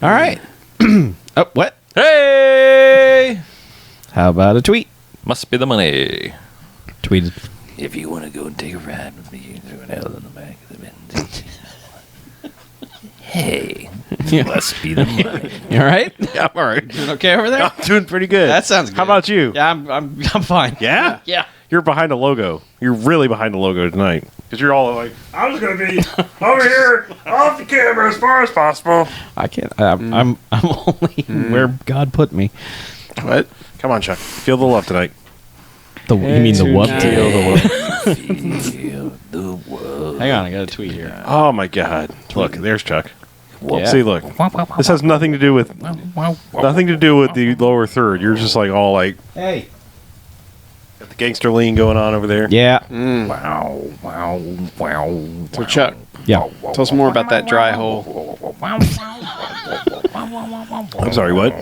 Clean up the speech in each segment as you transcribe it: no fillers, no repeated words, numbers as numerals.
All right. Oh, what? Hey! How about a tweet? Must be the money. Tweeted. If you want to go and take a ride with me, through an L in the back of the Benz. Hey, must be the money. You all right? Yeah, I'm all right. Doing okay over there? I'm doing pretty good. That sounds good. How about you? Yeah, I'm fine. Yeah? Yeah. You're behind the logo. You're really behind the logo tonight. Because you're all like, I'm just going to be over here off the camera as far as possible. I can't. I'm only where God put me. What? Come on, Chuck. Feel the love tonight. You mean the what? Feel the love. Feel the world. Hang on, I got a tweet here. Oh, my God. Look, there's Chuck. Yeah. See, look. This has nothing to do with the lower third. You're just like all like, Hey. got the gangster lean going on over there. Yeah. Wow, wow, wow. So Chuck, Yeah. tell us more about that dry hole. I'm sorry, what?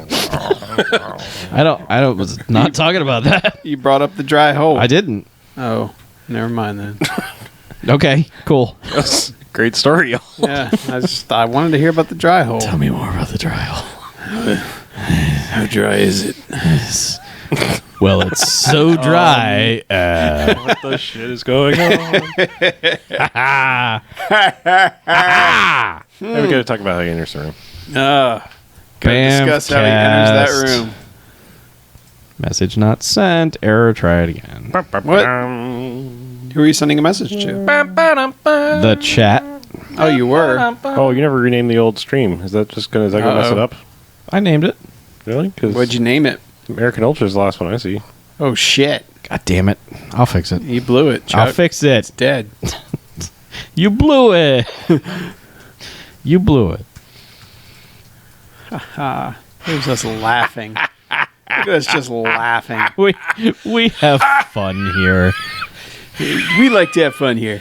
I was not talking about that. You brought up the dry hole. I didn't. Oh, never mind then. Okay, cool. Great story, y'all. Yeah, I wanted to hear about the dry hole. Tell me more about the dry hole. How dry is it? Well, it's so dry. What the shit is going on? Hey, we got to talk about how he enters the room. Gotta BMFcast. discuss how he enters that room. Message not sent. Error. Try it again. What? Who are you sending a message to? The chat. Oh, you were. Oh, you never renamed the old stream. Is that gonna mess it up? I named it. Really? Because What'd you name it? American Ultra is the last one I see. Oh shit! God damn it. I'll fix it. You blew it, Chuck. I'll fix it. It's dead. You blew it. You blew it. Here's us laughing. Look at us just laughing. We have fun here. We like to have fun here.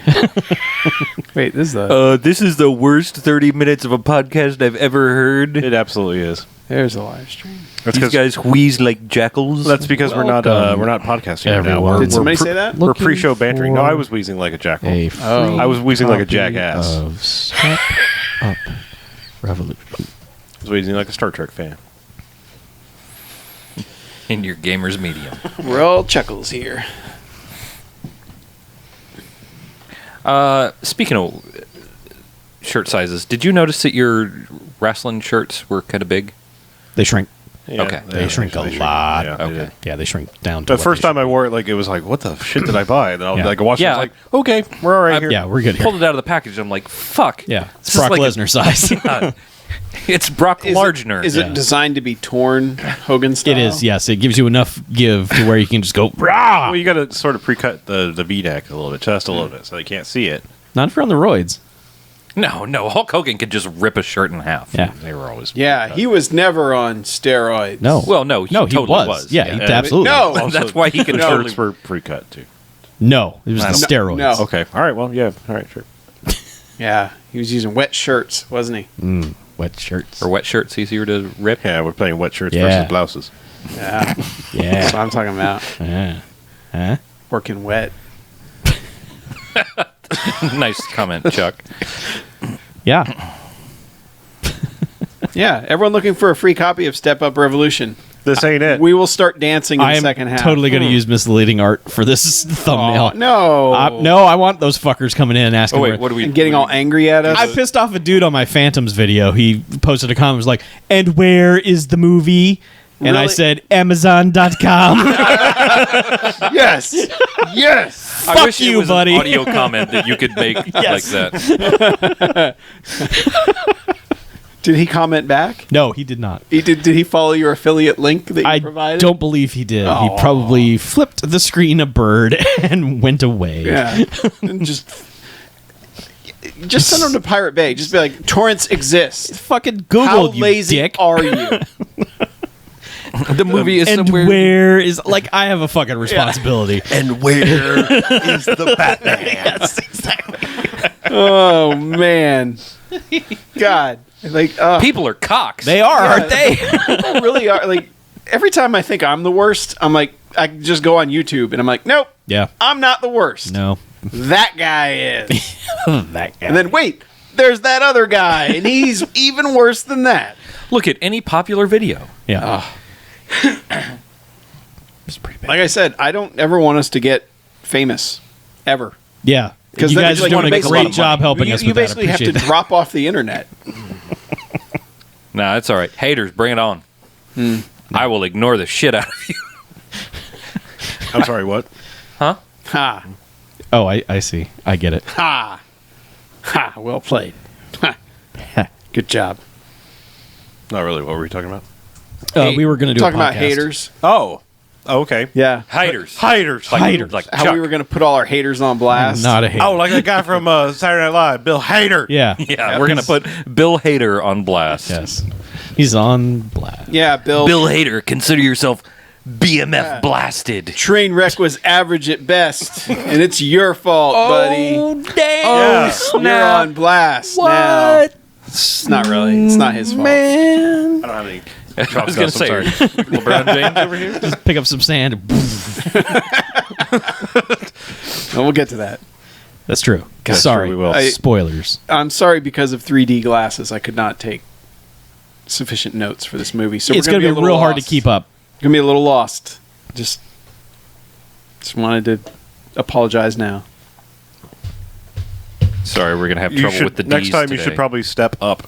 Wait, this is This is the worst 30 minutes of a podcast I've ever heard. It absolutely is. there's a live stream. That's These guys wheeze like jackals. That's because we're not podcasting right now. everyone. Did somebody say that? We're Looking pre-show bantering. No, for I was wheezing like a jackal. A free I was wheezing like a copy jackass. of Step Up Revolution. I was wheezing like a Star Trek fan. in your gamer's medium. We're all chuckles here. Speaking of shirt sizes, did you notice that your wrestling shirts were kind of big? They shrink. Yeah, Okay. They shrink a lot. Yeah, they Okay. did. Yeah, they shrink down to The first time I wore it, like it was like, what the shit did I buy? And then Yeah. I watched it. Yeah. I was like, okay, we're all right here. Yeah, we're good here. Pulled it out of the package. I'm like, fuck. Yeah, it's This is Brock like a- Lesnar size. It's Brock Largener. Is it designed to be torn Hogan style? It is, yes. It gives you enough give to where you can just go, rah! Well, you got to sort of pre-cut the V-neck a little bit, just a little bit, so they can't see it. Not if you're on the roids. No. Hulk Hogan could just rip a shirt in half. Yeah. They were always Yeah, he was never on steroids. No. Well, no, he he totally was. Yeah, Yeah. he absolutely. No. That's why he can the totally. shirts were pre-cut too. No, it was the No. steroids. No. Okay, all right, well, yeah, all right, sure. Yeah, he was using wet shirts, wasn't he? Wet shirts. Are wet shirts easier to rip? Yeah, we're playing wet shirts Yeah. versus blouses. Yeah, that's what Yeah. I'm talking about. Yeah. Huh? Working wet. Nice comment, Chuck. Yeah. Yeah, everyone looking for a free copy of Step Up Revolution. This ain't it. We will start dancing in I the am second half. totally going to use misleading art for this thumbnail. Oh, no. No, I want those fuckers coming in and asking. Oh wait, where- what do we? And getting all angry at us. I pissed off a dude on my Phantoms video. He posted a comment, was like, "And where is the movie?" And I Really? said, Amazon.com. Yes. Yes. I Fuck wish you, it was buddy. An audio comment that you could make Yes. like that. Did he comment back? No, he did not. Did he follow your affiliate link that you I provided? don't believe he did. He Aw. probably flipped the screen a bird and went away. Yeah. And just send him to Pirate Bay. Just be like, torrents exist. Fucking Google, How you lazy dick. are you? The movie is And somewhere. where is, like, I have a fucking responsibility. And where is the Batman? Yes, exactly. Oh man, God! Like People are cocks. They are, aren't they? people really are. Like every time I think I'm the worst, I'm like, I just go on YouTube and I'm like, nope, Yeah. I'm not the worst. No. That guy is. That guy. And then wait, there's that other guy, and he's even worse than that. Look at any popular video. Yeah. It's pretty bad. Like I said, I don't ever want us to get famous, ever. Yeah. Because You then guys it's are like doing you a make a lot great of job money. helping you, us you with that. basically have to Appreciate that. drop off the internet. Nah, it's all right. Haters, bring it on. I will ignore the shit out of you. I'm sorry, what? Huh? Ha. Oh, I see. I get it. Ha. Ha. Well played. Ha. Good job. Not really. What were we talking about? We were going to do Talking a podcast. about haters. Oh, okay. Yeah. Haters. Haters. Haters. Like How Chuck. we were going to put all our haters on blast. Not a hater. Oh, like that guy from Saturday Night Live, Bill Hader. Yeah. Yeah, we're going to put Bill Hader on blast. Yes. He's on blast. Yeah, Bill. Bill Hader, consider yourself BMF blasted. Trainwreck was average at best, and it's your fault, buddy. Yeah. You're on blast now. It's not really. It's not his fault. Man. I don't have any. I was going to say, LeBron James over here? Just pick up some sand. Well, we'll get to that. That's true. That's Sorry. true, we will. Spoilers. I'm sorry because of 3D glasses, I could not take sufficient notes for this movie. So It's going to be a little real hard to lost. keep up. Gonna be a little lost. Just wanted to apologize now. Sorry, we're going to have trouble with the D's next time you today. should probably step up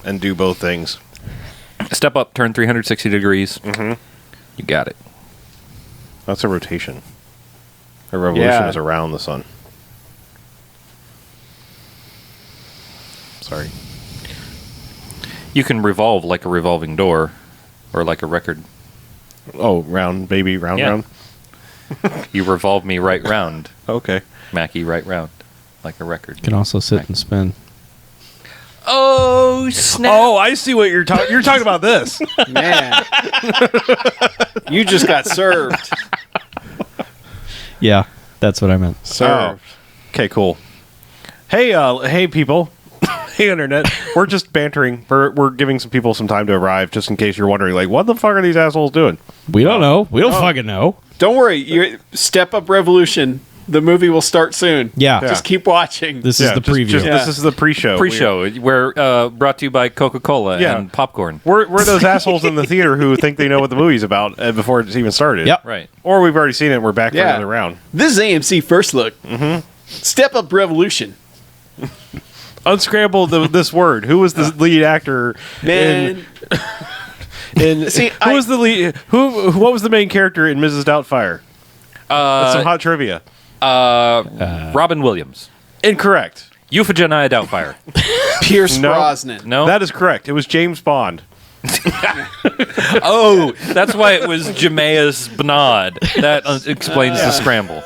and do both things. Step up, turn 360 degrees. Mm-hmm. You got it. That's a rotation. A revolution Yeah. is around the sun. Sorry. You can revolve like a revolving door or like a record. Oh, round, baby, round, Yeah. round. You revolve me right round, Okay. Mackie, right round, like a record. Can also sit and spin. Oh, snap. Oh, I see what you're talking. You're talking about this. Man, you just got served. Yeah, that's what I meant. Served. Okay, cool. Hey, hey, people. Hey, internet. We're just bantering. We're giving some people some time to arrive, just in case you're wondering, like, what the fuck are these assholes doing? We don't know. We don't fucking know. Don't worry. You Step Up Revolution. The movie will start soon. Yeah. Just keep watching. This is the preview. Yeah. This is the pre-show. Pre-show. We're brought to you by Coca-Cola Yeah. and popcorn. We're those assholes in the theater who think they know what the movie's about before it's even started. Yep. Right. Or we've already seen it and we're back for Yeah. another round. This is AMC First Look. Mm-hmm. Step Up Revolution. Unscramble this word. Who was the lead actor? Man. In See, who was the lead? What was the main character in Mrs. Doubtfire? That's some hot trivia. Robin Williams. Incorrect. Euphegenia Doubtfire. Pierce No. Brosnan. No? That is correct. It was James Bond. Oh, that's why it was Jameas Bnod. That explains the scramble.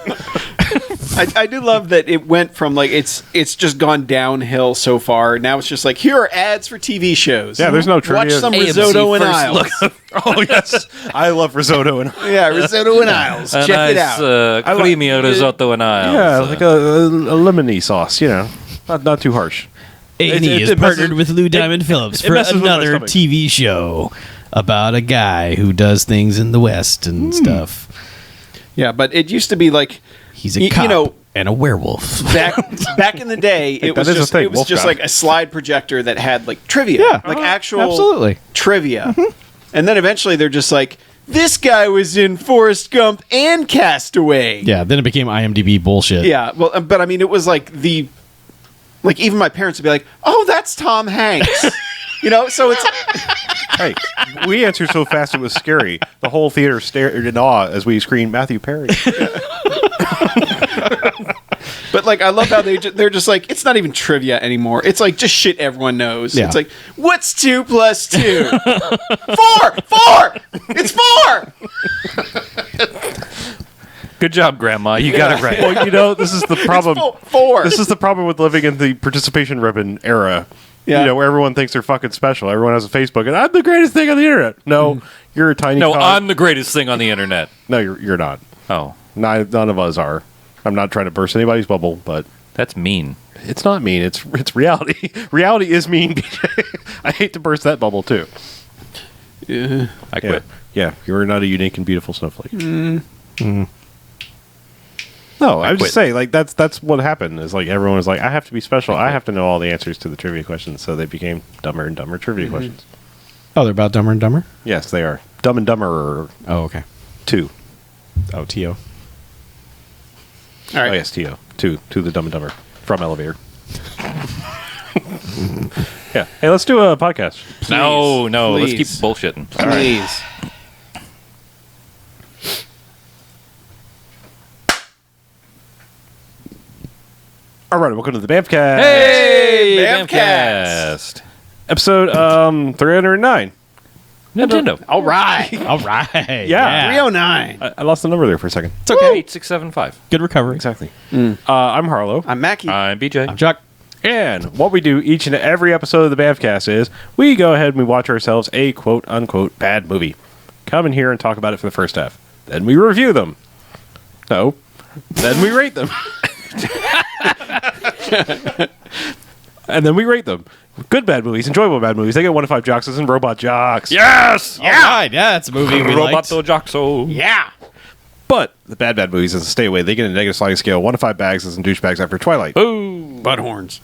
I do love that it went from like it's just gone downhill so far. Now it's just like here are ads for TV shows. Yeah, there's no trivia. Watch some AMC risotto and First Isles. Look. Oh yes, I love risotto and Yeah, risotto and Isles. A Check it nice, out. creamy risotto and Isles. yeah, like a lemony sauce. You know, not too harsh. A&E It is messes- partnered with Lou Diamond Phillips it for messes with my another stomach. TV show about a guy who does things in the West and stuff. Yeah, but it used to be like He's a You cop know- and a werewolf. back in the day. It that was is a just thing, it was Wolf just God. like a slide projector that had like trivia, Yeah, like actual absolutely. trivia. And then eventually they're just like, this guy was in Forrest Gump and Castaway. Yeah, then it became IMDb bullshit. Yeah, well, but I mean, it was like even my parents would be like, "Oh, that's Tom Hanks," So it's Hey, we answered so fast it was scary. The whole theater stared in awe as we screamed Matthew Perry. but like I love how they're just like it's not even trivia anymore. It's like just shit everyone knows. Yeah. It's like what's 2 + 2? 4. It's 4. Good job, Grandma. You got it right. Well, this is the problem. It's 4. This is the problem with living in the participation ribbon era. Yeah. Where everyone thinks they're fucking special. Everyone has a Facebook, and I'm the greatest thing on the internet. No, you're a tiny. No, cog. I'm the greatest thing on the internet. No, you're not. Oh, None of us are. I'm not trying to burst anybody's bubble, but that's mean. it's not mean. It's reality. Reality is mean. BJ. I hate to burst that bubble too. Yeah. I quit. Yeah, you're not a unique and beautiful snowflake. No, I would just quit. say like that's what happened. Is like everyone was like, I have to be special. I have to know all the answers to the trivia questions. So they became dumber and dumber trivia questions. Oh, they're about Dumber and Dumber? Yes, they are. Dumb and Dumber Oh, okay. 2. Oh, T.O. All right. Oh, yes, T.O. 2. To the Dumb and Dumber. From Elevator. Yeah. Hey, let's do a podcast. No, let's keep Please. bullshitting. Please. All right, welcome to the BMFcast. Hey, BMFcast. BMFcast. Episode 309. Nintendo. All right. All right. Yeah. 309. I lost the number there for a second. It's okay. 8675. Good recovery. Exactly. I'm Harlow. I'm Mackie. I'm BJ. I'm Chuck. And what we do each and every episode of the BMFcast is we go ahead and we watch ourselves a quote-unquote bad movie. Come in here and talk about it for the first half. Then we review them. No. Then we rate them. And then we rate them. Good bad movies, enjoyable bad movies. They get 1 to 5 jocks and robot jocks. Yes! All right. Yeah, that's a movie we liked. Roboto Joxo. Yeah. But the bad movies, as a stay away, they get a negative sliding scale 1 to 5 bags and douchebags after Twilight. Boo. Butt horns.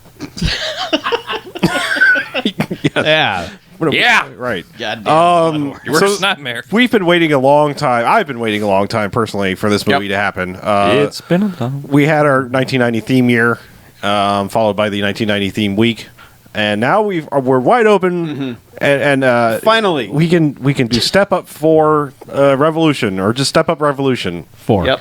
Yeah. Yeah. Right. Goddamn. Your worst nightmare. We've been waiting a long time. I've been waiting a long time personally for this movie to happen. It's been a long. We had our 1990 theme year, followed by the 1990 theme week, and now we're wide open. And Finally. we can do Step Up 4 Revolution, or just Step Up Revolution. 4. Yep.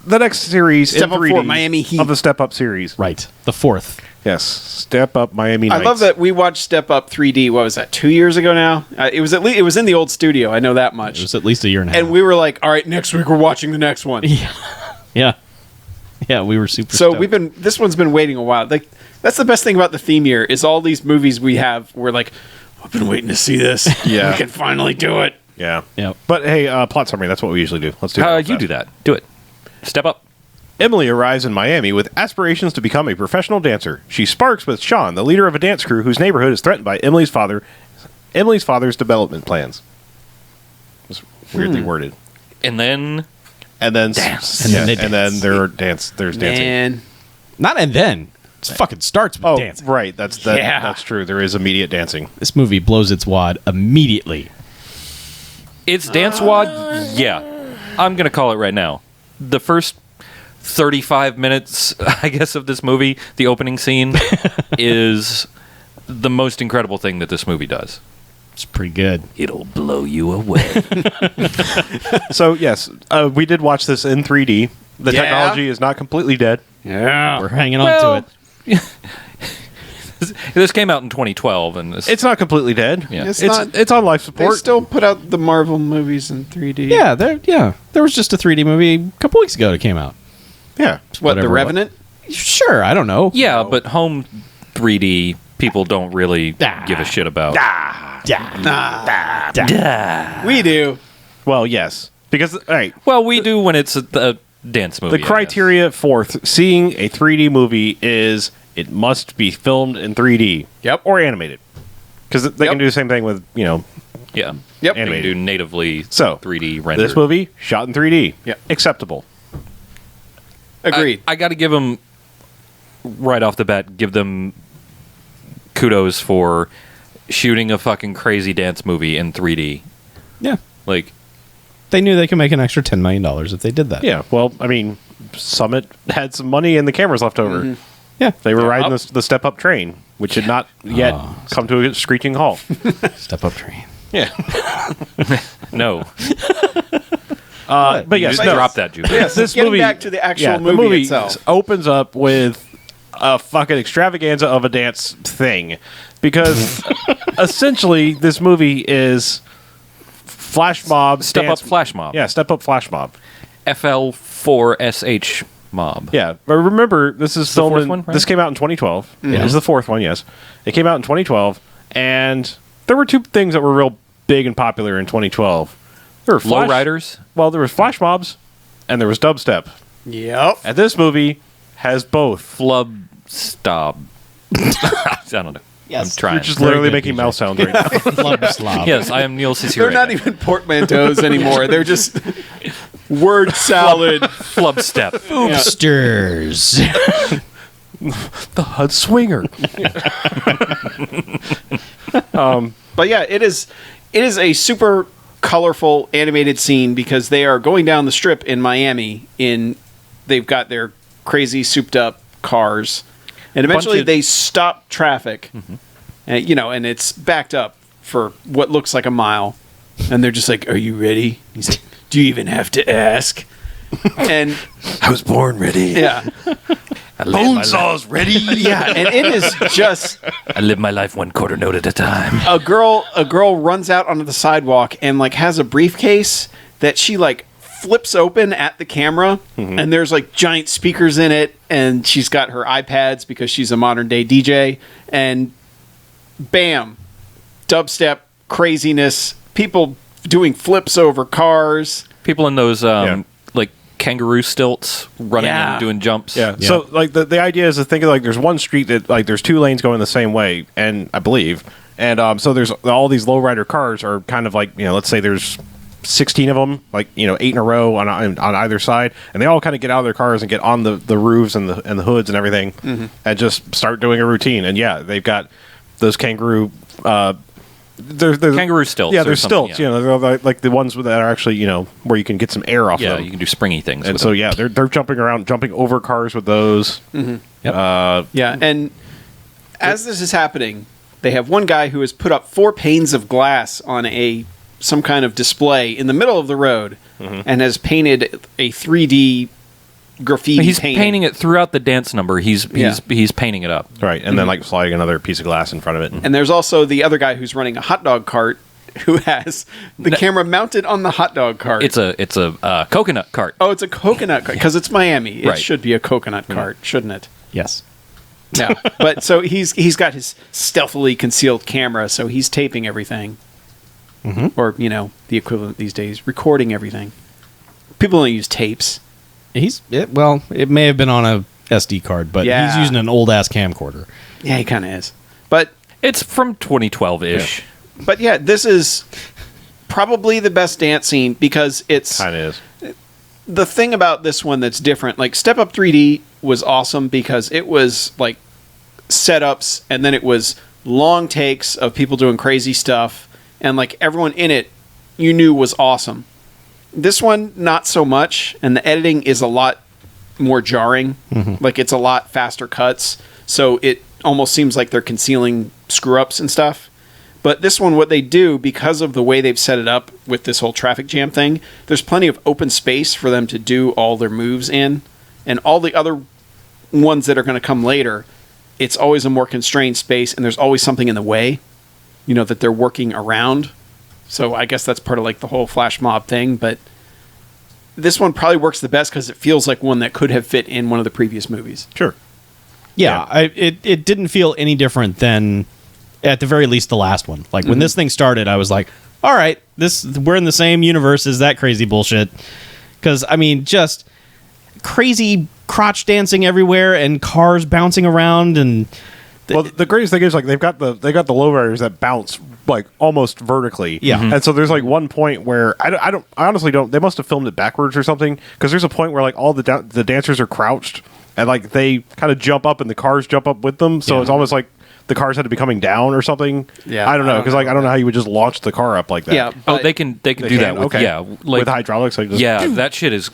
The next series Step in Up 3D 4, Miami Heat. of the Step Up series. Right. The 4th. Yes, Step Up Miami I Nights. love that we watched Step Up 3D. What was that? 2 years ago now. It was it was in the old studio. I know that It much. was at least a year and a half. And we were like, all right, next week we're watching the next one. Yeah. Yeah, we were super So stoked. this one's been waiting a while. Like that's the best thing about the theme year is all these movies we have. We're like, I've been waiting to see this. Yeah. We can finally do it. Yeah. Yep. But hey, plot summary. That's what we usually do. Let's do it. You do that. Do it. Step up. Emily arrives in Miami with aspirations to become a professional dancer. She sparks with Sean, the leader of a dance crew whose neighborhood is threatened by Emily's father's development plans. It was weirdly worded. And then And then Dance. And then they and dance. then there's dancing. And Not and then. It fucking starts with Oh, dancing. right. That's true. There is immediate dancing. This movie blows its wad immediately. it's Dance Wad. Yeah. I'm going to call it right now. The first 35 minutes, I guess, of this movie, the opening scene, is the most incredible thing that this movie does. It's pretty good. It'll blow you away. So yes, we did watch this in 3D. The Yeah. technology is not completely dead. We're hanging on Well, to it. This came out in 2012, and It's not completely dead. Yeah. It's on life they support. still put out the Marvel movies in 3D. Yeah, there was just a 3D movie a couple weeks ago that came out. Yeah. What, The Whatever. Revenant? Sure, I don't know. yeah, but home 3D people don't really give a shit about. We do. Well, yes, because all right. Well, we do when it's a dance movie. The criteria for seeing a 3D movie is it must be filmed in 3D. Yep. Or animated. Because they Yep. can do the same thing with, Yeah. Yep. You can Animated. do natively So, 3D render. this movie, shot in 3D. Yep. Acceptable. Agreed. I got to give them, right off the bat, give them kudos for shooting a fucking crazy dance movie in 3D. Yeah. Like, They knew they could make an extra $10 million if they did that. Yeah, well, I mean, Summit had some money and the cameras left over. Yeah. They were riding Up. the step-up train, which had not yet come to a screeching halt. Step up train. Yeah. no. But yes, Just no. drop that, Julie. Yes, This getting movie, back to the actual the movie itself. opens up with a fucking extravaganza of a dance thing, because essentially this movie is flash mob Step dance- Up Flash Mob. Yeah, step up flash mob. FL4SH Mob. Yeah, but remember this is filmed. fourth in- one, right? This came out in 2012. Yeah. This is the fourth one. Yes, it came out in 2012, and there were two things that were real big and popular in 2012. There were flash, Lowriders. Well, there was flash mobs, and there was dubstep. Yep. And this movie has both. Flub Stop. I don't know. Yes. I'm trying. You're just Very literally good, making BJ. mouth sounds right now. Flub slob. Yes, I am Neil Cicerega. They're not even portmanteaus anymore. They're just word salad. Flub Step. Boobsters. The HUD swinger. But yeah, it is a super colorful animated scene because they are going down the strip in Miami. They've got their crazy souped up cars, and eventually they stop traffic, and and it's backed up for what looks like a mile, and they're just like, "Are you ready?" He's like, "Do you even have to ask?" And I was born ready. yeah, Bonesaw's ready. yeah, and it is just I live my life 1/4 note at a time. a girl runs out onto the sidewalk and like has a briefcase that she like flips open at the camera, and there's like giant speakers in it, and she's got her iPads because she's a modern day DJ, and bam, dubstep craziness, people doing flips over cars. People in those like kangaroo stilts running and doing jumps. Yeah. So like the idea is to think of like there's one street that like there's two lanes going the same way, and I believe, and so there's all these lowrider cars are kind of like let's say there's 16 of them, like 8 in a row on either side, and they all kind of get out of their cars and get on the roofs and the hoods and everything, and just start doing a routine. And yeah, they've got those kangaroo. They're Kangaroo stilts. Yeah, or they're something, stilts. They're like the ones that are actually where you can get some air off. Yeah, them. you can do springy things. And with so them. yeah, they're jumping around, jumping over cars with those. Yep. Yeah, and as this is happening, they have one guy who has put up 4 panes of glass on some kind of display in the middle of the road, and has painted a 3D graffiti. He's painting. painting it throughout the dance number. He's painting it up. Right, and then like sliding another piece of glass in front of it. And there's also the other guy who's running a hot dog cart who has the camera mounted on the hot dog cart. It's a coconut cart. Oh, it's a coconut cart because it's Miami. It Right. should be a coconut cart, shouldn't it? Yes. Yeah. But so he's got his stealthily concealed camera, so he's taping everything. Or, the equivalent these days, recording everything. People don't use tapes. It may have been on a SD card, but Yeah. he's using an old ass camcorder. Yeah, he kind of is. But It's from 2012-ish. But yeah, this is probably the best dance scene because it's Kind of is. the thing about this one that's different. Like Step Up 3D was awesome because it was like setups and then it was long takes of people doing crazy stuff and like everyone in it you knew was awesome. This one, not so much, and the editing is a lot more jarring. Like it's a lot faster cuts, so it almost seems like they're concealing screw-ups and stuff. But this one, what they do, because of the way they've set it up with this whole traffic jam thing, there's plenty of open space for them to do all their moves in. And all the other ones that are going to come later, it's always a more constrained space, and there's always something in the way, that they're working around. So I guess that's part of like the whole flash mob thing. But this one probably works the best because it feels like one that could have fit in one of the previous movies. Sure. Yeah, it didn't feel any different than, at the very least, the last one. Like when this thing started, I was like, all right, we're in the same universe as that crazy bullshit. Because, just crazy crotch dancing everywhere and cars bouncing around and... Well, the greatest thing is like they've got the lowriders that bounce like almost vertically. Yeah. And so there's like one point where I honestly don't. They must have filmed it backwards or something because there's a point where like all the dancers are crouched and like they kind of jump up and the cars jump up with them. So it's almost like the cars had to be coming down or something. Yeah, I don't know because like I don't know how you would just launch the car up like that. Yeah. Oh, But they can do that with with hydraulics. Like just, that shit is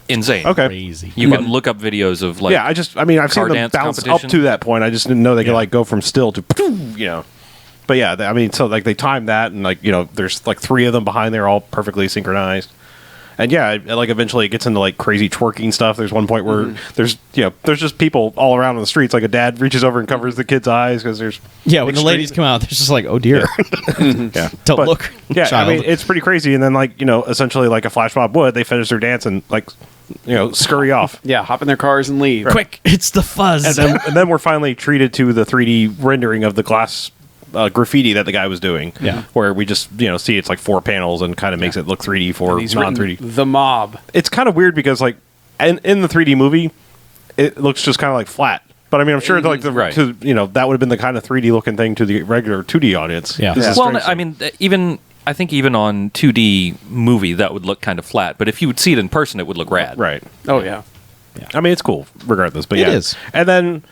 insane. Okay. Crazy. You can look up videos of like I've seen car them dance bounce up competition. to that point. I just didn't know they could like go from still to But yeah, so like they time that and like there's like 3 of them behind there all perfectly synchronized. And yeah, like eventually it gets into like crazy twerking stuff. There's one point where there's just people all around on the streets. Like a dad reaches over and covers the kid's eyes because there's when the ladies come out, they're just like, oh dear. yeah. Don't But, look, Yeah, child. it's pretty crazy. And then like essentially like a flash mob would, they finish their dance and like scurry off. Yeah, hop in their cars and leave. Quick, it's the fuzz. And then we're finally treated to the 3D rendering of the glass graffiti that the guy was doing. Yeah. Where we just see it's like 4 panels and kind of makes it look 3D for He's non-3D. written The Mob. It's kind of weird because like in the 3D movie, it looks just kind of like flat. But I'm sure like Right. that would have been the kind of 3D looking thing to the regular 2D audience. Yeah. This is Well, strange. I think even on 2D movie that would look kind of flat, but if you would see it in person, it would look rad. Right. Oh, yeah. It's cool regardless. But It yeah, is. And then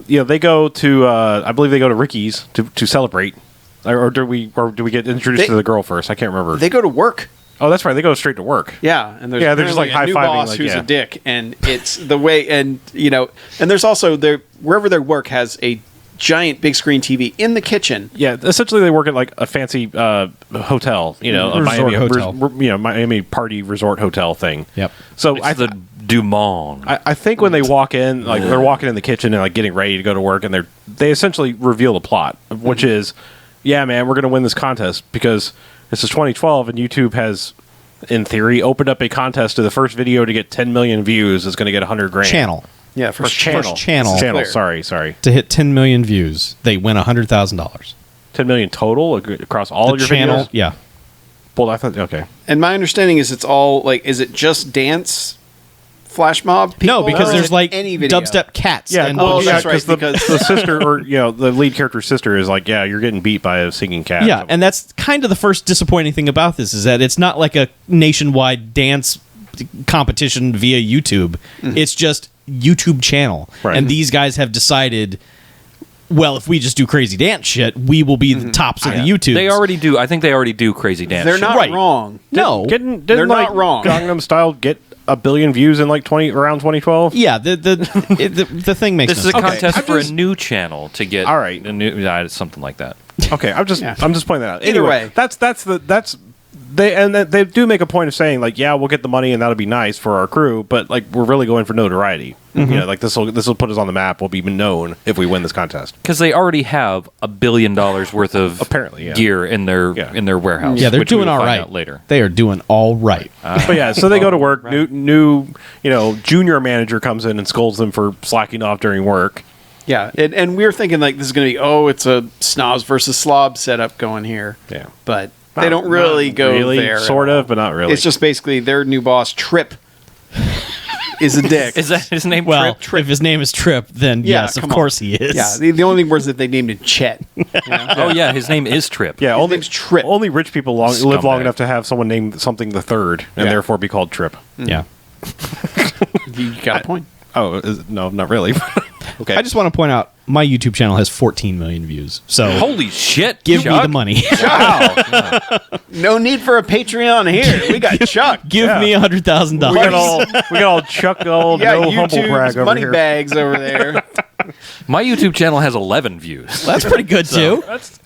they go to I believe they go to Ricky's to celebrate Or do we get introduced to the girl first? I can't remember. They go to work. Oh, that's right. They go straight to work. Yeah, and there's they're just like a new high-fiving, boss like, who's yeah. a dick, and it's the way, and and there's also wherever their work has a giant big screen TV in the kitchen. Yeah, essentially they work at like a fancy hotel, a Resort Miami hotel. Miami party resort hotel thing. Yep. So It's the Dumont. I think when they walk in, like they're walking in the kitchen and like getting ready to go to work, and they essentially reveal the plot, which is, yeah, man, we're going to win this contest because this is 2012 and YouTube has, in theory, opened up a contest to the first video to get 10 million views is going to get $100,000. Channel. Yeah, First channel. Channel. Sorry. To hit 10 million views, they win $100,000. 10 million total across all of your channel, videos. yeah. Well, I thought okay. And my understanding is it's all like, is it just dance flash mob people? No, because Or is there's it like any video? dubstep cats. Yeah, and oh, bullshit. that's right, because the sister or the lead character's sister is like, yeah, you're getting beat by a singing cat. Yeah, and that's kind of the first disappointing thing about this is that it's not like a nationwide dance competition via YouTube. It's just YouTube channel. Right. And these guys have decided, well, if we just do crazy dance shit, we will be the tops of the YouTube. They already do. I think they already do crazy dance. They're shit. not Right. wrong. No. Didn't They're like, not wrong. Gangnam Style get 1 billion views in like around 2012. Yeah, the thing makes This no is a sense. contest I'm for just- a new channel to get All right. a new something like that. Okay, I'm just pointing that out. Either Anyway, way. that's they do make a point of saying like, yeah, we'll get the money and that'll be nice for our crew, but like we're really going for notoriety. Like this will put us on the map. We'll be known if we win this contest. Because they already have $1 billion worth of Apparently, yeah. gear in their warehouse. Yeah, they're which we doing will all find right. out later. They are doing all right. But yeah, so they go to work. New junior manager comes in and scolds them for slacking off during work. Yeah, and we were thinking like this is going to be, it's a snobs versus slob setup going here. Yeah. But they don't really Not go really, there. at sort all. of, but not really. It's just basically their new boss, Trip, is a dick. Is that his name? Well, Trip? if his name is Trip, then Yeah, yes, of come on. course he is. Yeah, the only thing was that they named it Chet. You know? Oh yeah, his name is Trip. yeah, only name's Trip. Only rich people live long Scumbag. enough to have someone named something the third, and Yeah. therefore be called Trip. Yeah. You got a point. Oh, no, not really. Okay. I just want to point out my YouTube channel has 14 million views. So Holy shit! give me Chuck. the money. No need for a Patreon here. We got Chuck. Give me $100,000. we got all Chuck old Yeah, no humble brag YouTube's over money here. bags over there. My YouTube channel has 11 views. That's pretty good too.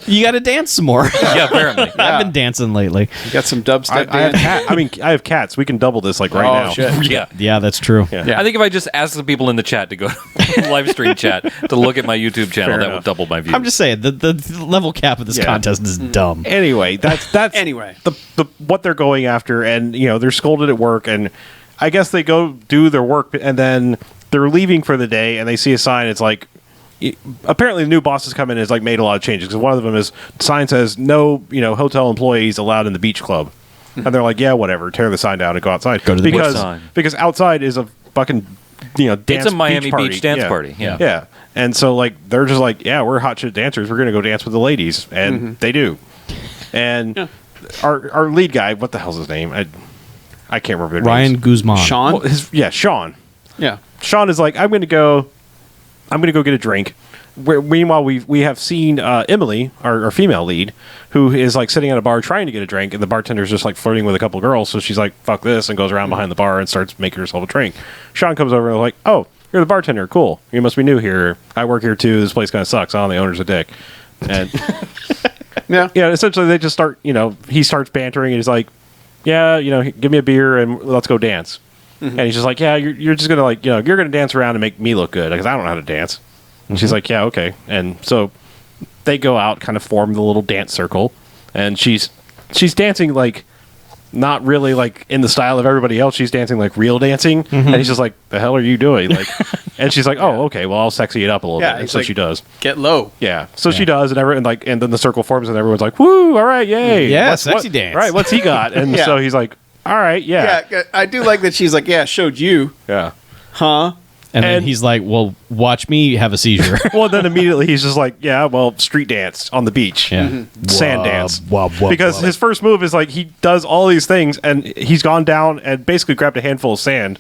You got to dance some more. Yeah, apparently. I've been dancing lately. You got some dubstep. I have dance? I have cats. We can double this like right Oh, now. shit. Yeah. Yeah, that's true. Yeah. I think if I just asked the people in the chat to go to live stream chat to look at my YouTube channel, Fair that enough. would double my views. I'm just saying the level cap of this Yeah. contest is dumb. Anyway, that's Anyway. the what they're going after, and they're scolded at work, and I guess they go do their work, and then they're leaving for the day, and they see a sign. It's like apparently the new boss has come in and has like made a lot of changes because one of them is sign says no hotel employees allowed in the beach club, and they're like, yeah, whatever, tear the sign down and go outside. Go to the because beach. Sign. because outside is a fucking dance. It's a Miami party. Beach dance Yeah. party. Yeah. Yeah. And so like they're just like, yeah, we're hot shit dancers. We're gonna go dance with the ladies, and they do. And our lead guy, what the hell's his name? I can't remember. Their Ryan names. Guzman. Sean? Well, Sean. Yeah. Sean is like, I'm gonna go get a drink. Meanwhile, we have seen Emily, our female lead, who is like sitting at a bar trying to get a drink, and the bartender's just like flirting with a couple girls. So she's like, "Fuck this," and goes around behind the bar and starts making herself a drink. Sean comes over and like, "Oh, you're the bartender. Cool. You must be new here. I work here too. This place kind of sucks. Oh, the owner's a dick." And Yeah. essentially they just start. He starts bantering, and he's like, "Yeah, give me a beer and let's go dance." And he's just like, "Yeah, you're just gonna like, you're gonna dance around and make me look good because I don't know how to dance." And she's like, "Yeah, okay." And so they go out, kind of form the little dance circle, and she's dancing like not really like in the style of everybody else. She's dancing like real dancing, and he's just like, "The hell are you doing?" Like, and she's like, "Oh, okay, well, I'll sexy it up a little Yeah, bit." And it's so like- she does. Get low. Yeah, so she does, and then the circle forms, and everyone's like, "Woo! All right, yay! Yeah, sexy dance. Right? What's he got?" And Yeah. so he's like, "All right, yeah, Yeah, I do like that she's like, yeah, showed you. yeah." Huh? And then And- he's like, well, watch me have a seizure. Well, then immediately he's just like, "Yeah, well, street dance on the beach." Yeah. Sand dance. Wub, Because wub. his first move is like he does all these things, and he's gone down and basically grabbed a handful of sand,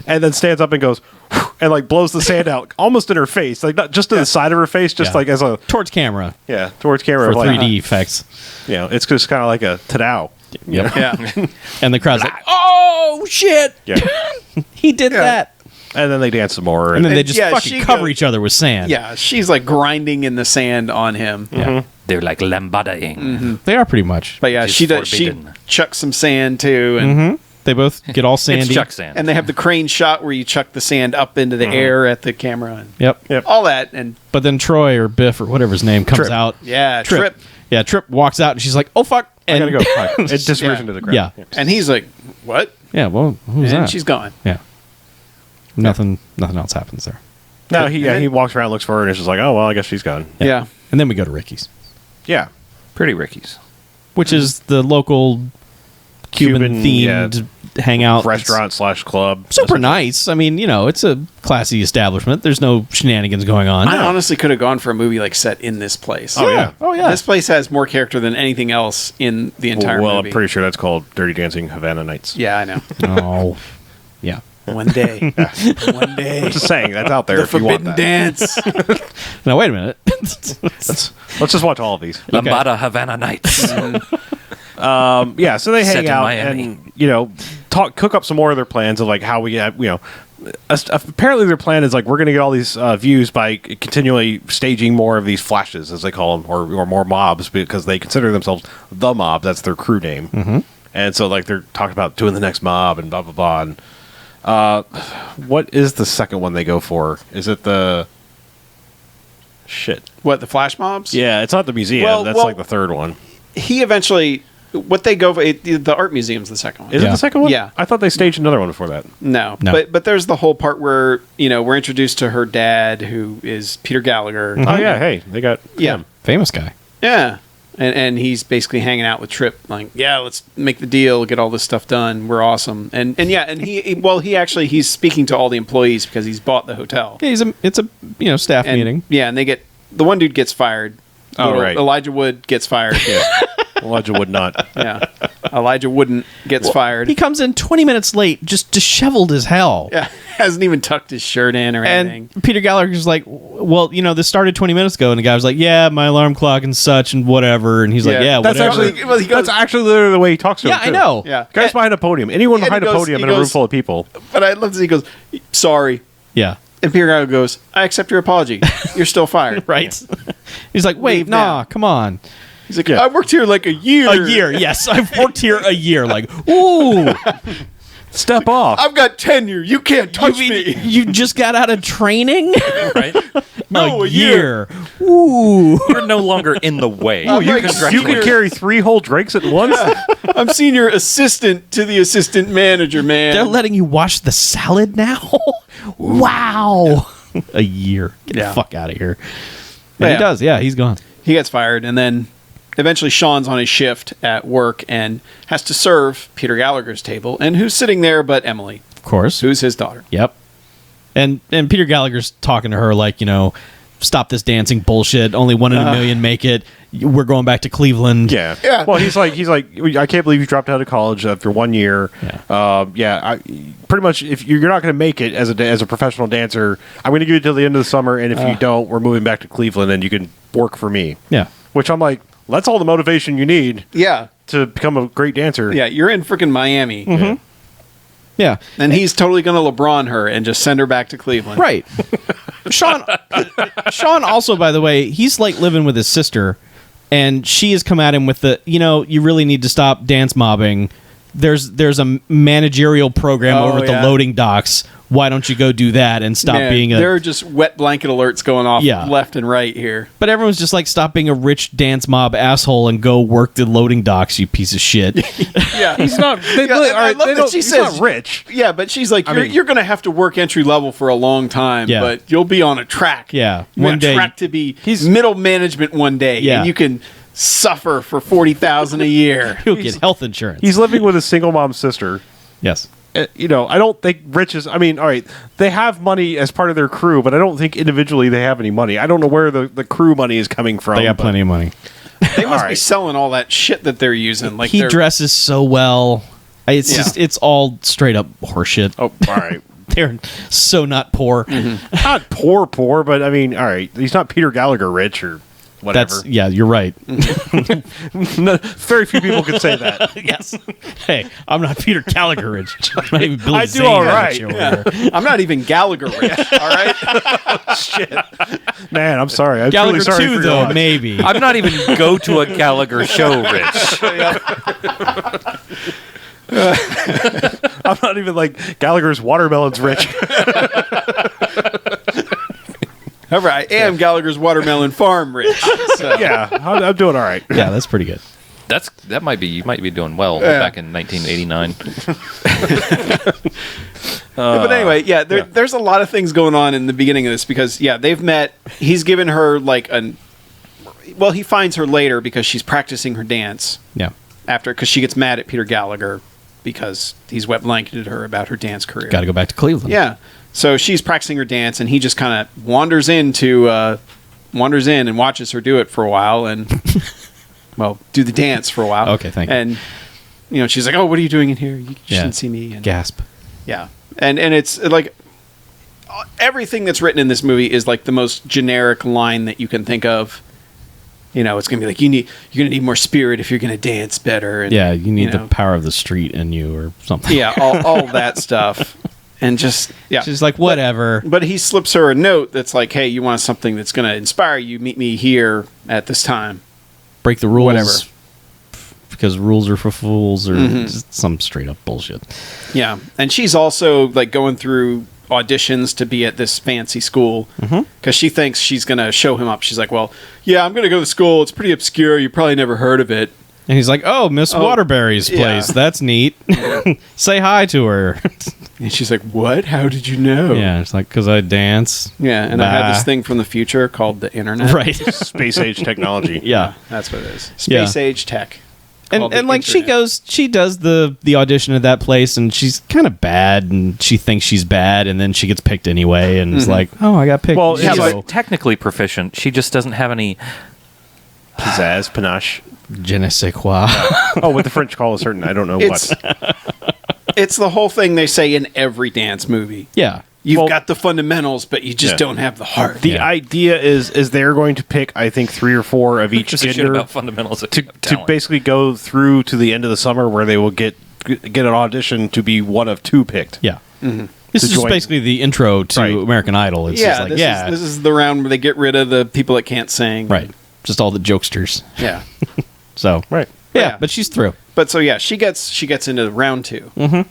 and then stands up and goes, "Whew," and like blows the sand out almost in her face, like not just to the side of her face, just Yeah. like as a Towards camera towards camera for like, 3D effects. It's just kind of like a ta-dow. Yep. Yeah. And the crowd's like, "Oh shit, Yeah, he did that!" and then they dance some more, And then they just Yeah, fucking she cover goes- each other with sand. Yeah, she's like grinding in the sand on him. Yeah. They're like lambadaing. They are pretty much. But yeah, It is she does. She forbidden. chucks some sand too, and They both get all sandy. It's Chuck Sand. and they have the crane shot where you chuck the sand up into the air at the camera and Yep. all that. And But then Troy or Biff or whatever his name comes Trip. out. yeah, Trip. Yeah, Trip walks out and she's like, "Oh fuck!" I And gotta go. Hi. It disperses Yeah. into the crowd. Yeah. And he's like, "What?" yeah. Well, who's And that? she's gone. Yeah. Nothing else happens there. No, he walks around, looks for her, and is just like, oh well, I guess she's gone. Yeah. And then we go to Ricky's, Yeah, Pretty Ricky's. which is the local Cuban themed hangout restaurant / club. It's super nice. I mean, it's a classy establishment. There's no shenanigans going on. I honestly could have gone for a movie like set in this place. Oh yeah. Oh yeah. This place has more character than anything else in the entire Well, movie. I'm pretty sure that's called Dirty Dancing Havana Nights. Yeah, I know. Oh. Yeah. One day. One day. Just saying, that's out there The if you want Forbidden that. Dance. Now wait a minute. Let's just watch all of these. Lambada Havana Nights. Yeah, so they Set hang in out Miami. and cook up some more of their plans of like how we get apparently their plan is like we're going to get all these views by continually staging more of these flashes as they call them or more mobs because they consider themselves the mob. That's their crew name. And so like they're talking about doing the next mob and blah blah blah. And what is the second one they go for? Is it the shit? What, the flash mobs? Yeah, it's not the museum. Well- That's well- like the third one. He eventually, what they go for, the art museum's the second one. Is it Yeah. the second one? Yeah. I thought they staged another one before that. No. No. But there's the whole part where, we're introduced to her dad, who is Peter Gallagher. Oh yeah, hey, they got Yeah. him. Famous guy. Yeah. And he's basically hanging out with Trip, like, yeah, let's make the deal, get all this stuff done. We're awesome. And he's speaking to all the employees because he's bought the hotel. Yeah, it's a staff And, meeting. Yeah, and the one dude gets fired. Oh, Little right. Elijah Wood gets fired. Yeah. Elijah would not. Yeah. Elijah Wooden gets fired. He comes in 20 minutes late, just disheveled as hell. Yeah, hasn't even tucked his shirt in or anything. And Peter Gallagher's like, well, this started 20 minutes ago. And the guy was like, yeah, my alarm clock and such and whatever. And he's like, yeah, That's whatever. actually Well, he goes- that's actually literally the way he talks to him. Yeah, I too. know. Yeah. Guys behind a podium. Anyone And behind he a goes- podium he in a room goes- full of people. But I love this. He goes, sorry. Yeah. And Peter Gallagher goes, I accept your apology. You're still fired. Right. He's like, wait, Leave nah, now. come on. He's like, Yeah. I worked here like a year. A year. Yes. I've worked here a year. Like, ooh. Step off. I've got tenure. You can't touch me. You just got out of training? Right? No, a a year. Ooh. You're no longer in the way. Oh, you- You can carry 3 whole drinks at once. I'm senior assistant to the assistant manager, man. They're letting you wash the salad now? Wow. A year. Get Yeah. the fuck out of here. And Yeah. he does. Yeah, he's gone. He gets fired, and then eventually Sean's on his shift at work and has to serve Peter Gallagher's table. And who's sitting there but Emily, Of course. who's his daughter? Yep. And Peter Gallagher's talking to her like, stop this dancing bullshit. Only one in a million make it. We're going back to Cleveland. Yeah. Yeah. Well, he's like, I can't believe you dropped out of college after 1 year. Yeah. Pretty much, if you're not going to make it as a professional dancer, I'm going to give you till the end of the summer, and if you don't, we're moving back to Cleveland, and you can work for me. Yeah. Which I'm like, that's all the motivation you need Yeah. to become a great dancer. Yeah, you're in freaking Miami. Yeah. And he's totally going to LeBron her and just send her back to Cleveland. Right. Sean also, by the way, he's like living with his sister, and she has come at him with the, you really need to stop dance mobbing. There's a managerial program Oh, over at the yeah. loading docks. Why don't you go do that and stop Man, being a... there are just wet blanket alerts going off Yeah. left and right here. But everyone's just like, stop being a rich dance mob asshole and go work the loading docks, you piece of shit. Yeah. He's not. They, Yeah, all and I right, love they that don't- she he's says- not rich. Yeah, but she's like, mean- you're going to have to work entry level for a long time, Yeah. but you'll be on a track. Yeah. You're One on day- a track to be He's- middle management one day, Yeah. and you can suffer for $40,000 a year. You'll get health insurance. He's living with a single mom sister. Yes. I don't think riches. I mean, all right, they have money as part of their crew, but I don't think individually they have any money. I don't know where the crew money is coming from. They got but- plenty of money. They must be right. selling all that shit that they're using. Like He they're- dresses so well. It's Yeah. just, it's all straight up horseshit. Oh, all right. They're so not poor. Not poor, but I mean, all right, he's not Peter Gallagher rich or whatever. Yeah, you're right. No, very few people can say that. Yes. Hey, I'm not Peter Gallagher rich. I'm not even Billy I do Zane all rich right. over here. I'm not even Gallagher rich. All right. Shit, man, I'm sorry. I'm Gallagher truly sorry too, for your though, loss. maybe. I'm not even go to a Gallagher show, Rich. I'm not even like Gallagher's watermelons rich. However, I am Gallagher's watermelon farm rich. So. Yeah, I'm doing all right. Yeah, that's pretty good. That might be, you might be doing well back in 1989. But anyway, there's a lot of things going on in the beginning of this because they've met. He's given her like he finds her later because she's practicing her dance Yeah. because she gets mad at Peter Gallagher because he's wet blanketed her about her dance career. Got to go back to Cleveland. Yeah. So she's practicing her dance, and he just kind of wanders in and watches her do it for a while, and do the dance for a while. Okay, thank you. And she's like, "Oh, what are you doing in here? You shouldn't see me." And, Gasp. yeah, and it's like everything that's written in this movie is like the most generic line that you can think of. It's gonna be like you're gonna need more spirit if you're gonna dance better. And, Yeah, you need the power of the street in you or something. Yeah, all that stuff. And just, She's like, whatever. But he slips her a note that's like, hey, you want something that's going to inspire you, meet me here at this time. Break the rules. Whatever. Because rules are for fools or just some straight up bullshit. Yeah. And she's also like going through auditions to be at this fancy school because she thinks she's going to show him up. She's like, well, yeah, I'm going to go to school. It's pretty obscure. You probably never heard of it. And he's like, oh, Miss Waterbury's place. yeah. That's neat. Say hi to her. And she's like, what? How did you know? Yeah, it's like, because I dance. Yeah, and I had this thing from the future called the internet. Right. Space age technology. Yeah. That's what it is. Space age tech. called And the like she internet. she does the audition at that place, and she's kind of bad, and she thinks she's bad, and then she gets picked anyway, and it's like, oh, I got picked. Well, She's Yeah, so but- technically proficient. She just doesn't have any. Pizzazz, panache. je ne sais quoi. Oh, what the French call a certain, I don't know It's what. it's the whole thing they say in every dance movie. Yeah. You've Well- got the fundamentals, but you just Yeah. don't have the heart. The Yeah. idea is they're going to pick, I think, 3 or 4 of each Just a shit gender about fundamentals of to talent. basically go through to the end of the summer where they will get an audition to be one of 2 picked. Yeah. This To is just join- basically the intro to Right. American Idol. It's just like, this is the round where they get rid of the people that can't sing. right. Just all the jokesters. Yeah. So, Right. yeah, Yeah. but she's through. But so she gets into round 2.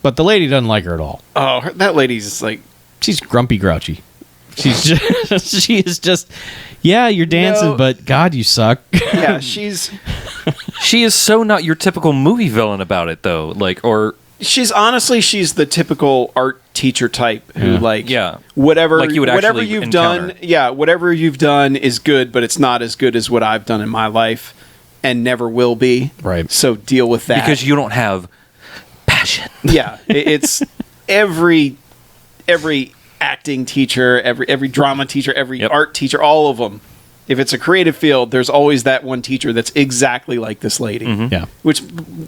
But the lady doesn't like her at all. Oh, that lady's like, She's grumpy, grouchy. She's just, she is just, yeah, you're dancing, No. but God, you suck. yeah, she's She is so not your typical movie villain about it, though. she's the typical art teacher type who Yeah. whatever Like you would whatever actually you've encounter. done, whatever you've done is good, but it's not as good as what I've done in my life and never will be. Right. So deal with that. because you don't have passion. Yeah, it's every acting teacher, every drama teacher, every Yep. art teacher, all of them. If it's a creative field, there's always that one teacher that's exactly like this lady. Yeah. Which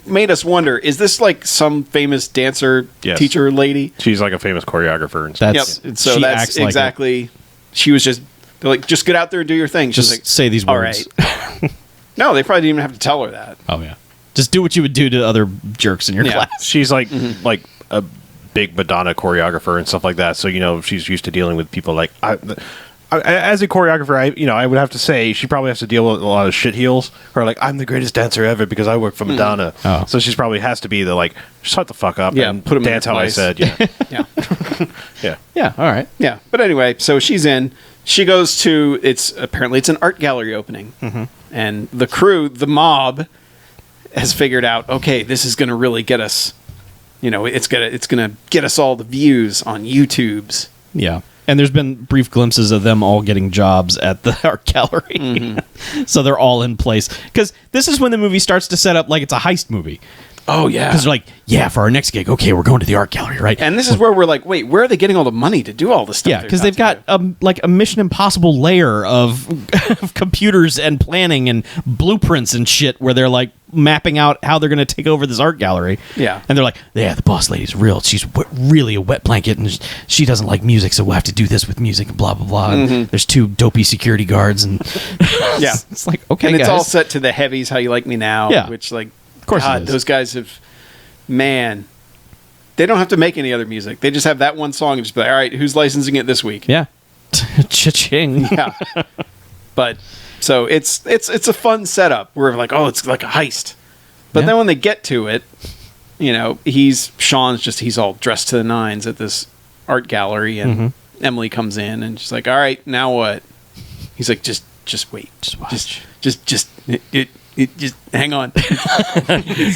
made us wonder, is this like some famous dancer Yes. teacher lady? She's like a famous choreographer and stuff. That's, Yep. So she that's acts like exactly. She was just they're like, just get out there and do your thing. She's Just like, say these all words. right. No, they probably didn't even have to tell her that. Oh, yeah. Just do what you would do to other jerks in your Yeah. class. She's like a big Madonna choreographer and stuff like that. So she's used to dealing with people like as a choreographer. I would have to say she probably has to deal with a lot of shit heels who are like, I'm the greatest dancer ever because I work for Madonna. Oh. So she's probably has to be the like, shut the fuck up Yeah, and put 'em in dance their how I place. said. Yeah, Yeah. yeah. Yeah, all right. Yeah, but anyway, so she's in. She goes to it's an art gallery opening, and the crew, the mob, has figured out. Okay, this is going to really get us. It's gonna get us all the views on YouTube's. Yeah. And there's been brief glimpses of them all getting jobs at the art gallery. So they're all in place. Because this is when the movie starts to set up like it's a heist movie. Oh, yeah. Because they're like, yeah, for our next gig, okay, we're going to the art gallery, right? And this is where we're like, wait, where are they getting all the money to do all this stuff? Yeah, because they've got like a Mission Impossible layer of computers and planning and blueprints and shit where they're like mapping out how they're going to take over this art gallery. Yeah. And they're like, yeah, the boss lady's real. She's really a wet blanket and she doesn't like music, so we'll have to do this with music and blah, blah, blah. And there's 2 dopey security guards. And Yeah. it's like, okay, and it's guys. all set to the heavies, How You Like Me Now. Yeah. Which, like, Of course God, it is. those guys have, man, they don't have to make any other music. They just have that one song and just be like, all right, who's licensing it this week? Yeah. Cha-ching. Yeah. But so it's a fun setup. We're like, oh, it's like a heist. But Yeah. then when they get to it, you know, he's all dressed to the nines at this art gallery, and Emily comes in and she's like, all right, now what? He's like, just wait. Just watch. Just hang on.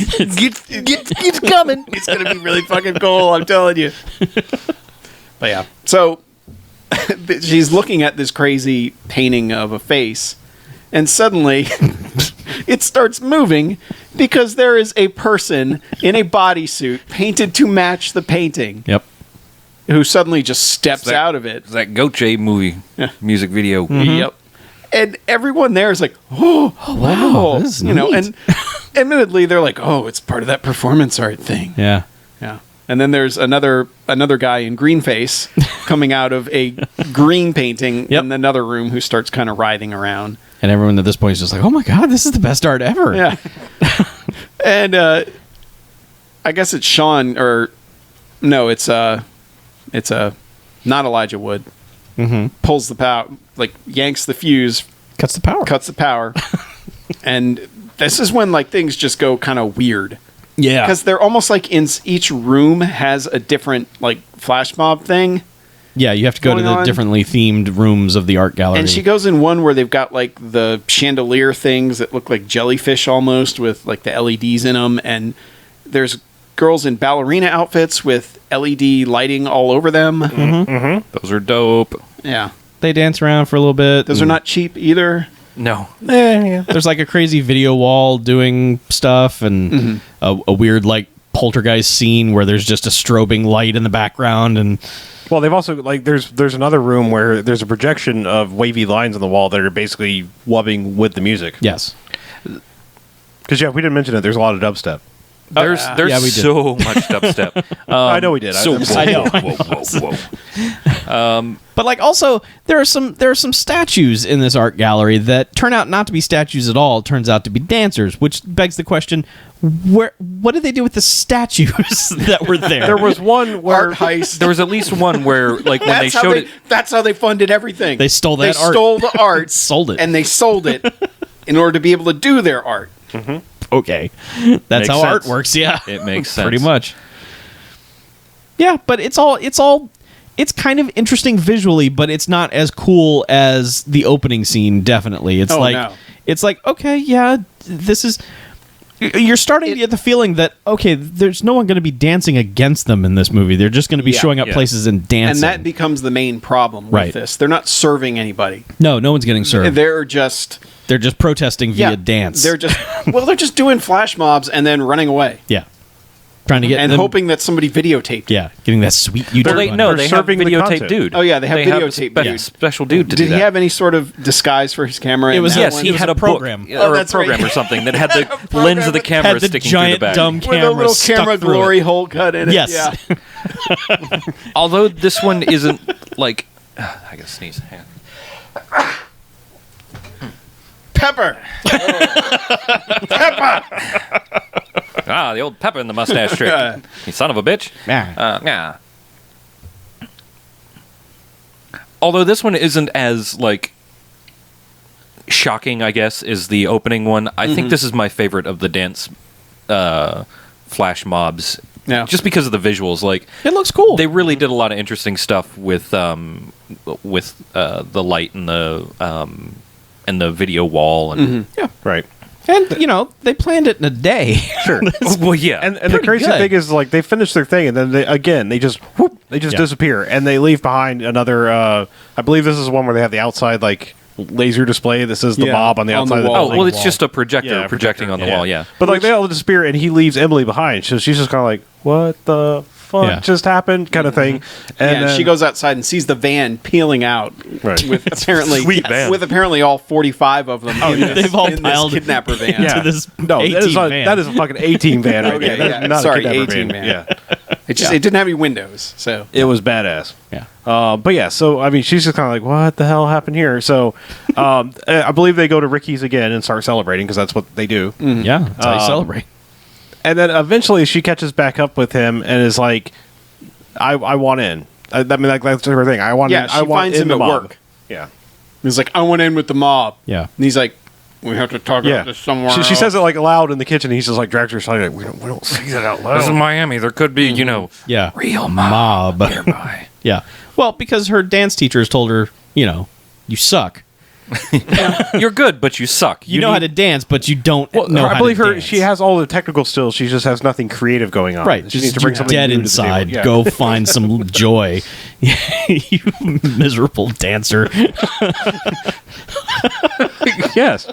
It's coming. It's gonna be really fucking cool, I'm telling you. But yeah. So she's looking at this crazy painting of a face, and suddenly it starts moving because there is a person in a bodysuit painted to match the painting Yep. who suddenly just steps out of it. It's that Goche movie music video. Yep. And everyone there is like, oh wow, this is you know, neat. and admittedly they're like, oh, it's part of that performance art thing. Yeah. Yeah. And then there's another guy in green face coming out of a green painting Yep. in another room who starts kind of writhing around. And everyone at this point is just like, oh my God, this is the best art ever. Yeah. And I guess it's Sean, or no, it's not Elijah Wood. Pulls the power, like yanks the fuse, Cuts the power. cuts the power. And this is when like things just go kind of weird. Yeah. Because they're almost like each room has a different like flash mob thing. Yeah, you have to go to going the on. differently themed rooms of the art gallery. And she goes in one where they've got like the chandelier things that look like jellyfish almost, with like the LEDs in them. And there's girls in ballerina outfits with LED lighting all over them. Those are dope. Yeah. They dance around for a little bit. Those are not cheap either. No. There's like a crazy video wall doing stuff and a weird like poltergeist scene where there's just a strobing light in the background. And Well, they've also like there's another room where there's a projection of wavy lines on the wall that are basically wubbing with the music. yes. Because we didn't mention it. There's a lot of dubstep. There's Yeah, we did. so much dubstep. I know we did. So I know. whoa. But like also there are some statues in this art gallery that turn out not to be statues at all. It turns out to be dancers, which begs the question: what did they do with the statues that were there? There was one where Art heist. There was at least one where, like, when they That's how showed it, That's how they funded everything. They stole that They art. stole the art, Sold it. and they sold it in order to be able to do their art. Okay, that's Makes how art sense. works. Yeah, it makes sense. pretty much. Yeah, but it's kind of interesting visually, but it's not as cool as the opening scene. Definitely, it's Oh, like no. it's like okay, yeah, this is. You're starting to get the feeling that okay, there's no one going to be dancing against them in this movie. They're just going to be Yeah, showing up yeah. places and dancing. And that becomes the main problem with Right. this. They're not serving anybody. no one's getting served. They're just They're just protesting via dance. They're just they're just doing flash mobs and then running away yeah, trying to get and them, hoping that somebody videotaped it. Yeah, getting that sweet YouTube. Well, they money. no, They're they have serving the videotape content. dude. Oh, yeah, they have a videotape dude. special dude to Did do he that. have any sort of disguise for his camera? It in was that yes, one? he He had a a program. book, Oh, or a that's right. program or something that had A the program lens of the with- camera had the sticking giant through the back. dumb with a camera little stuck camera through glory it. hole cut in it. Yes. Yeah. Although this one isn't like, I gotta sneeze. Hang on. Pepper. Ah, the old pepper in the mustache trick. Yeah. You son of a bitch. Yeah. Yeah. Although this one isn't as like shocking, I guess, as the opening one. I think this is my favorite of the dance flash mobs. Yeah. Just because of the visuals, like It looks cool. they really did a lot of interesting stuff with the light and the video wall and yeah, right. and they planned it in a day. Sure. well, yeah, And the Pretty crazy good. thing is, like, they finish their thing, and then they just Yeah. disappear, and they leave behind another. I believe this is one where they have the outside like laser display that says the Yeah, mob on the on the outside of the wall. building. well, it's just a projector Yeah, projecting on the wall. Yeah. But like they all disappear, and he leaves Emily behind. So she's just kind of like, "What the fuck Yeah. just happened?" kind of thing. And And she goes outside and sees the van peeling out Right. with apparently Sweet van. with apparently all 45 of them. in this, they've all in this piled kidnapper van. yeah. to this no, that is, 18 van. that is a fucking 18 van right Okay, there. That is yeah. not Sorry, a kidnapper 18 van. Yeah, It just it didn't have any windows, so it was badass. Yeah. But yeah, so I mean, she's just kind of like, "What the hell happened here?" So, I believe they go to Ricky's again and start celebrating because that's what they do. Yeah, that's how you celebrate. And then eventually she catches back up with him and is like, I want in. I mean, like, that's her thing. I want yeah, in. she I want finds in him the at mob. work. Yeah. He's like, I went in with the mob. Yeah. And he's like, we have to talk Yeah. about this somewhere. She else. says it like loud in the kitchen. He's just like drags her aside. Like, we don't say that out This is loud. Miami. There could be, Yeah. real Mob. nearby. Yeah. Well, because her dance teachers told her, you suck. You're good, but you suck. You know how to dance, but you don't know how I believe to her. dance. She has all the technical skills. She just has nothing creative going on. Right. She Just needs to bring something dead new to the inside. table. Yeah. Go find some joy. You miserable dancer. Yes.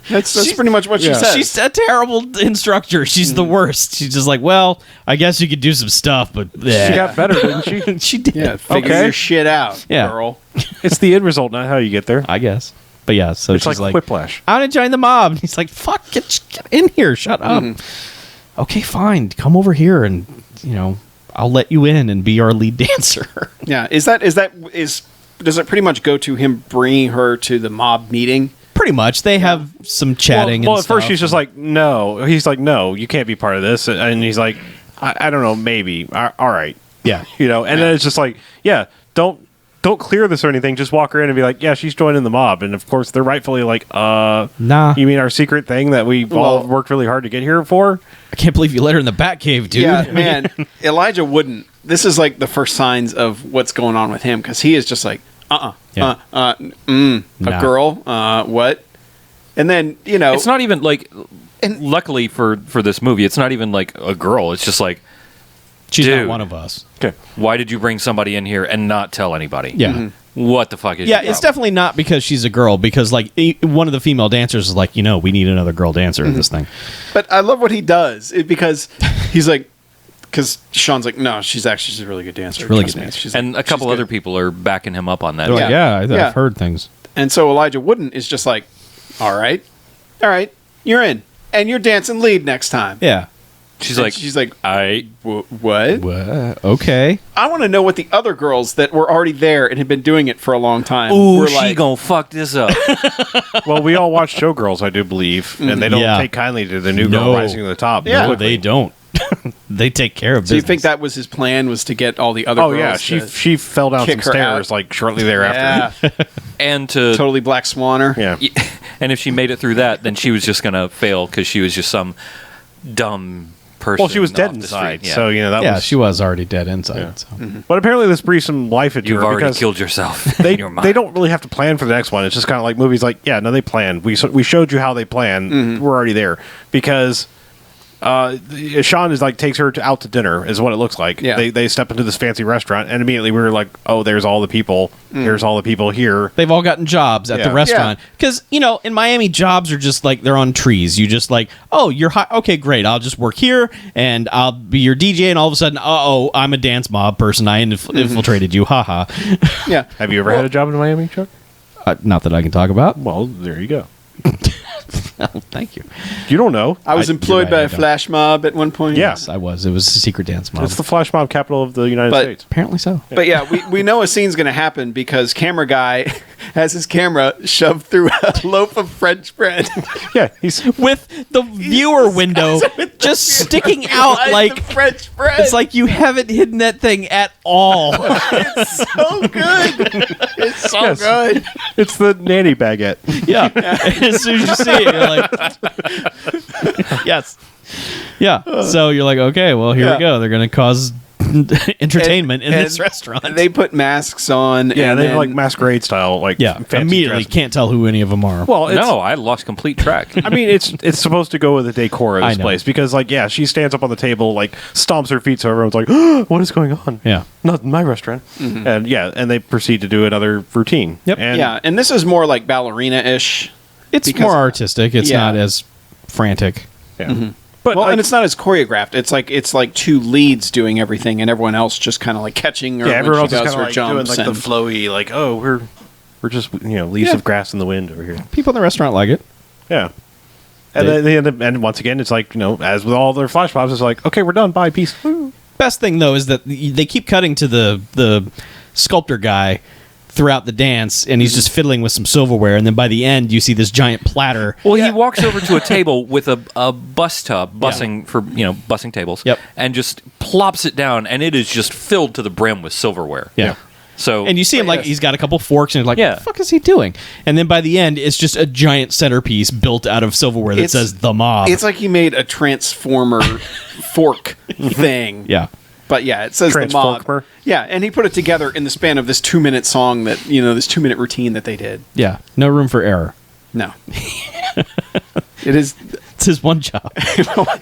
That's pretty much what she yeah. says. She's a terrible instructor. She's the worst. She's just like, well, I guess you could do some stuff, but She got better, didn't she? she did. yeah, figure Okay. your shit out, Yeah. girl. It's the end result, not how you get there. I guess. But yeah, so It's she's like like, whiplash. I want to join the mob. And he's like, fuck, get in here. Shut up. Okay, fine. Come over here and, I'll let you in and be our lead dancer. Yeah, does it pretty much go to him bringing her to the mob meeting? Pretty much. They have some chatting Well, and at first stuff. she's just like, no. He's like, no, you can't be part of this. And he's like, I don't know, maybe. All right. Yeah. And then it's just like, yeah, don't clear this or anything. Just walk her in and be like, yeah, she's joining the mob. And of course, they're rightfully like, Nah. you mean our secret thing that we all Well- worked really hard to get here for? I can't believe you let her in the Batcave, dude. Yeah, man. Elijah wouldn't. This is like the first signs of what's going on with him because he is just like, Yeah. a Nah. girl, what? And then It's not even like. And- Luckily for this movie, it's not even like a girl. It's just like, She's Dude. not one of us. Okay. why did you bring somebody in here and not tell anybody? Yeah. What the fuck is? Yeah, your it's problem? definitely not because she's a girl. Because like one of the female dancers is like, we need another girl dancer in this thing. But I love what he does because he's like, because Sean's like, no, she's a really good dancer. She's really Trust good me." dancer. She's And like, a couple "She's other good." people are backing him up on that. They're like, Yeah. I've heard things. And so Elijah Wooden is just like, all right, you're in, and you're dancing lead next time. Yeah. She's And like, she's like, I. what? What? Okay. I want to know what the other girls that were already there and had been doing it for a long time Ooh, were she like. gonna fuck this up. Well, we all watch Showgirls, I do believe, and they don't Yeah. take kindly to the new girl No. rising to the top. Yeah. No, quickly. they don't. They take care of So you business. think that was his plan, was to get all the other Oh girls? yeah, she fell down some kick her stairs out. like shortly thereafter. Yeah, And to totally Black Swanner. Yeah. and if she made it through that, then she was just gonna fail because she was just some dumb person. Well, she was dead off the inside, street. Yeah. so that yeah, was. she was already dead inside. Yeah. So. But apparently, this breathes some life into You've her already because killed yourself. they in your mind. they don't really have to plan for the next one. It's just kind of like movies. Like, yeah, no, they planned. We showed you how they plan. We're already there because. Sean is like takes her out to dinner is what it looks like. Yeah. They step into this fancy restaurant and immediately we were like, oh, there's all the people. Here's all the people here. They've all gotten jobs at Yeah. the restaurant because in Miami, jobs are just like they're on trees. You just like, oh, you're high. Okay, great. I'll just work here and I'll be your DJ. And all of a sudden, I'm a dance mob person. I infiltrated you. Haha. Yeah. Have you ever had a job in Miami, Chuck? Not that I can talk about. Well, there you go. Oh, thank you. You don't know. I was you're employed right, by I a don't. flash mob at one point. Yeah. Yes, I was. It was a secret dance mob. It's the flash mob capital of the United But- States. Apparently so. But yeah, we know a scene's going to happen because camera guy has his camera shoved through a loaf of French bread. Yeah, he's With the viewer window just sticking out Like like the French bread. it's like you haven't hidden that thing at all. It's so good. It's so Yes. good. it's the nanny baguette. Yeah. As soon as you see it, you're like, yes. Yeah. So you're like, okay, well, here Yeah. we go. They're going to cause entertainment in And this restaurant. They put masks on. Yeah, and they then, like masquerade style, like fancy immediately dress. can't tell who any of them are. Well, it's, No, I lost complete track. I mean, it's supposed to go with the decor of I this know. place because, like, yeah, she stands up on the table, like, stomps her feet, so everyone's like, oh, "What is going on?" Yeah. Not in my restaurant. And and they proceed to do another routine. Yep. And yeah, and this is more like ballerina-ish. It's because- more artistic. It's Yeah. not as frantic. yeah. But Well, like, and it's not as choreographed. It's like two leads doing everything, and everyone else just kind of like catching her. yeah, everyone when else she is does kind her of like doing jumps like the and- flowy, like, oh, we're just leaves of grass in the wind over here. People in the restaurant like it. Yeah. And then they end up, and once again, it's like, as with all their flash mobs, it's like, okay, we're done. Bye, peace. Best thing though is that they keep cutting to the sculptor guy throughout the dance, and he's just fiddling with some silverware, and then by the end you see this giant platter. Well, he walks over to a table with a bus tub, bussing for bussing tables, Yep. and just plops it down, and it is just filled to the brim with silverware. Yeah. So And you see him like he's got a couple forks, and you're like, Yeah. what the fuck is he doing? And then by the end, it's just a giant centerpiece built out of silverware that It's- says "the mob." It's like he made a transformer fork thing. yeah. But yeah, it says the mob. Transformer? Yeah, and he put it together in the span of this 2-minute song that this 2-minute routine that they did. Yeah. No room for error. No, it is. It's his one job.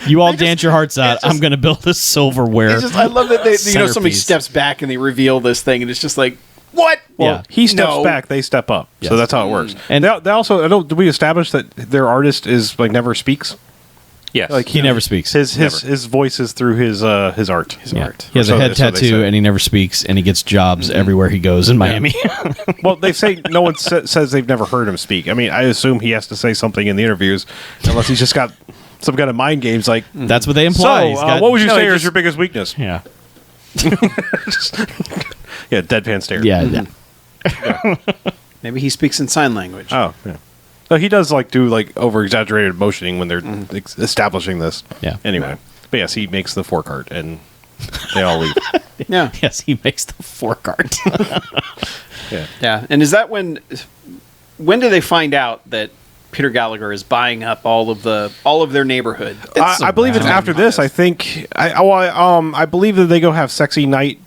You all dance your hearts out. I'm going to build this silverware. It's just I love that they somebody centerpiece. steps back and they reveal this thing, and it's just like what? Well, Yeah. he steps No. back, they step up. Yes. So that's how it works. And- And they also, did we establish that their artist is like never speaks? yes, Like he never speaks. His voice is through his art. Yeah. He has a So head they- so they tattoo, say. and he never speaks, and he gets jobs everywhere he goes in Miami. Well, they say no one says they've never heard him speak. I mean, I assume he has to say something in the interviews, unless he's just got some kind of mind games. Like, That's what they imply. so He's got- what would you no, say he is just- your biggest weakness? Yeah. Yeah, deadpan stare. Yeah. yeah. Maybe he speaks in sign language. Oh, yeah. So he does do over exaggerated motioning when they're establishing this. Yeah. Anyway, but yes, he makes the fork art, and they all leave. Yeah, Yes, he makes the fork art. Yeah. yeah. And is that when do they find out that Peter Gallagher is buying up all of their neighborhood? I believe it's after this. I think I believe that they go have sexy night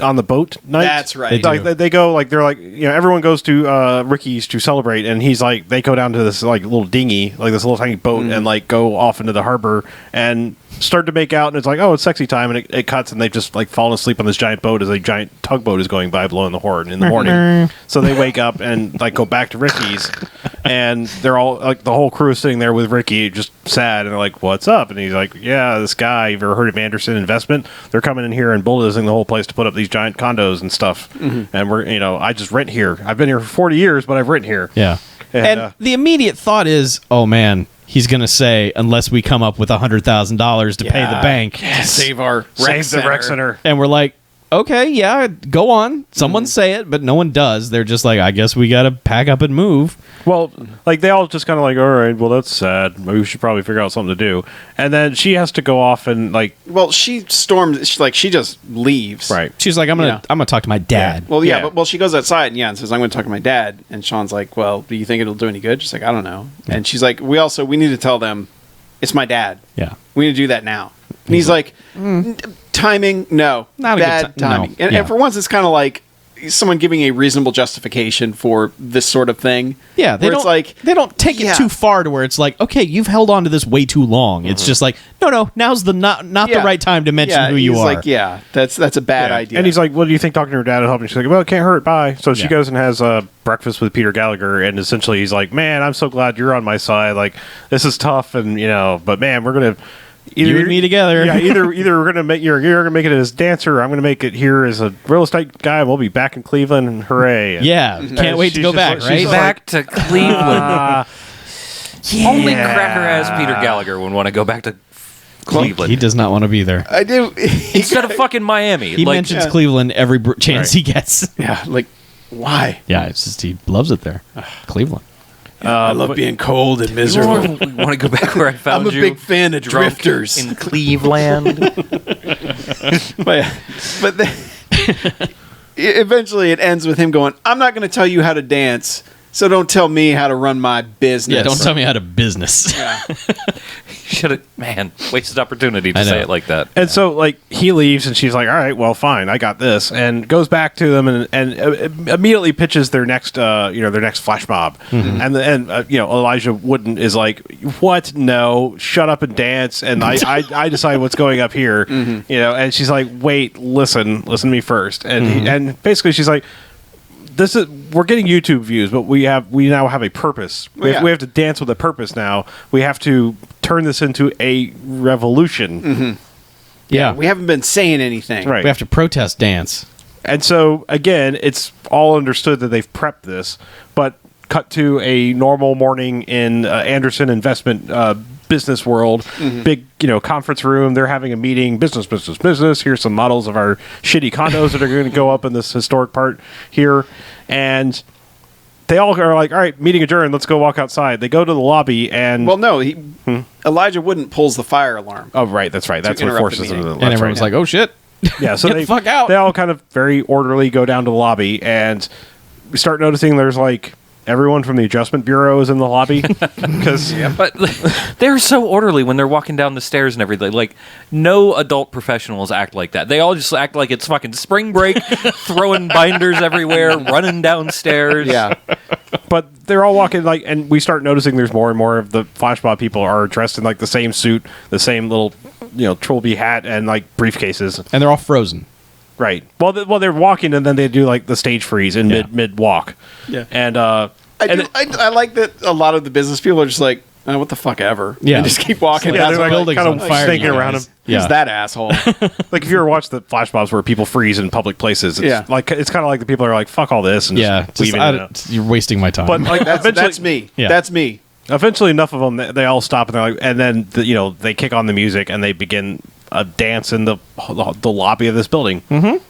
on the boat night. That's right. They do. Like they go everyone goes to Ricky's to celebrate, and he's like they go down to this little dinghy, this little tiny boat, and go off into the harbor and start to make out, and it's like, oh, it's sexy time, and it cuts, and they've just fallen asleep on this giant boat as a giant tugboat is going by blowing the horn in the morning. So they wake up and go back to Ricky's, and they're all the whole crew is sitting there with Ricky, just sad, and they're like, "What's up?" And he's like, "Yeah, this guy. You've ever heard of Anderson Investment? They're coming in here and bulldozing the whole place to put up these giant condos and stuff. And we're I just rent here. I've been here for 40 years, but I've rent here." Yeah. And the immediate thought is, oh man, he's going to say, unless we come up with $100,000 to pay the bank. Save our Save the rec center. And we're like, okay, yeah, go on. Someone say it, but no one does. They're just like, I guess we got to pack up and move. Well, they all just kind of all right, well, that's sad. Maybe we should probably figure out something to do. And then she has to go off and Well, she storms. She just leaves. right. She's like, I'm gonna talk to my dad. Well, yeah, Yeah. but she goes outside and says, "I'm going to talk to my dad." And Sean's like, "Well, do you think it'll do any good?" She's like, "I don't know." And she's like, "We need to tell them it's my dad. Yeah. We need to do that now." And he's like, "Timing, no, Not a good bad ti- no. timing." And, Yeah. and for once, it's kind of like someone giving a reasonable justification for this sort of thing. Yeah, they where don't it's like they don't take yeah. it too far to where it's like, okay, you've held on to this way too long. It's just like, no, now's the not the Yeah. right time to mention yeah, who you he's are. like, yeah, that's a bad Yeah. idea. And he's like, "What do you think talking to her dad will help?" And she's like, "Well, it can't hurt. Bye." So she Yeah. goes and has breakfast with Peter Gallagher, and essentially he's like, "Man, I'm so glad you're on my side. This is tough, and but man, we're gonna." You and me together. Yeah, either we're gonna make you're gonna make it as dancer, or I'm gonna make it here as a real estate guy, and we'll be back in Cleveland, and hooray! And Yeah, can't wait to she's go just back, like- right? she's back to Cleveland. Only Yeah. cracker ass Peter Gallagher would want to go back to Cleveland He does not want to be there. I do. instead of fucking Miami. He mentions Cleveland every chance he gets. yeah, like why? Yeah, it's just he loves it there. Cleveland. I love being cold and miserable. want to go back where I found I'm a you. big fan of drunk drifters. in Cleveland. but then, eventually it ends with him going, "I'm not going to tell you how to dance So don't tell me how to run my business. Yeah, don't tell me how to business. Should have, man, wasted opportunity to I know. say it like that. And so, like, he leaves, and she's like, "All right, well, fine, I got this," and goes back to them, and immediately pitches their next, their next flash mob, and Elijah Wooden is like, "What? No, shut up and dance, and I decide what's going up here," and she's like, "Wait, listen to me first," and and basically she's like, we're getting YouTube views, but we now have a purpose. We have to dance with a purpose now. We have to turn this into a revolution. Yeah. We haven't been saying anything. Right. We have to protest dance. And so, again, it's all understood that they've prepped this, but cut to a normal morning in Anderson Investment business world. Big, conference room. They're having a meeting. Business. Here's some models of our shitty condos that are going to go up in this historic part here. And they all are like, all right, meeting adjourned. Let's go walk outside. They go to the lobby and... Well, no, Elijah Wooden pulls the fire alarm. Oh, right. That's right. That's what interrupt the forces them meeting. to... And everyone's like, oh, shit. Yeah, so Get the fuck out. They all kind of very orderly go down to the lobby, and we start noticing there's like everyone from the adjustment bureau is in the lobby because But they're so orderly when they're walking down the stairs and everything. Like, no adult professionals act like that. They all just act like it's fucking spring break, throwing binders everywhere, running downstairs. Yeah. but they're all walking like, and we start noticing there's more and more of the flash mob people are dressed in like the same suit, the same little trilby hat, and like briefcases, And they're all frozen. right? Well, they're walking, and then they do like the stage freeze in mid walk. Yeah. And I like that a lot of the business people are just like, oh, what the fuck ever. Yeah. And just keep walking. Yeah, past they're them, like, buildings kind on of fire, sneaking you around guys. them. Yeah. Who's that asshole? Like if you ever watch the flash mobs where people freeze in public places, it's like it's kind of like the people are like, fuck all this, and Yeah. just leaving it out. You're wasting my time. But like That's me. Yeah. That's me. eventually enough of them they all stop and they're like, and then they kick on the music and they begin a dance in the lobby of this building,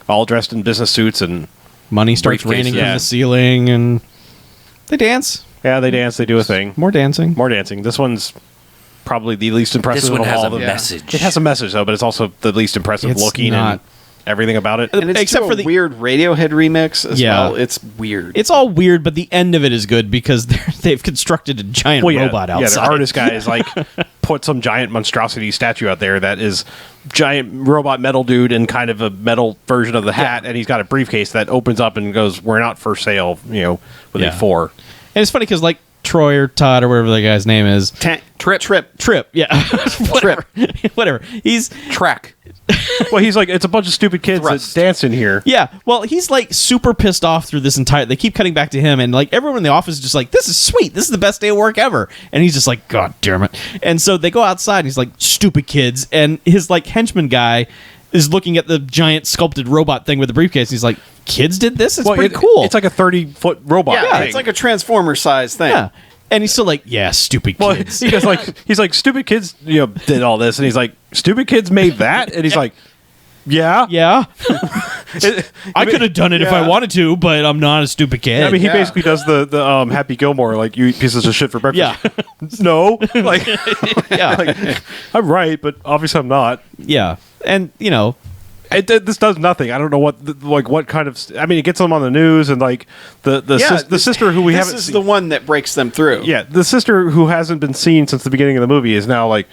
all dressed in business suits, and money starts briefcase, raining from yeah. the ceiling, and they dance. yeah, they dance, they do a thing, More dancing. more dancing. This one's probably the least impressive This one of has all a of them. message. It has a message though, but it's also the least impressive It's looking not. and everything about it. And it's Except to for a the- weird Radiohead remix as Yeah. well. It's weird. It's all weird, but the end of it is good because they've constructed a giant robot outside. Yeah, the artist guy is like put some giant monstrosity statue out there that is giant robot metal dude in kind of a metal version of the hat, and he's got a briefcase that opens up and goes, "We're not for sale," with Yeah. a 4. And it's funny because like Troy or Todd or whatever the guy's name is, Trip, yeah, whatever, whatever. He's Track. Well, he's like, it's a bunch of stupid kids Thrust. that dance in here. yeah. Well, he's like super pissed off through this entire. They keep cutting back to him, and like everyone in the office is just like, "This is sweet. This is the best day of work ever." And he's just like, "God damn it!" And so they go outside, and he's like, "Stupid kids!" And his like henchman guy is looking at the giant sculpted robot thing with the briefcase. And he's like, "Kids did this. It's pretty cool." It's like a 30-foot robot. yeah, thing. it's like a Transformer size thing. yeah. And he's still like, "Yeah, stupid Well, kids." he goes like, he's like, stupid kids, did all this, and he's like, stupid kids made that, and he's like, yeah, yeah, I could have done it if I Yeah. wanted to, but I'm not a stupid kid. I mean, he Yeah. basically does the Happy Gilmore, like, you eat pieces of shit for breakfast. yeah, No, like, yeah, I'm right, but obviously I'm not. yeah. And This does nothing. I don't know what kind of. I mean, it gets them on the news, and like the sister who we this haven't is seen. the one that breaks them through. Yeah, the sister who hasn't been seen since the beginning of the movie is now like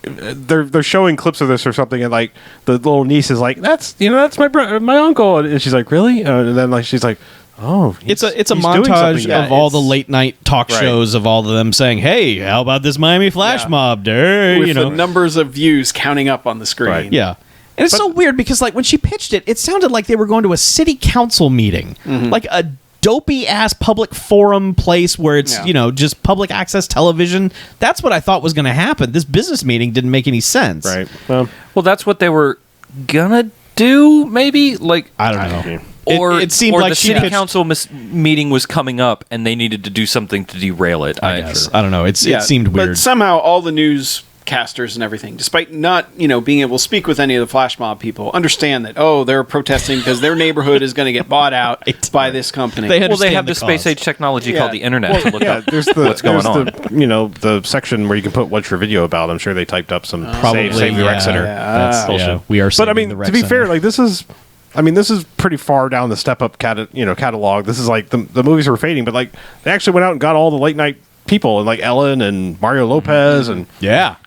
they're showing clips of this or something, and like the little niece is like, that's my uncle, and she's like, really, and then like she's like, oh, it's a he's doing montage something. of all the late night talk Right. shows of all of them saying, "Hey, how about this Miami Flash Yeah. mob day?" With the numbers of views counting up on the screen. Right. Yeah. And it's so weird because like when she pitched it, it sounded like they were going to a city council meeting, like a dopey ass public forum place where it's Yeah. just public access television. That's what I thought was going to happen. This business meeting didn't make any sense. Right. Well, that's what they were gonna do, maybe. Like, I don't know. or it seemed or like the she city pitched- council meeting was coming up, and they needed to do something to derail it. I guess. I don't know. It seemed weird. But somehow all the newscasters and everything, despite not, being able to speak with any of the flash mob people, understand that, they're protesting because their neighborhood is going to get bought out Right. by this company. They had- Well, they understand have the the space cause. age technology Yeah. called the internet to look Yeah, up there's what's going on. The section where you can put what's your video about. I'm sure they typed up some Probably save the rec center. That's bullshit. we are. But I mean, to be fair, like this is I mean, this is pretty far down the Step Up catalog. This is like the movies were fading, but like they actually went out and got all the late night people and like Ellen and Mario Lopez and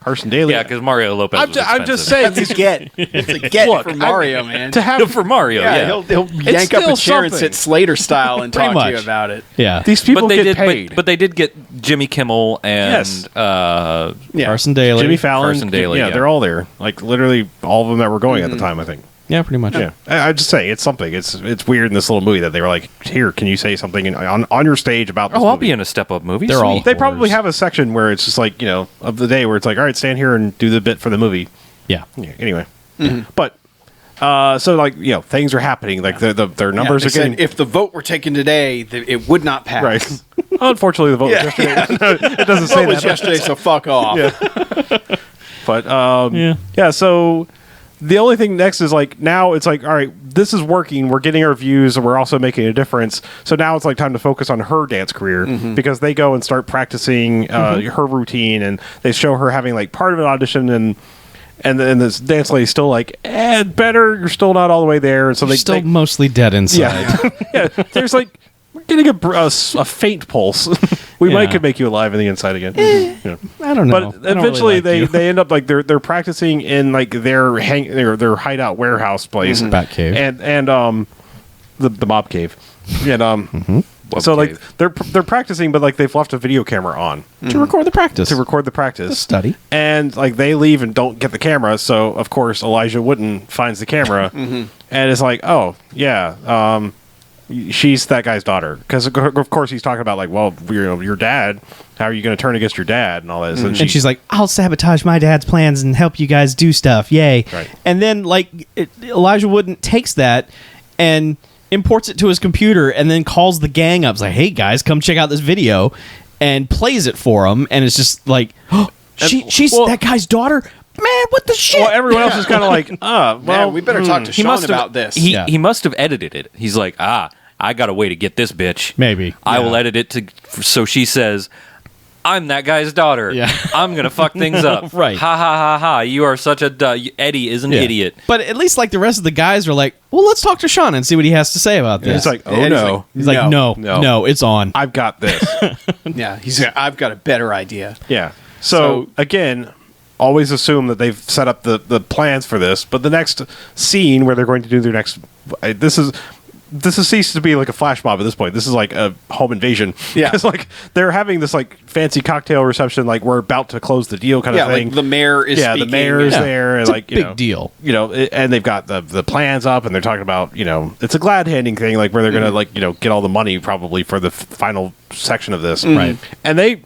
Carson Daly. Yeah, because Mario Lopez. I'm just saying, It's a get. It's a get Look, for Mario, man. to have for Mario. yeah, Yeah, he'll yank up still a chair and something. sit Slater style and Pretty talk to you much. about it. Yeah. these people but they get did. paid. But they did get Jimmy Kimmel and Yes. Yeah. Carson Daly. Jimmy Fallon, Carson Daly, yeah. they're all there. Like literally all of them that were going at the time, I think. Yeah, pretty much. Yeah, I just say it's something. It's weird in this little movie that they were like, "Here, can you say something on your stage about this?" Oh, I'll movie? be in a Step Up movie. They're all- Sweet. They probably Whores. have a section where it's just like of the day where it's like, "All right, stand here and do the bit for the movie." Yeah. Yeah, anyway, but so like things are happening. Like their numbers They are getting said if the vote were taken today, it would not pass. right. Unfortunately, the vote was yesterday. It doesn't The say vote was that. yesterday, so fuck off. But Yeah. so the only thing next is like now it's like, all right, this is working. We're getting our views, and we're also making a difference. So now it's like time to focus on her dance career because they go and start practicing her routine, and they show her having like part of an audition, and then this dance lady's still like, better. You're still not all the way there, and so They're still they mostly dead inside. yeah. There's like we're getting a faint pulse. We might Yeah. could make you alive in the inside again. Yeah. I don't know. But eventually they end up like they're practicing in like their hideout warehouse place, Bat cave. and the mob cave, and Wub so like cave. they're practicing, but like they've left a video camera on to record the practice. to record the practice study. and like they leave and don't get the camera, so of course Elijah Wooden finds the camera, and it's like, oh yeah, she's that guy's daughter, because of course he's talking about like, well, your dad, how are you going to turn against your dad and all this, And she's like, I'll sabotage my dad's plans and help you guys do stuff. Yay. Right. And then, Elijah Wooden takes that and imports it to his computer and then calls the gang up. It's like, hey, guys, come check out this video, and plays it for them. And it's just like, oh, she's well- that guy's daughter? Man, what the shit? well, everyone else is kind of like, well, Man, we better talk to He Sean must about have this. He must have edited it. He's like, I got a way to get this bitch. Maybe. I Yeah. will edit it so she says, I'm that guy's daughter. Yeah. I'm gonna fuck things up. Right. Ha ha ha ha. You are such a Eddie is an Yeah. idiot. But at least, like, the rest of the guys are like, well, let's talk to Sean and see what he has to say about this. it's like, oh And he's no, like, He's like, No. no, it's on. I've got this. Yeah, he's like, I've got a better idea. Yeah. So again, always assume that they've set up the plans for this, but the next scene where they're going to do their next, this has ceased to be like a flash mob at this point. This is like a home invasion. Yeah. Because like they're having this like fancy cocktail reception, like we're about to close the deal kind Yeah, of thing. like the mayor is the speaking. mayor is Yeah. there, and It's a like big deal. and they've got the plans up, and they're talking about it's a glad handing thing, like where they're gonna like get all the money probably for the final section of this, Right. And they,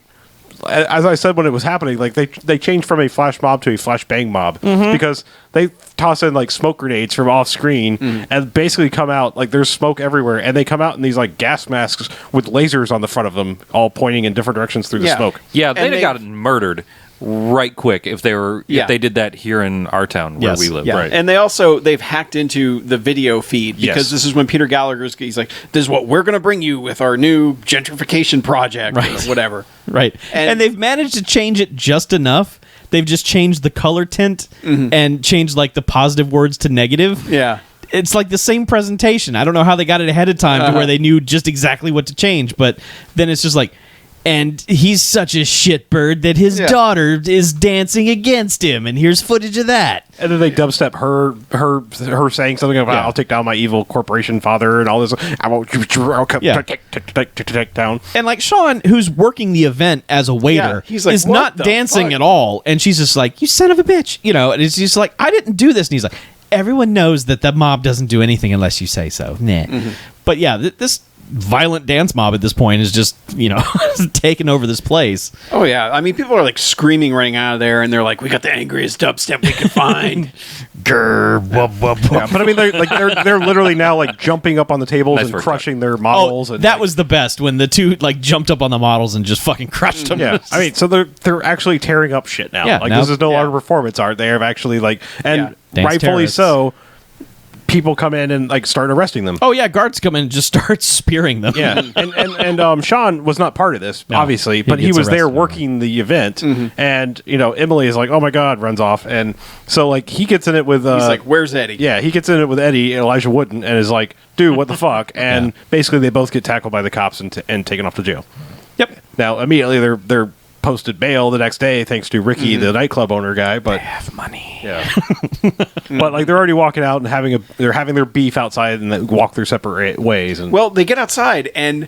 as I said when it was happening, like they changed from a flash mob to a flash bang mob because they toss in like smoke grenades from off screen and basically come out like there's smoke everywhere, and they come out in these like gas masks with lasers on the front of them, all pointing in different directions through the Yeah. smoke. Yeah, And they'd have they- gotten murdered right quick if Yeah. they did that here in our town where Yes. we live. Yeah, Right. and they've hacked into the video feed because Yes. this is when Peter Gallagher's he's like, "This is what we're going to bring you with our new gentrification project, Right. or whatever." Right. And- And they've managed to change it just enough. They've just changed the color tint and changed like the positive words to negative. Yeah, It's like the same presentation. I don't know how they got it ahead of time to where they knew just exactly what to change, but then it's just like, and he's such a shitbird that his Yeah. daughter is dancing against him, and here's footage of that. And then they dubstep her saying something about Yeah. I'll take down my evil corporation father and all this. I won't Yeah. take down. And like Sean, who's working the event as a waiter, Yeah, he's like, is "What not the dancing fuck?" at all, and she's just like, "You son of a bitch," and it's just like, "I didn't do this," and he's like, "Everyone knows that the mob doesn't do anything unless you say so." Nah. But yeah, this violent dance mob at this point is just taking over this place. oh yeah. I mean, people are like screaming running out of there, and they're like, "We got the angriest dubstep we could find." Grr, wub, wub, wub. Yeah, but I mean, they're literally now like jumping up on the tables Nice and work, crushing their Oh, models. and that like, was the best when the two like jumped up on the models and just fucking crushed them. yeah. I mean, so they're actually tearing up shit now. Yeah, like now- this is no yeah. longer performance art. They have actually like, and Dance rightfully terrorists. so. people come in and like start arresting them. Oh yeah, guards come in and just start spearing them. Yeah, and Sean was not part of this, No, obviously, he but he gets was there arrested. working the event, and Emily is like, "Oh my god," runs off, and so like he gets in it with. He's like, "Where's Eddie?" Yeah, he gets in it with Eddie and Elijah Wooden, and is like, "Dude, what the fuck?" And basically, they both get tackled by the cops and taken off to jail. Yep. Now, immediately they're posted bail the next day, thanks to Ricky, the nightclub owner guy. But Have money. yeah, but like they're already walking out and they're having their beef outside and they walk their separate ways. And Well, they get outside and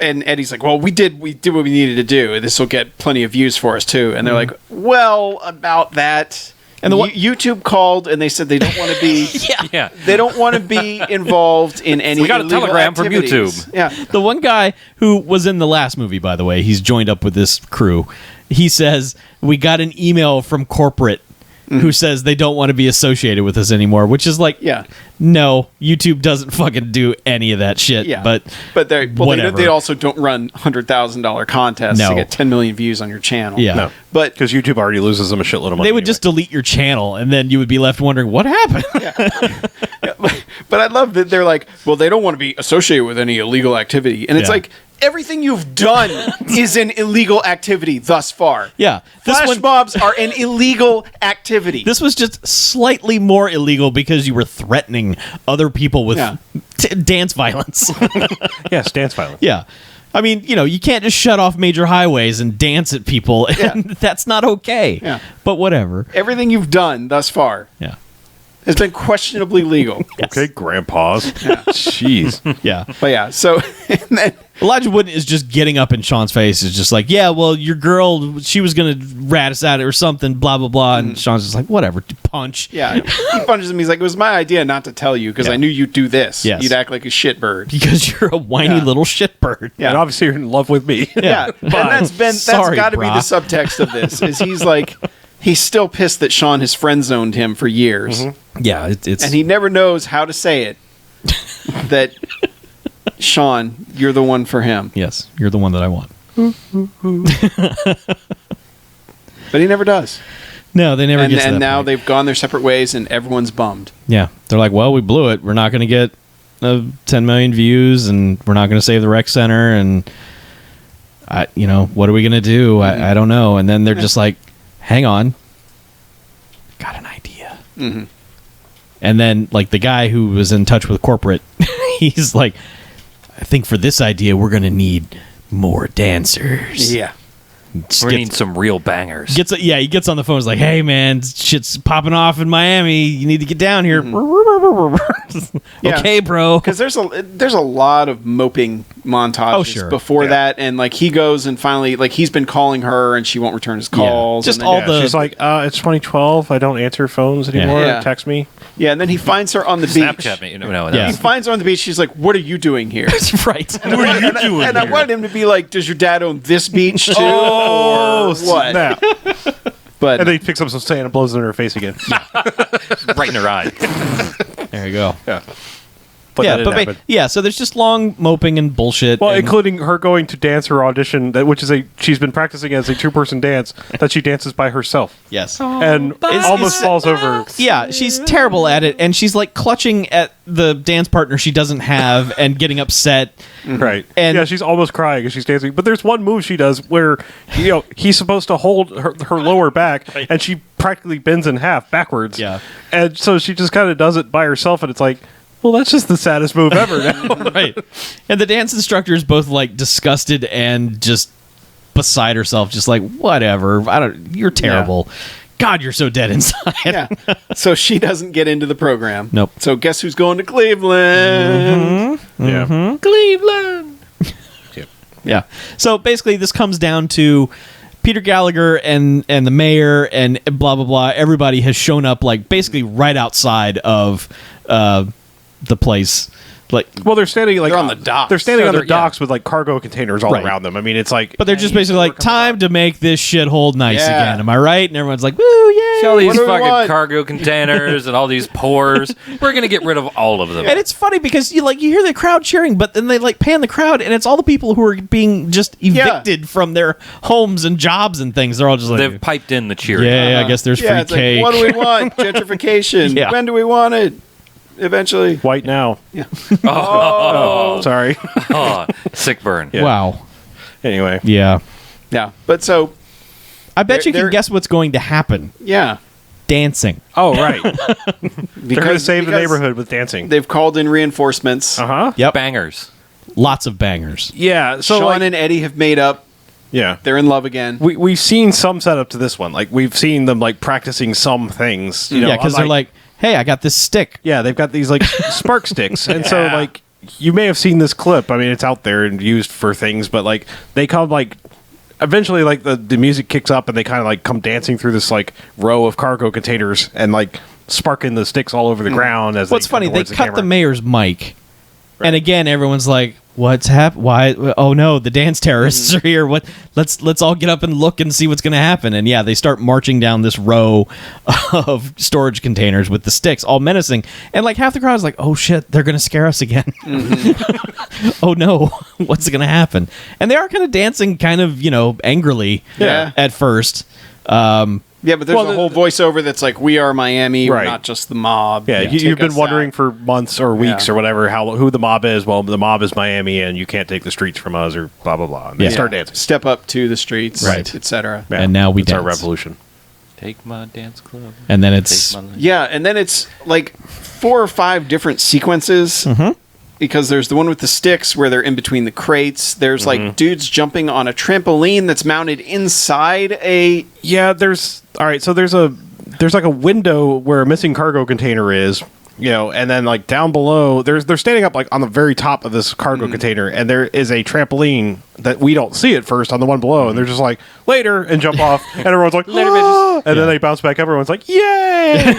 Eddie's like, "Well, we did what we needed to do. This will get plenty of views for us too." And they're like, "Well, about that." And YouTube called and they said they don't want to be Yeah. they don't want to be involved in any We got a illegal telegram from activities. YouTube. Yeah. The one guy who was in the last movie, by the way, he's joined up with this crew. He says, "We got an email from corporate who says they don't want to be associated with us anymore," which is like, Yeah. no, YouTube doesn't fucking do any of that shit. Yeah. But whatever. they also don't run $100,000 contests No. to get 10 million views on your channel. Yeah. no, But because YouTube already loses them a shitload of money. They would anyway. just delete your channel, and then you would be left wondering what happened. But I love that they're like, well, they don't want to be associated with any illegal activity. And it's Yeah. like, everything you've done is an illegal activity thus far. Yeah. Flash mobs are an illegal activity. This was just slightly more illegal because you were threatening other people with Yeah. dance violence. yes, dance violence. Yeah. I mean, you can't just shut off major highways and dance at people, and Yeah. that's not okay. Yeah. But whatever. Everything you've done thus far Yeah. has been questionably legal. Okay, grandpas. Jeez. Yeah. But yeah, so and then Elijah Wood is just getting up in Sean's face. Is just like, yeah, well, your girl, she was going to rat us out or something, blah, blah, blah. And Sean's just like, whatever, punch. yeah, he punches him. He's like, "It was my idea not to tell you because Yeah. I knew you'd do this. Yes. You'd act like a shitbird." Because you're a whiny Yeah. little shitbird. Yeah. And obviously you're in love with me. Yeah, and that's Sorry, got to be brah. the subtext of this. Is he's like, he's still pissed that Sean has friend zoned him for years, Yeah, it's and he never knows how to say it. That Sean, you're the one for him, yes, you're the one that I want. but he never does. No, they never And, get to and that now point. they've gone their separate ways, and everyone's bummed. Yeah, they're like, well, we blew it. We're not going to get 10 million views, and we're not going to save the rec center, and what are we going to do? I don't know. And then they're just like, hang on, got an idea. Mm-hmm. And then like the guy who was in touch with corporate, he's like, I think for this idea we're going to need more dancers. Yeah, Just We gets- need some real bangers. he gets on the phone. He's like, "Hey, man, shit's popping off in Miami. You need to get down here." Yeah. Okay, bro. because there's a lot of moping montages Oh, sure. before Yeah. that, and like he goes and finally like he's been calling her, and she won't return his calls. Just and then- all Yeah, the- she's like, it's 2012. I don't answer phones anymore. Yeah. Text me. yeah, and then he finds her on the beach. Snapchat me. No, Yeah. He finds her on the beach. She's like, "What are you doing here?" right. And I wanted him to be like, "Does your dad own this beach too, Oh, or what?" snap. But And then he picks up some sand and blows it in her face again. right in her eye. There you go. yeah. But yeah, that but didn't happen. so there's just long moping and bullshit. Well, and- including her going to dance her audition, which is she's been practicing as a 2-person dance that she dances by herself yes. and Is- almost is- falls over. Yeah, she's terrible at it, and she's like clutching at the dance partner she doesn't have and getting upset. Right. And- yeah, she's almost crying as she's dancing. But there's one move she does where he's supposed to hold her lower back, and she practically bends in half backwards. Yeah. And so she just kind of does it by herself, and it's like, well, that's just the saddest move ever now. Right. And the dance instructor is both like disgusted and just beside herself, just like, whatever. You're terrible. God, you're so dead inside. yeah, so she doesn't get into the program. Nope. So guess who's going to Cleveland? Yeah. Cleveland. Yeah. So basically, this comes down to Peter Gallagher and the mayor and blah blah blah. Everybody has shown up like basically right outside of the place. Like, Well, they're standing like They're on the docks. They're standing No, on the they're- yeah. docks with like cargo containers all Right. around them. I mean, it's like, but they're just basically like, time to make this shithole nice Yeah. again. Am I right? And everyone's like, woo, yay! All these What do we fucking want? cargo containers and all these pores. We're gonna get rid of all of them. And it's funny because you hear the crowd cheering, but then they like pan the crowd, and it's all the people who are being just evicted from their homes and jobs and things. They're all just like, They've piped in the cheering. yeah, I guess there's Yeah, free it's like, cake. what do we want? Gentrification. Yeah. When do we want it? eventually. White now. Yeah. Oh, sorry. Oh, sick burn. Yeah. Wow. Anyway. Yeah. Yeah. But so, I bet you They're- can guess what's going to happen. yeah. Dancing. Oh, right. They're going to save the neighborhood with dancing. They've called in reinforcements. Uh-huh. Yep. Bangers. Lots of bangers. Yeah. So, Sean and Eddie have made up. yeah. They're in love again. We've seen some setup to this one. Like, we've seen them, like, practicing some things. You know, Yeah, because they're like, hey, I got this stick. yeah, they've got these, like, spark sticks. And so, Yeah. like, you may have seen this clip. I mean, it's out there and used for things, but, like, they come, like, eventually, like, the music kicks up and they kind of, like, come dancing through this, like, row of cargo containers and, like, sparking the sticks all over the ground as What's they come funny, they towards cut the camera. mayor's mic. And again, everyone's like, what's happened? Why? Oh no, the dance terrorists are here. What? Let's all get up and look and see what's going to happen. And yeah, they start marching down this row of storage containers with the sticks, all menacing. And like half the crowd is like, oh shit, they're going to scare us again. Oh no, what's going to happen? And they are kind of dancing, kind of angrily. Yeah. At first. Yeah, but there's a whole voiceover that's like, "We are Miami, Right. we're not just the mob." Yeah, Take you've been us wondering out. for months or weeks Yeah. or whatever who the mob is. Well, the mob is Miami, and you can't take the streets from us, or blah blah blah. And they Yeah. start dancing. Step up to the streets, Right. etc. Yeah, And now we it's our dance. revolution. Take my dance club. And then it's Take my life. Yeah, and then it's like 4 or 5 different sequences. Because there's the one with the sticks where they're in between the crates. There's like dudes jumping on a trampoline that's mounted inside a. Yeah, there's so there's like a window where a missing cargo container is, and then like down below they're standing up like on the very top of this cargo container, and there is a trampoline that we don't see at first on the one below, and they're just like later and jump off, and everyone's like Later, "Ah!" and then they bounce back up, everyone's like yay.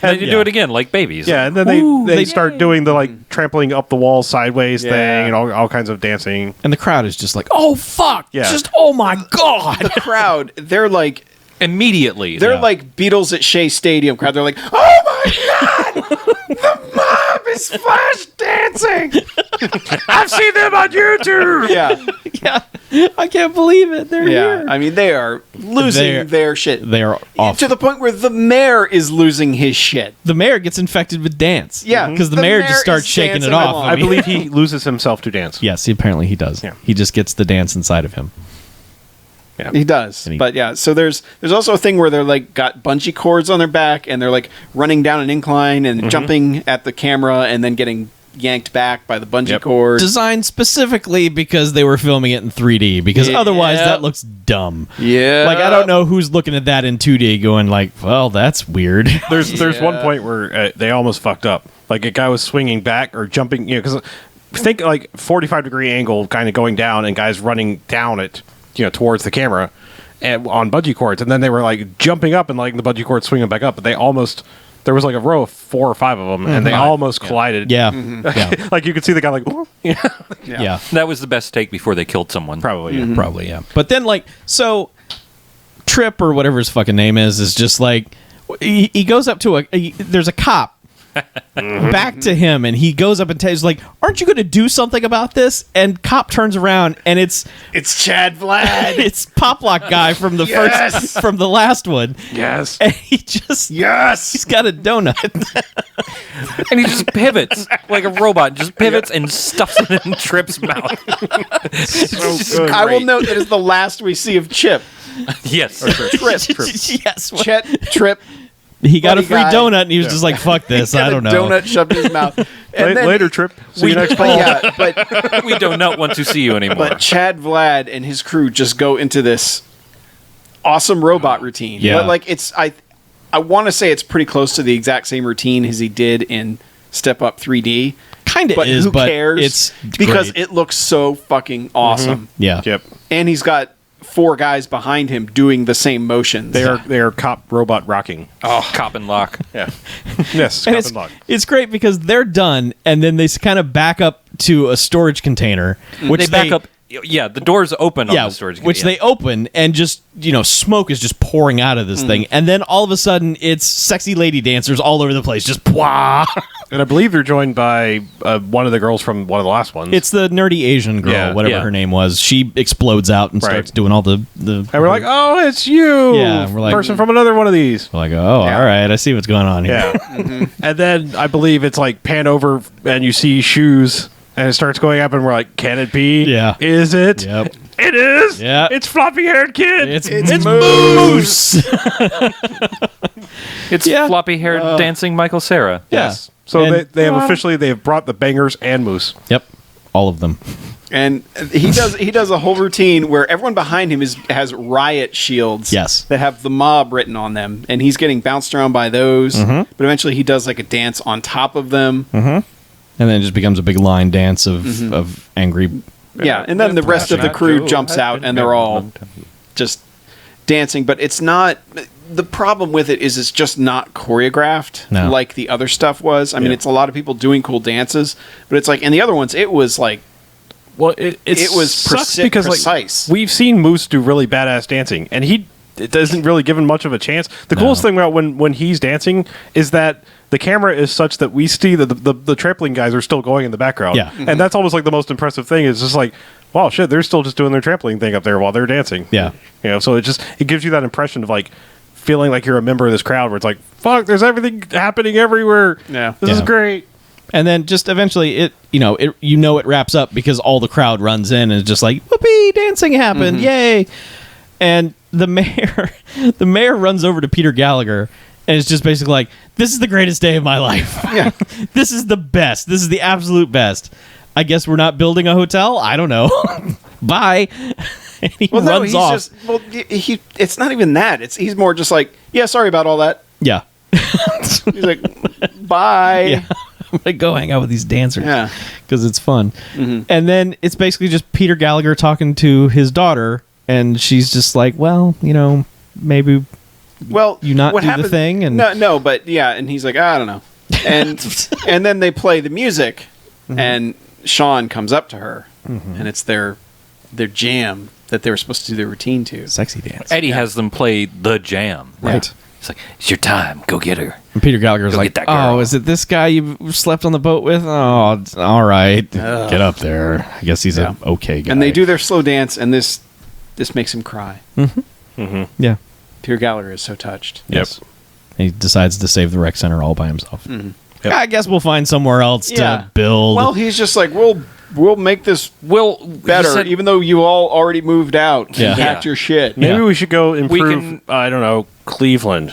And you do it again like babies. Yeah, and then they start doing the like trampling up the wall sideways Yeah. thing and all kinds of dancing. and the crowd is just like, oh fuck, Yeah. just oh my god. The crowd, they're like. Immediately. They're Yeah. like Beatles at Shea Stadium crowd. They're like, "Oh my god, the mob is flash dancing!" I've seen them on YouTube. Yeah, Yeah, I can't believe it. They're yeah. here. I mean, they are losing They're- their shit. They are off. To the point where the mayor is losing his shit. The mayor gets infected with dance. Yeah, because the the mayor mayor just starts is shaking it dancing off. along. I believe he loses himself to dance. Yes, apparently he does. Yeah. He just gets the dance inside of him. He does. And he- But yeah, so there's also a thing where they're like got bungee cords on their back and they're like running down an incline and jumping at the camera and then getting yanked back by the bungee cord. Designed specifically because they were filming it in 3D, because Yeah. otherwise that looks dumb. Yeah. Like, I don't know who's looking at that in 2D going like, well, that's weird. There's one Yeah. point where they almost fucked up. Like a guy was swinging back or jumping, because think like 45-degree angle kind of going down and guys running down it, towards the camera and on bungee cords. And then they were like jumping up and like the bungee cord swinging back up. But there was like a row of 4 or 5 of them and they almost collided. Yeah. Yeah. Like you could see the guy like, "Ooh." Yeah, Yeah. That was the best take before they killed someone. probably. Yeah. Probably, yeah. But then, like, so Trip or whatever his fucking name is just like, he goes up to there's a cop back to him, and he goes up and tells, like, aren't you going to do something about this? And cop turns around, and it's Chad Vlad. it's Pop Lock guy from the Yes! from the last one. Yes. And he just he's got a donut. And he just pivots like a robot, just pivots and stuffs it in Trip's mouth. So good. I will note that is the last we see of Chip. Yes. Yes. Chet, Trip. He got a Buddy free guy. donut, and he was just like, fuck this. I don't know. Donut shoved in his mouth. And then- Later, Trip. See you next fall. Yeah, but We do not want to see you anymore. But Chad Vlad and his crew just go into this awesome robot routine. Yeah. But like I want to say it's pretty close to the exact same routine as he did in Step Up 3D. Kind of But is, who but cares? it's because great. it looks so fucking awesome. Yeah. Yep. And he's got 4 guys behind him doing the same motions. They are cop robot rocking. Cop and lock. Yeah. Yes. And Cop it's, and lock. it's great because they're done, and then they kind of back up to a storage container, which They back up Yeah, the doors open on Yeah, the storage. which they open, and just, smoke is just pouring out of this thing. And then all of a sudden, it's sexy lady dancers all over the place. Just pwah! And I believe they're joined by one of the girls from one of the last ones. It's the nerdy Asian girl, Yeah. whatever Yeah. her name was. She explodes out and Right. starts doing all the and we're like, oh, it's you. Yeah, and we're like- person from another one of these. We're like, oh, Yeah. all right, I see what's going on here. Yeah. And then I believe it's like pan over and you see shoes and it starts going up and we're like, can it be? Yeah. Is it? Yep. It is. Yeah. It's floppy haired kid. It's Moose. It's Yeah. floppy-haired dancing Michael Cera. Yes. So And- they have officially they have brought the bangers and Moose. Yep. All of them. And he does a whole routine where everyone behind him has riot shields. Yes. That have the mob written on them, and he's getting bounced around by those. But eventually, he does like a dance on top of them. And then it just becomes a big line dance of angry. Yeah, and then the rest of the crew jumps out, and they're all just dancing. But it's not. The problem with it is it's just not choreographed No. like the other stuff was. I mean, Yeah. it's a lot of people doing cool dances, but it's like in the other ones, it was like Well, it was sucks precise. because like we've seen Moose do really badass dancing, and it doesn't really give him much of a chance. The coolest thing about when he's dancing is that the camera is such that we see that the trampoline guys are still going in the background. Yeah. And that's almost like the most impressive thing. Is just like, wow, shit, they're still just doing their trampoline thing up there while they're dancing. Yeah. So it gives you that impression of like feeling like you're a member of this crowd where it's like, fuck, there's everything happening everywhere. Yeah. This is Yeah. great. And then just eventually it wraps up because all the crowd runs in and is just like, whoopee, dancing happened, yay. And the mayor runs over to Peter Gallagher and is just basically like, this is the greatest day of my life. Yeah. This is the best. This is the absolute best. I guess we're not building a hotel. I don't know. Bye. And he runs he's off. just it's not even that. He's more just like, yeah, sorry about all that. Yeah. He's like, bye. Yeah. I'm gonna go hang out with these dancers. Yeah. Because it's fun. And then it's basically just Peter Gallagher talking to his daughter, and she's just like, well, maybe Well, You not what do the happened, thing and- no, but yeah, and he's like, I don't know, and then they play the music, and Sean comes up to her, and it's their jam that they were supposed to do their routine to. sexy dance. Eddie has them play the jam. Right. It's like, it's your time. Go get her. And Peter Gallagher's Go like, get that girl." oh, is it this guy you slept on the boat with? Oh, all right. Get up there. I guess he's Yeah. an okay guy. And they do their slow dance, and this makes him cry. Yeah. Peter Gallagher is so touched. Yes. He decides to save the rec center all by himself. Yep. I guess we'll find somewhere else Yeah. to build. Well, he's just like, we'll make this Well, better, he said- even though you all already moved out. Yeah. You packed your shit. Maybe Yeah. we should go improve, can- I don't know, Cleveland.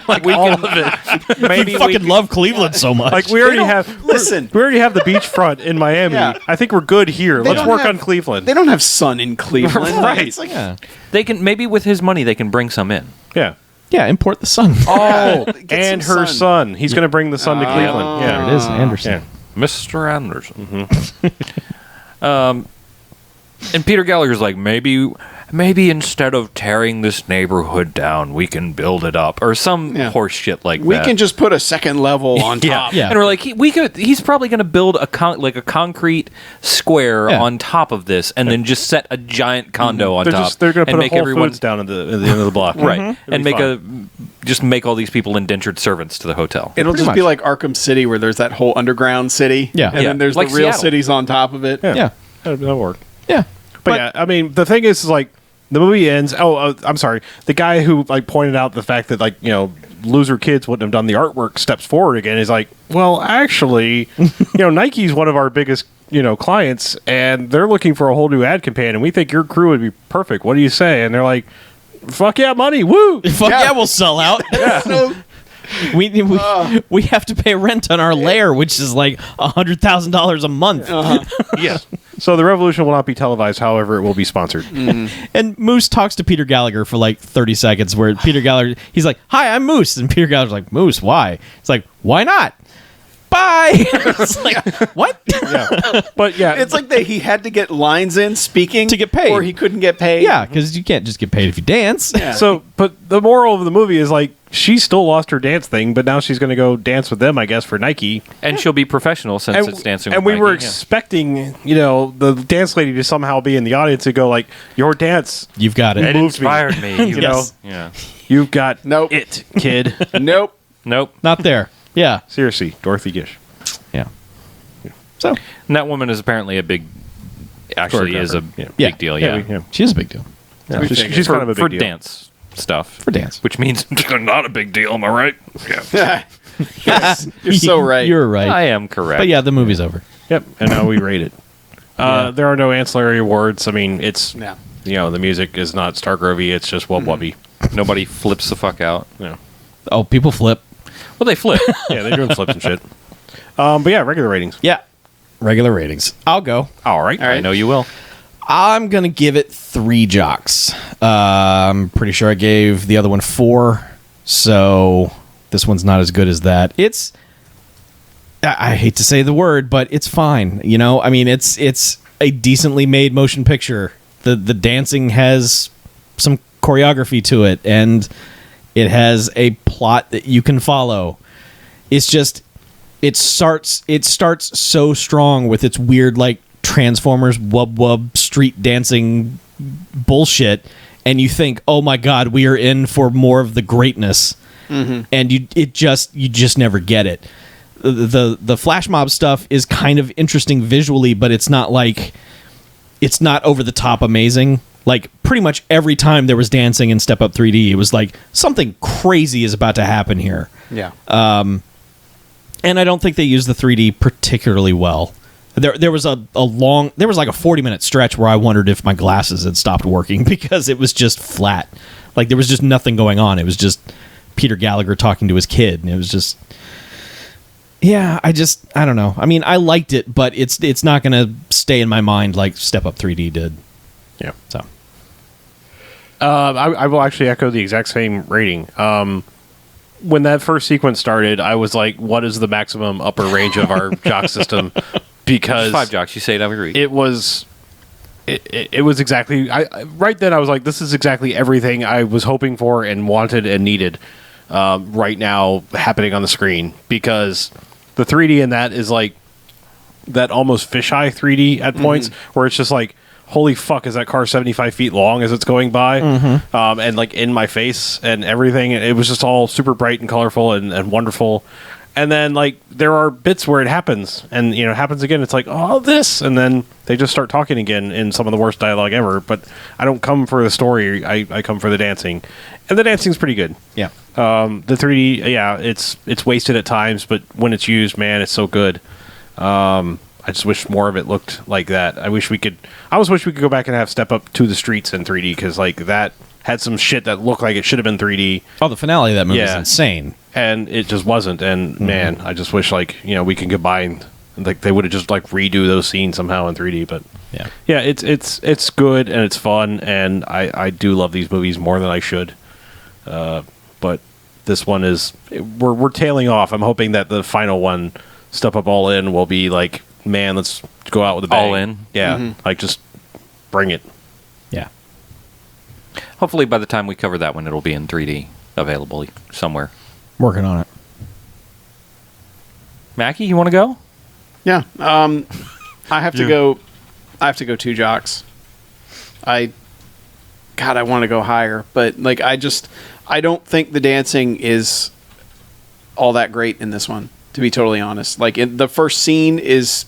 like all of it. Maybe I fucking love Cleveland so much. Like we already don't- have listen. we already have the beachfront in Miami. Yeah. I think we're good here. They Let's don't work have- on Cleveland. They don't have sun in Cleveland. Right. It's like, yeah. they can maybe with his money they can bring some in. Yeah. Yeah, import the sun. Oh, Get and some her sun. son. He's going to bring the son to Cleveland. There Yeah. it is, Anderson. Yeah. Mr. Anderson. And Peter Gallagher's like, maybe instead of tearing this neighborhood down, we can build it up, or some Yeah. horse shit like we that. can just put a second level on top. Yeah. And we're like, he's probably going to build a concrete square Yeah. on top of this, and then just set a giant condo on top. They're going to and put a Whole Foods down at the end of the block. right, and It'll be make all these people indentured servants to the hotel. It'll Pretty just be much. like Arkham City, where there's that whole underground city. Yeah. And Yeah. then there's Like the real Seattle. cities on top of it. Yeah. That'll work. Yeah. But yeah, I mean, the thing is like the movie ends. I'm sorry. The guy who like pointed out the fact that loser kids wouldn't have done the artwork steps forward again. Is like, well, actually, Nike's one of our biggest clients, and they're looking for a whole new ad campaign, and we think your crew would be perfect. What do you say? And they're like, fuck yeah, money, woo. Fuck yeah, we'll sell out. So, We have to pay rent on our lair, which is like $100,000 a month. Yes. So the revolution will not be televised. However, it will be sponsored. And Moose talks to Peter Gallagher for like 30 seconds, where Peter Gallagher, he's like, "Hi, I'm Moose," and Peter Gallagher's like, "Moose, why?" It's like, "Why not? Bye." bye. It's like, what? Yeah. But yeah, It's like that he had to get lines in speaking To get paid. or he couldn't get paid. Yeah, because you can't just get paid if you dance. Yeah. So, but the moral of the movie is like she still lost her dance thing, but now she's going to go dance with them, I guess, for Nike. And she'll be professional since it's dancing. And with we were Nike, yeah. expecting, the dance lady to somehow be in the audience and go like, "Your dance, You've got it. It moved me." inspired me. you know, Yeah. you've got Nope. it, kid. Nope. Nope. Not there. Yeah. Seriously, Dorothy Gish. Yeah. So, And that woman is apparently actually is a Yeah. Yeah. big deal. Yeah. Yeah. she is a big deal Yeah, she's For, kind of a big for deal. dance stuff. for dance. Which means not a big deal. Am I right? Yeah. Yes, you're so right. You're right. I am correct. But yeah, the movie's over. Yep. And now we rate it. There are no ancillary awards. I mean, it's Yeah. the music is not Stargrovey. It's just wub wubby. Nobody flips the fuck out. Yeah. Oh, people flip. Well, they flip. Yeah, they're doing flips and shit. But yeah, regular ratings. Yeah. Regular ratings. I'll go. All right. I know you will. I'm going to give it 3 jocks. I'm pretty sure I gave the other one 4. So this one's not as good as that. It's, I hate to say the word, but it's fine. I mean, it's a decently made motion picture. The dancing has some choreography to it, and it has a plot that you can follow. It's just, it starts so strong with its weird, like, Transformers wub street dancing bullshit, and you think, oh my god, we are in for more of the greatness. And you just never get it. The flash mob stuff is kind of interesting visually, but it's not over the top amazing. Like, pretty much every time there was dancing in Step Up 3D, it was like something crazy is about to happen here. Yeah. And I don't think they used the 3D particularly well. There was like a 40-minute stretch where I wondered if my glasses had stopped working because it was just flat. Like, there was just nothing going on. It was just Peter Gallagher talking to his kid, and it was just, yeah, I don't know. I mean, I liked it, but it's not going to stay in my mind like Step Up 3D did. Yeah. So, I will actually echo the exact same rating. When that first sequence started, I was like, what is the maximum upper range of our jock system? Because 5 jocks. You say it every week. it was exactly right then I was like, this is exactly everything I was hoping for and wanted and needed right now happening on the screen, because the 3D in that is like that almost fisheye 3D at points where it's just like, holy fuck, is that car 75 feet long as it's going by? And like in my face and everything. It was just all super bright and colorful and wonderful. And then, like, there are bits where it happens, and, it happens again. It's like, oh, this. And then they just start talking again in some of the worst dialogue ever. But I don't come for the story. I come for the dancing. And the dancing's pretty good. yeah. The 3D, yeah, it's wasted at times, but when it's used, man, it's so good. I just wish more of it looked like that. I always wish we could go back and have Step Up to the Streets in 3D, because, like, that had some shit that looked like it should have been 3D. Oh, the finale of that movie is Yeah. insane. And it just wasn't. And man, I just wish, like, we can combine, like, they would have just like redo those scenes somehow in 3D. But Yeah. it's good and it's fun, and I do love these movies more than I should. But this one is, we're tailing off. I'm hoping that the final one, Step Up All In, will be like, man, let's go out with a bang. All in? Yeah, like, just bring it. Yeah. Hopefully, by the time we cover that one, it'll be in 3D available somewhere. Working on it. Mackie, you want to go? Yeah. I have to go. I have to go 2 jocks. I want to go higher, but like I don't think the dancing is all that great in this one, to be totally honest. Like, the first scene is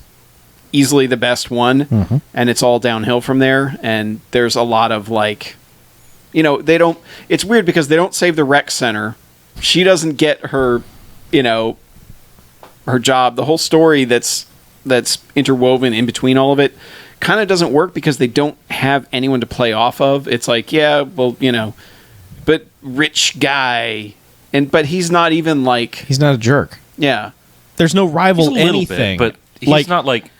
easily the best one, and it's all downhill from there. And there's a lot of, like, they don't. It's weird because they don't save the rec center. She doesn't get her, her job. The whole story that's interwoven in between all of it kind of doesn't work because they don't have anyone to play off of. It's like, yeah, well, but rich guy, but he's not even like, He's not a jerk. yeah. There's no rival He's a little anything. bit, but he's like, not like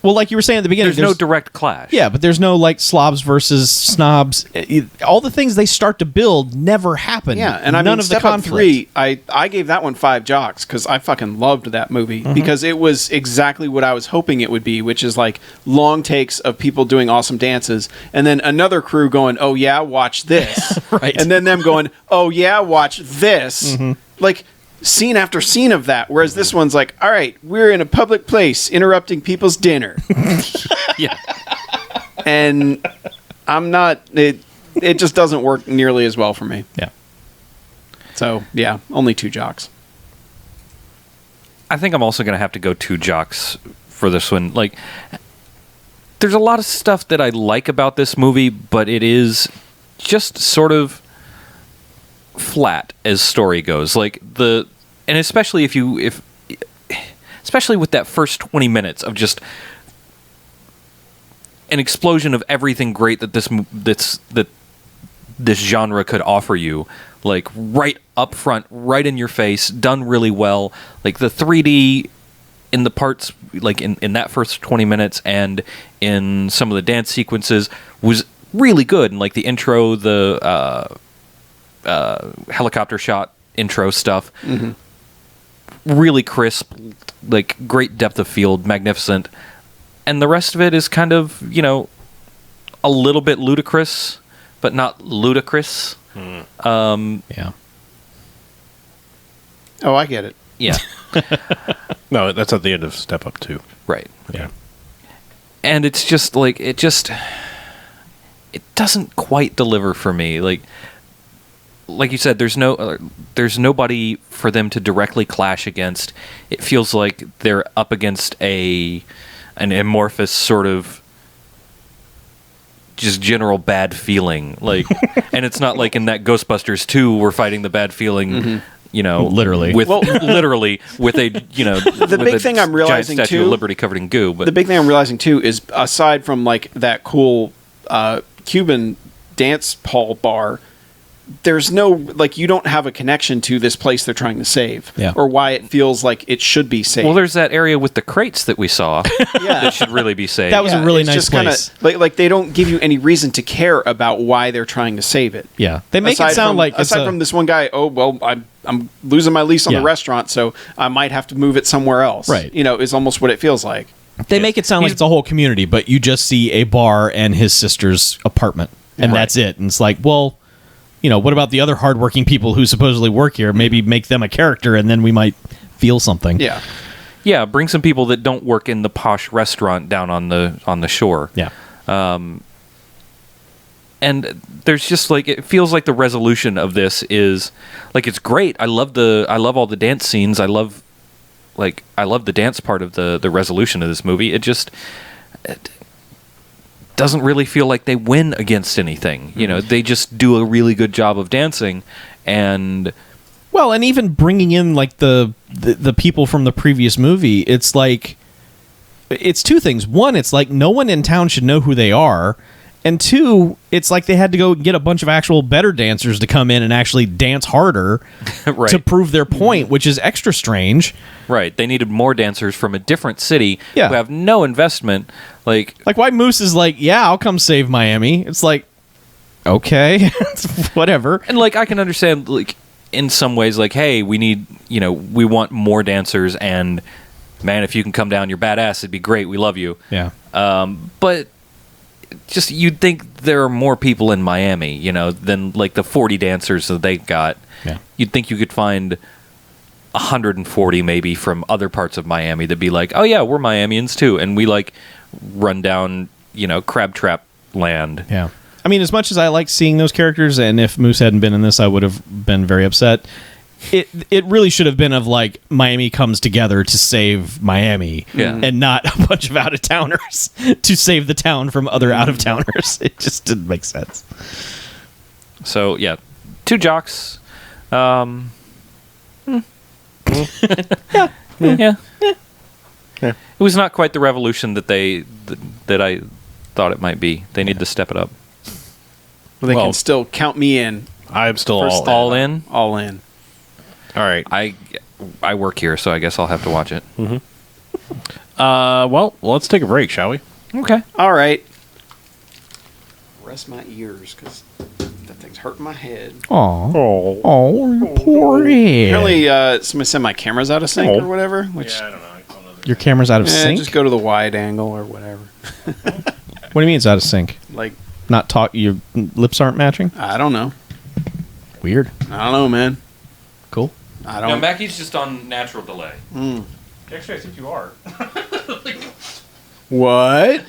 Well, like you were saying at the beginning, There's no direct clash. Yeah, but there's no like slobs versus snobs. All the things they start to build never happen. Yeah, and I none mean, of the Step Up conflict. 3, I gave that one 5 jocks because I fucking loved that movie because it was exactly what I was hoping it would be, which is like long takes of people doing awesome dances, and then another crew going, "Oh yeah, watch this," Right. and then them going, "Oh yeah, watch this," like scene after scene of that. Whereas this one's like, "All right, we're in a public place interrupting people's dinner." Yeah. And I'm not it just doesn't work nearly as well for me. Yeah. So yeah, only 2 jocks. I think I'm also going to have to go 2 jocks for this one. Like, there's a lot of stuff that I like about this movie, but it is just sort of flat as story goes. Like and especially especially with that first 20 minutes of just an explosion of everything great that this genre could offer you, like right up front, right in your face, done really well. Like the 3D in the parts, like in that first 20 minutes and in some of the dance sequences was really good. And like the intro, the helicopter shot intro stuff, really crisp, like great depth of field, magnificent. And the rest of it is kind of, a little bit ludicrous, but not ludicrous. Yeah. Oh, I get it. Yeah. No, that's at the end of Step Up 2. Right. Yeah. And it's just like, it doesn't quite deliver for me. Like you said, there's nobody for them to directly clash against. It feels like they're up against an amorphous sort of just general bad feeling. Like, and it's not like in that Ghostbusters 2 we're fighting the bad feeling, Literally. Literally with a, The big thing I'm realizing giant Statue too, of Liberty covered in goo. But the big thing I'm realizing too is aside from like that cool Cuban dance hall bar, there's no, like, you don't have a connection to this place they're trying to save, or why it feels like it should be saved. Well, there's that area with the crates that we saw that should really be saved. That was a really it's nice just place. Kinda, like they don't give you any reason to care about why they're trying to save it. Yeah. They make it sound like it's aside from this one guy, oh well, I'm losing my lease on the restaurant, so I might have to move it somewhere else. Right. Is almost what it feels like. They make it sound like it's a whole community, but you just see a bar and his sister's apartment, and that's it. And it's like, well, what about the other hardworking people who supposedly work here? Maybe make them a character, and then we might feel something. Yeah. Yeah, bring some people that don't work in the posh restaurant down on the shore. Yeah. And there's just like, it feels like the resolution of this is like, it's great. I love all the dance scenes. I love the dance part of the resolution of this movie. It doesn't really feel like they win against anything. They just do a really good job of dancing, and even bringing in like the people from the previous movie, it's like, it's 2 things. One, it's like no one in town should know who they are. And 2, it's like they had to go get a bunch of actual better dancers to come in and actually dance harder right. to prove their point, which is extra strange. Right. They needed more dancers from a different city who have no investment. Like why Moose is like, yeah, I'll come save Miami. It's like, okay, whatever. And like, I can understand, like, in some ways, like, hey, we need, we want more dancers, and man, if you can come down, you're badass, it'd be great. We love you. Yeah. But just, you'd think there are more people in Miami, than like the 40 dancers that they got. Yeah. You'd think you could find 140 maybe from other parts of Miami that'd be like, oh yeah, we're Miamians too, and we like run down, crab trap land. Yeah. I mean, as much as I like seeing those characters, and if Moose hadn't been in this, I would have been very upset. It really should have been of like Miami comes together to save Miami, and not a bunch of out of towners to save the town from other out of towners. It just didn't make sense. So yeah, 2 jocks. Yeah. It was not quite the revolution that I thought it might be. They need to step it up. Well, they can still count me in. I'm still First all in. All in. All right. I work here, so I guess I'll have to watch it. Mm-hmm. Well, let's take a break, shall we? Okay. All right. Rest my ears because that thing's hurting my head. Oh, you poor head. Apparently, somebody said my camera's out of sync or whatever. Which I don't know. I don't know. Your camera's out of sync? just go to the wide angle or whatever. What do you mean it's out of sync? Like, Not talk. Your lips aren't matching? I don't know. Weird. I don't know, man. Cool. I No, don't. Mackey's just on natural delay. Actually, I think you are. What?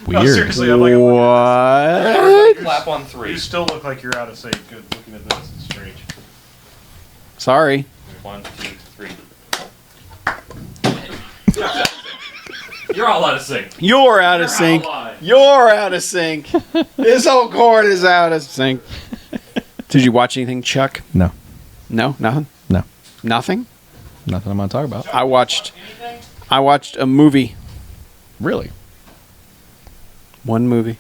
Weird. Seriously, I'm like, What? Clap on 3. you still look like you're out of sync. Good looking at this. It's strange. Sorry. 1, 2, 3. You're all out of sync. You're out of sync. You're out of sync. This whole cord is out of sync. Did you watch anything, Chuck? No. No, nothing. No. Nothing. Nothing I'm going to talk about. I watched a movie. Really? One movie.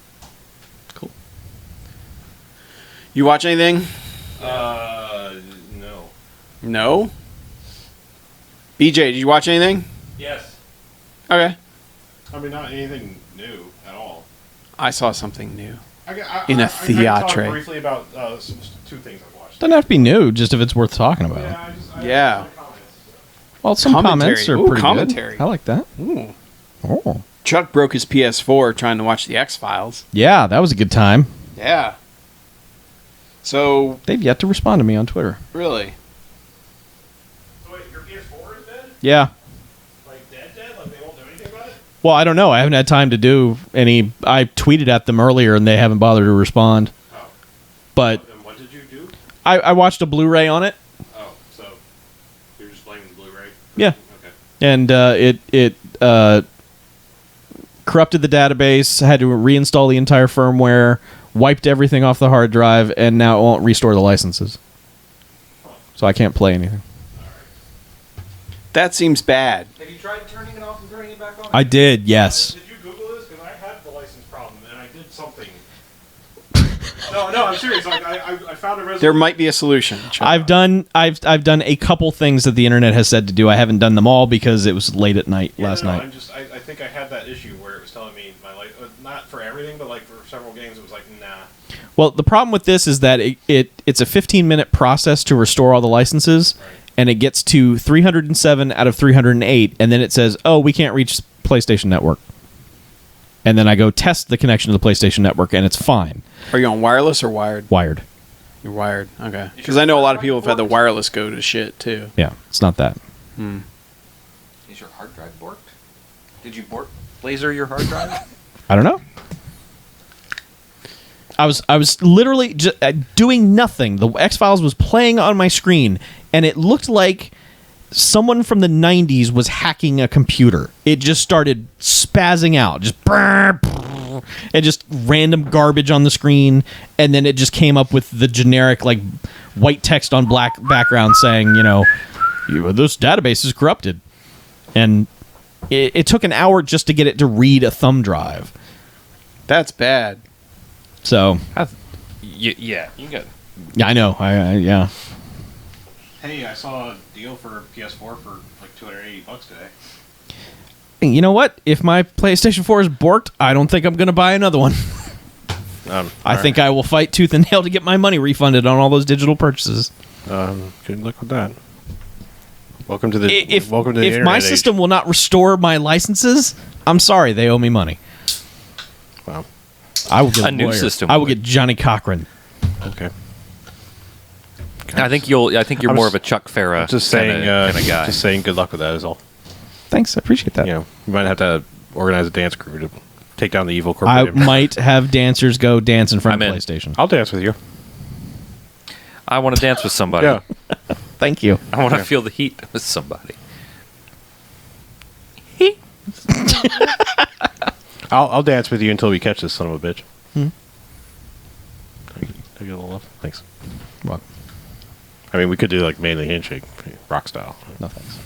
Cool. You watch anything? No. No. BJ, did you watch anything? Yes. Okay. I mean, not anything new at all. I saw something new. In a I theatre. can talk briefly about two things I've watched. Doesn't have to be new, just if it's worth talking about. Yeah. Well, some Commentary. comments are Ooh, pretty commentary. good. I like that. Ooh. Oh. Chuck broke his PS4 trying to watch the X-Files. Yeah, that was a good time. Yeah. So, They've yet to respond to me on Twitter. really? So wait, your PS4 is dead? Yeah. Like dead? Like they won't do anything about it? Well, I don't know. I haven't had time to do any. I tweeted at them earlier, and they haven't bothered to respond. Oh. But And what did you do? I watched a Blu-ray on it, Oh, so you're just blaming the Blu-ray? Yeah. Okay. and it corrupted the database, had to reinstall the entire firmware, wiped everything off the hard drive, and now it won't restore the licenses. So I can't play anything. That seems bad. Have you tried turning it off and turning it back on? I did, yes. Did you Google this? Because I had the license problem and I did something. No, I'm serious. Like I found a resolution. There might be a solution. Chuck. I've done a couple things that the internet has said to do. I haven't done them all because it was late at night last night. I think I had that issue where it was telling me my life, not for everything, but like for several games, it was like, nah. Well, the problem with this is that it's a 15-minute process to restore all the licenses, and it gets to 307 out of 308, and then it says, "Oh, we can't reach PlayStation Network." And then I go test the connection to the PlayStation Network, and it's fine. Are you on wireless or wired? Wired. You're wired. Okay. Because I know a lot of people have had the wireless go to shit too. Yeah, it's not that. Is your hard drive borked? Did you laser your hard drive? I don't know. I was literally just doing nothing. The X-Files was playing on my screen, and it looked like someone from the 90s was hacking a computer. It just started spazzing out. Just and just random garbage on the screen, and then it just came up with the generic like white text on black background saying, this database is corrupted. And it took an hour just to get it to read a thumb drive. That's bad. So, Yeah, you got. yeah, I know. Yeah. Hey, I saw a deal for PS4 for like $280 today. You know what? If my PlayStation 4 is borked, I don't think I'm going to buy another one. I think I will fight tooth and nail to get my money refunded on all those digital purchases. Good luck with that. Welcome to the If internet my age. system will not restore my licenses, I'm sorry, they owe me money. Wow. I will get A new lawyer. system I will would. get Johnny Cochran. Okay. I think you're I'm more just- of a Chuck Farah Just saying, kind of guy. just saying, good luck with that is all. Thanks, I appreciate that. You know, you might have to organize a dance crew to take down the evil I corporate. empire. might have dancers go dance in front I'm of in. PlayStation. I'll dance with you. I want to dance with somebody. Yeah. Thank you. I want to feel the heat with somebody. I'll dance with you until we catch this son of a bitch. Take a little love. Thanks. Well, I mean, we could do like mainly handshake, rock style. no thanks.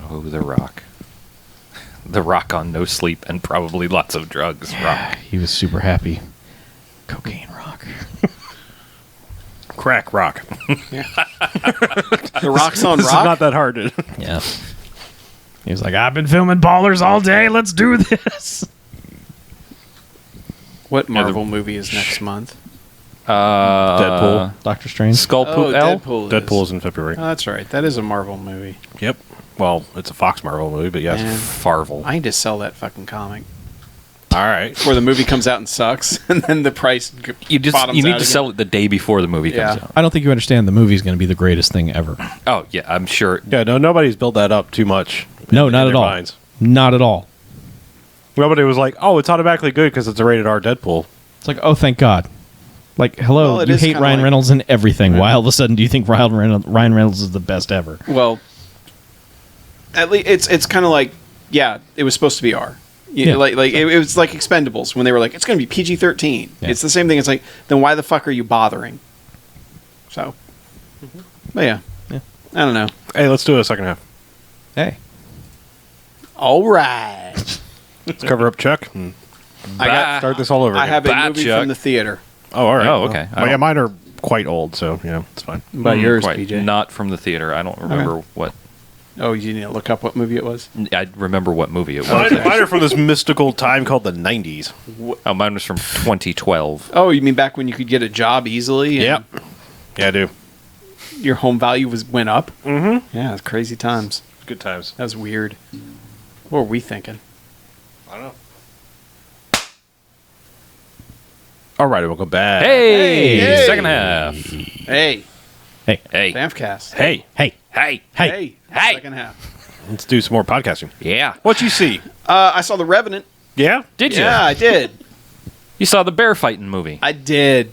Oh, The Rock. The Rock on no sleep and probably lots of drugs. Rock. He was super happy. Cocaine rock. Crack rock. The Rock's on This is rock. not that hard. Yeah. He was like, I've been filming Ballers all day. Let's do this. What Marvel movie is next month? Deadpool. Doctor Strange. Skullpoop L. Deadpool's in February. Oh, that's right. That is a Marvel movie. Yep. Well, it's a Fox Marvel movie, but yes. Man. Farvel. I need to sell that fucking comic. All right. Before the movie comes out and sucks, and then the price You bottoms out need to again. sell it the day before the movie comes Yeah. out. I don't think you understand. The movie's going to be the greatest thing ever. Oh yeah, I'm sure. Yeah, no, nobody's built that up too much. No, in not their at all. minds. Not at all. Nobody was like, oh, it's automatically good because it's a rated R Deadpool. It's like, oh, thank God. Like, hello, Well, it you is hate kinda Ryan like- Reynolds and everything. Why all of a sudden do you think Ryan Reynolds is the best ever? Well, at least it's kind of like, yeah, it was supposed to be R. Yeah. Like it was like Expendables when they were like, it's going to be PG-13. Yeah. It's the same thing. It's like, then why the fuck are you bothering? So, but yeah, I don't know. Hey, let's do a second half. Hey. All right, Let's cover up Chuck. And I got. start this all over I again. have a Bye, movie Chuck. from the theater. Oh, all right. Oh, okay. I Well, yeah, don't- mine are quite old, so, it's fine. About yours, Quite. PJ. Not from the theater. I don't remember what. Oh, you need to look up what movie it was. I remember what movie it was. Mine are from this mystical time called the 90s. Oh, mine was from 2012. Oh, you mean back when you could get a job easily? and Yep. Yeah, I do. Your home value went up. Mm-hmm. Yeah, it's crazy times. Good times. That was weird. What were we thinking? I don't know. All right, welcome back. Hey, Hey. second half. Hey, Hey, BMFcast. Hey, hey, Hey. hey. Second half. let's do some more podcasting. Yeah. What you see? I saw The Revenant. Yeah? Did you? Yeah, I did. You saw the bear fighting movie. I did.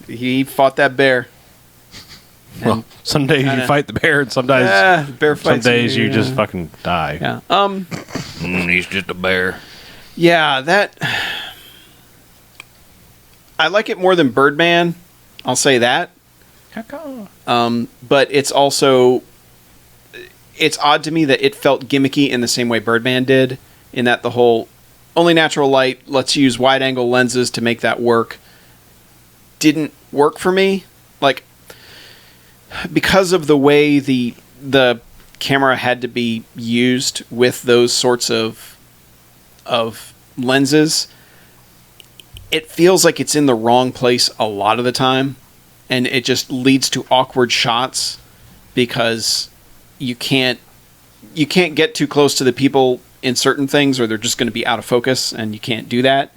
He fought that bear. Well, some days kinda- you fight the bear, and sometimes Yeah, the bear some fights. days you just fucking die. Yeah. He's just a bear. Yeah, that. I like it more than Birdman. I'll say that. But it's also. It's odd to me that it felt gimmicky in the same way Birdman did, in that the whole only natural light, let's use wide angle lenses to make that work, didn't work for me. Like, because of the way the camera had to be used with those sorts of lenses, it feels like it's in the wrong place a lot of the time, and it just leads to awkward shots because you can't get too close to the people in certain things, or they're just going to be out of focus, and you can't do that.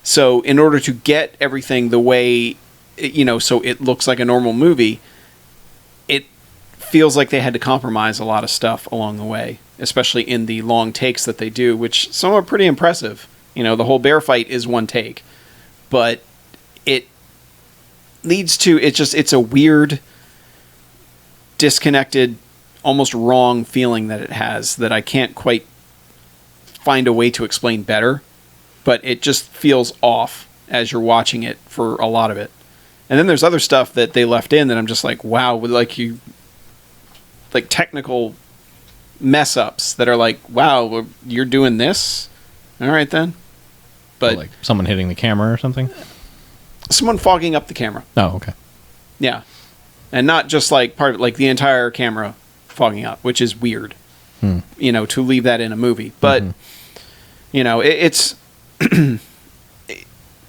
So in order to get everything the way, so it looks like a normal movie, it feels like they had to compromise a lot of stuff along the way, especially in the long takes that they do, which some are pretty impressive. The whole bear fight is one take, but it leads to, it's a weird, disconnected, almost wrong feeling that it has that I can't quite find a way to explain better, but it just feels off as you're watching it for a lot of it. And then there's other stuff that they left in that I'm just like, wow, like technical mess ups that are like, wow, you're doing this? All right then. But Like someone hitting the camera or something? someone fogging up the camera. Oh, okay. Yeah. And not just like part of like the entire camera fogging up, which is weird. To leave that in a movie. But it's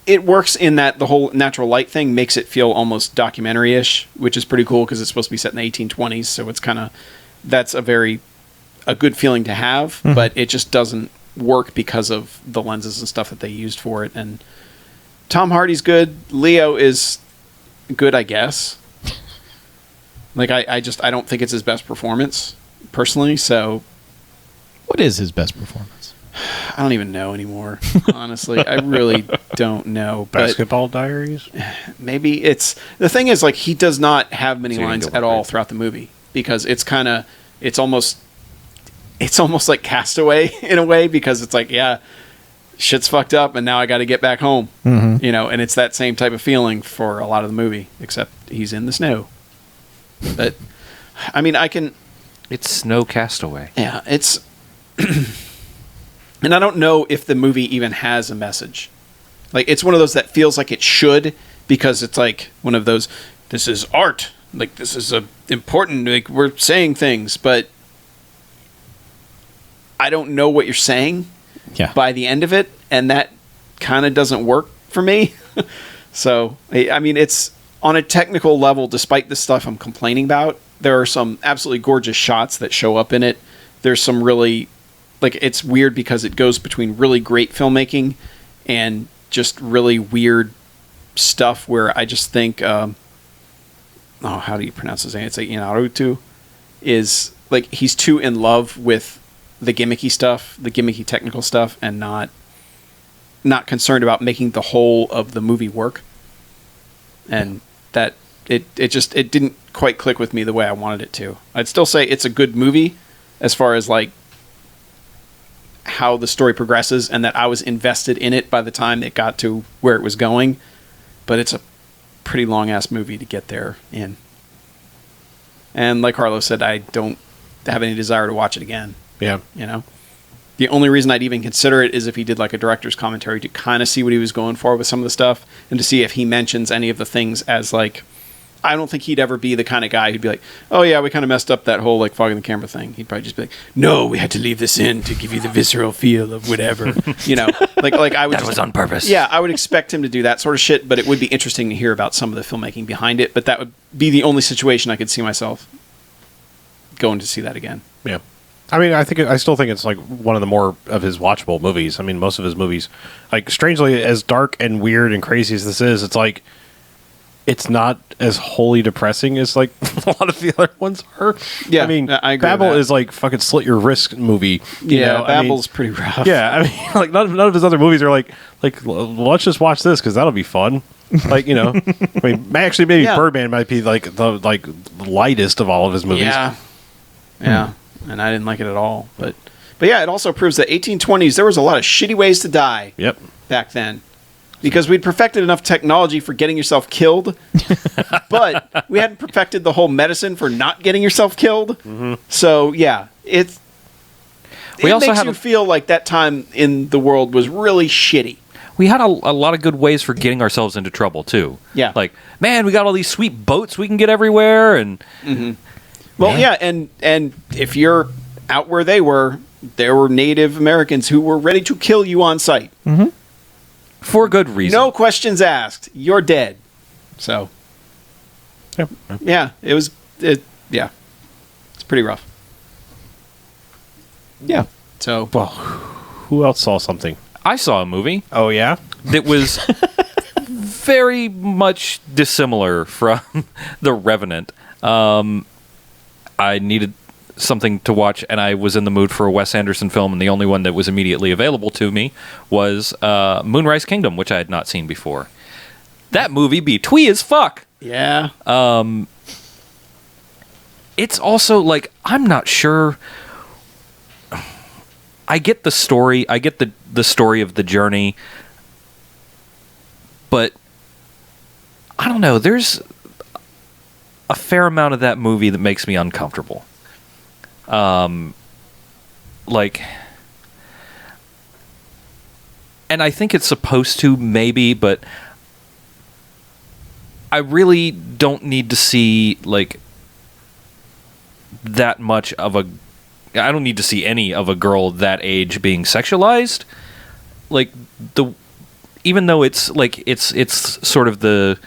it works in that the whole natural light thing makes it feel almost documentary-ish, which is pretty cool because it's supposed to be set in the 1820s, so it's kind of that's a good feeling to have, but it just doesn't work because of the lenses and stuff that they used for it. And Tom Hardy's good, Leo is good, I guess. Like I don't think it's his best performance personally, so What is his best performance? I don't even know anymore. Honestly, I really don't know. But Basketball Diaries? maybe it's the thing is like he does not have many So you can lines go at all right. throughout the movie because it's almost like Castaway in a way, because it's like, yeah, shit's fucked up and now I got to get back home. And it's that same type of feeling for a lot of the movie, except he's in the snow. But I mean, It's Snow Castaway. yeah, it's and I don't know if the movie even has a message. Like, it's one of those that feels like it should, because it's like one of those, this is art, like this is important, like we're saying things, but I don't know what you're saying Yeah. by the end of it, and that kind of doesn't work for me. So, I mean, it's on a technical level, despite the stuff I'm complaining about, there are some absolutely gorgeous shots that show up in it. There's some really, like, it's weird because it goes between really great filmmaking and just really weird stuff where I just think, how do you pronounce his name? It's like Inarutu is, like, he's too in love with the gimmicky stuff, the gimmicky technical stuff, and not concerned about making the whole of the movie work. And that it didn't quite click with me the way I wanted it to. I'd still say it's a good movie as far as like how the story progresses, and that I was invested in it by the time it got to where it was going. But it's a pretty long ass movie to get there in. And like Carlos said, I don't have any desire to watch it again. Yeah. You know? The only reason I'd even consider it is if he did like a director's commentary to kind of see what he was going for with some of the stuff, and to see if he mentions any of the things as like, I don't think he'd ever be the kind of guy who'd be like, oh yeah, we kind of messed up that whole like fogging the camera thing. He'd probably just be like, no, we had to leave this in to give you the visceral feel of whatever, you know, like I would. That was on purpose. Yeah, I would expect him to do that sort of shit, but it would be interesting to hear about some of the filmmaking behind it. But that would be the only situation I could see myself going to see that again. Yeah. I mean, I still think it's like one of the more of his watchable movies. I mean, most of his movies, like, strangely, as dark and weird and crazy as this is, it's like, it's not as wholly depressing as like a lot of the other ones are. Yeah, I mean, I agree Babel with that. is like fucking slit your wrist movie. You know? Babel's pretty rough. Yeah, I mean, like none of his other movies are like let's just watch this because that'll be fun. Like, you know, I mean, actually, maybe Yeah. Birdman might be like the lightest of all of his movies. Yeah, and I didn't like it at all. But yeah, it also proves that 1820s there was a lot of shitty ways to die. Yep. Back then, because we'd perfected enough technology for getting yourself killed, but we hadn't perfected the whole medicine for not getting yourself killed. Mm-hmm. So yeah, it also makes had you a- feel like that time in the world was really shitty. We had a lot of good ways for getting ourselves into trouble too. Yeah. Like, man, we got all these sweet boats we can get everywhere, and Well, yeah, and if you're out where they were, there were Native Americans who were ready to kill you on sight. for good reason. No questions asked. You're dead. So, Yep. yeah, it's pretty rough. Yeah. So, Well, who else saw something? I saw a movie Oh yeah. that was very much dissimilar from The Revenant. I needed something to watch, and I was in the mood for a Wes Anderson film, and the only one that was immediately available to me was Moonrise Kingdom, which I had not seen before. That movie be twee as fuck. yeah. It's also like, I'm not sure. I get the story. I get the story of the journey. But I don't know. There's a fair amount of that movie that makes me uncomfortable. Like, and I think it's supposed to, maybe, but I really don't need to see, like, that much of a... I don't need to see any of a girl that age being sexualized. Like, even though it's like it's sort of the...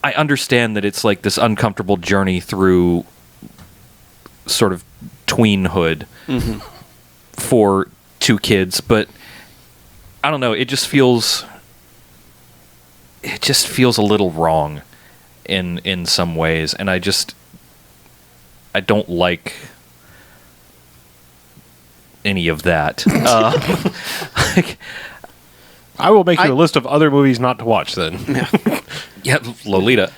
I understand that it's like this uncomfortable journey through sort of tweenhood for two kids, but I don't know, it just feels a little wrong in some ways, and I don't like any of that. Like, I will make you a list of other movies not to watch then. yeah, Lolita.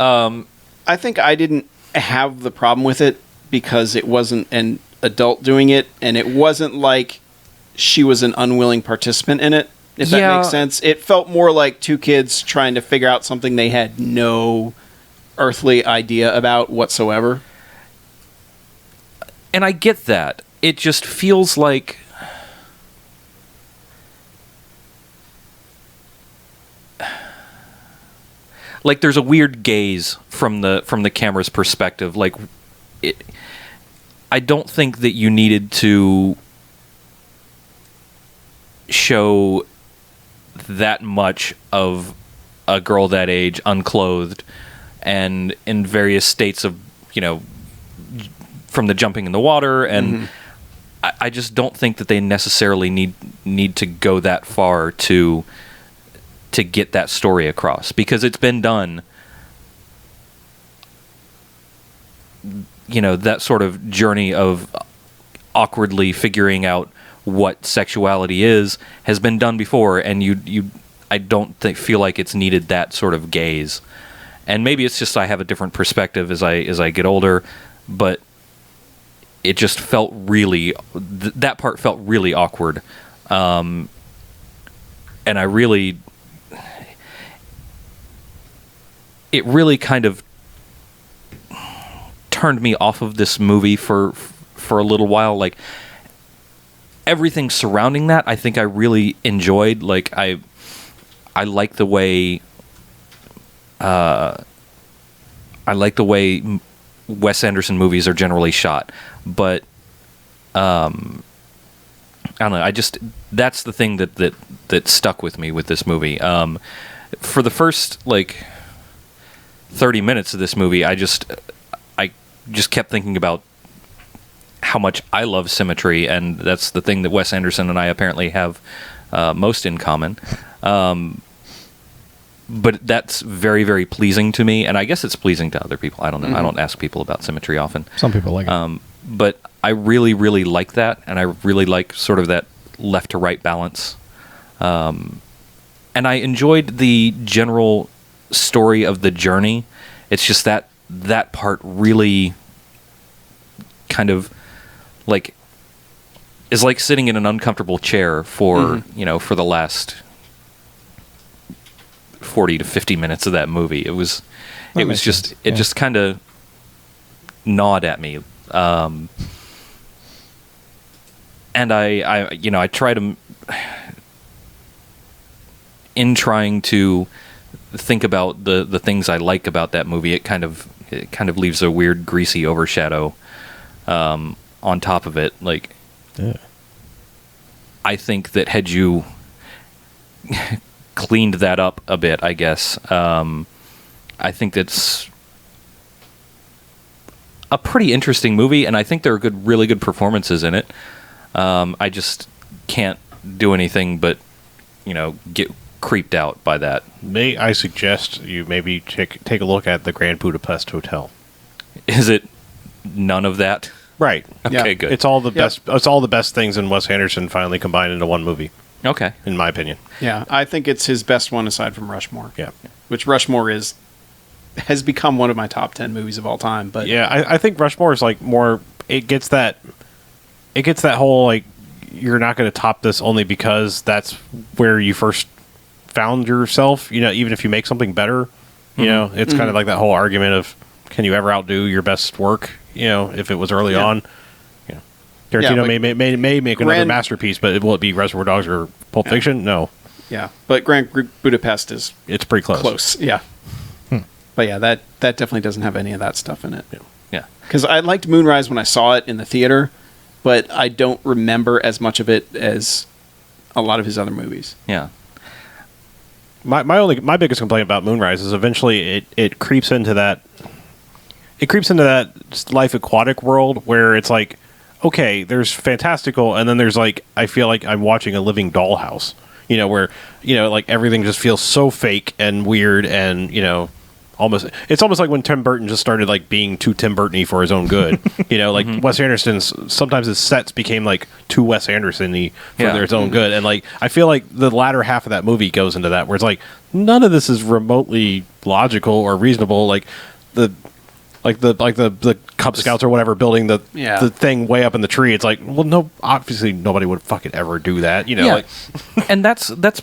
I think I didn't have the problem with it because it wasn't an adult doing it, and it wasn't like she was an unwilling participant in it, if that Yeah. makes sense. It felt more like two kids trying to figure out something they had no earthly idea about whatsoever. And I get that. It just feels like... like there's a weird gaze from the camera's perspective. Like, I don't think that you needed to show that much of a girl that age unclothed and in various states of, from the jumping in the water, and I just don't think that they necessarily need to go that far to get that story across, because it's been done. That sort of journey of awkwardly figuring out what sexuality has been done before, and I don't feel like it's needed that sort of gaze. And maybe it's just I have a different perspective as I get older, but it just felt really that part felt really awkward, and it really kind of turned me off of this movie for a little while. Like, everything surrounding that, I think I really enjoyed. Like, I like the way Wes Anderson movies are generally shot, but I don't know. That's the thing that stuck with me with this movie. For the first 30 minutes of this movie, I just kept thinking about how much I love symmetry, and that's the thing that Wes Anderson and I apparently have most in common. But that's very, very pleasing to me, and I guess it's pleasing to other people. I don't know. I don't ask people about symmetry often. Some people like it. But I really, really like that, and I really like sort of that left to right balance. And I enjoyed the general story of the journey. It's just that part really kind of is like sitting in an uncomfortable chair for for the last 40 to 50 minutes of that movie. It just kind of gnawed at me. And I try to, in trying to think about the things I like about that movie, it kind of leaves a weird greasy overshadow on top of it. I think that had you cleaned that up a bit, I guess, I think that's a pretty interesting movie, and I think there are really good performances in it. I just can't do anything but, get creeped out by that. May I suggest you maybe take a look at the Grand Budapest Hotel? Is it none of that? Right. Okay, Yeah. good. It's all the best. It's all the best things in Wes Anderson finally combined into one movie. Okay. In my opinion. Yeah, I think it's his best one aside from Rushmore. Yeah. Which Rushmore has become one of my top 10 movies of all time. But Yeah, I think Rushmore is more. It gets that whole you're not going to top this only because that's where you first found yourself. Even if you make something better, it's kind of like that whole argument of, can you ever outdo your best work? If it was early on. Tarantino may make another masterpiece, but will it be Reservoir Dogs or Pulp Fiction? No. Yeah, but Grand Budapest It's pretty close. Yeah. But yeah, that definitely doesn't have any of that stuff in it. Yeah. Because I liked Moonrise when I saw it in the theater, but I don't remember as much of it as a lot of his other movies. Yeah. My biggest complaint about Moonrise is eventually it creeps into that. It creeps into that life aquatic world where it's okay, there's fantastical, and then there's I feel like I'm watching a living dollhouse. Where everything just feels so fake and weird, and it's almost like when Tim Burton just started being too Tim Burton-y for his own good. Wes Anderson's, sometimes his sets became too Wes Anderson-y for their own good, and I feel like the latter half of that movie goes into that where it's none of this is remotely logical or reasonable. The Cub Scouts or whatever building the thing way up in the tree. It's well, no, obviously nobody would fucking ever do that. And that's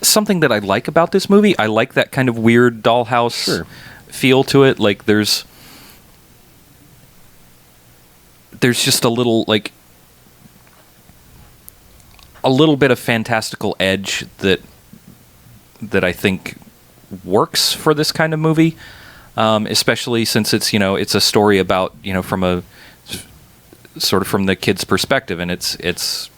something that I like about this movie. I like that kind of weird dollhouse feel to it. There's just a little bit of fantastical edge that I think works for this kind of movie. Especially since it's a story about from a sort of from the kid's perspective, and it's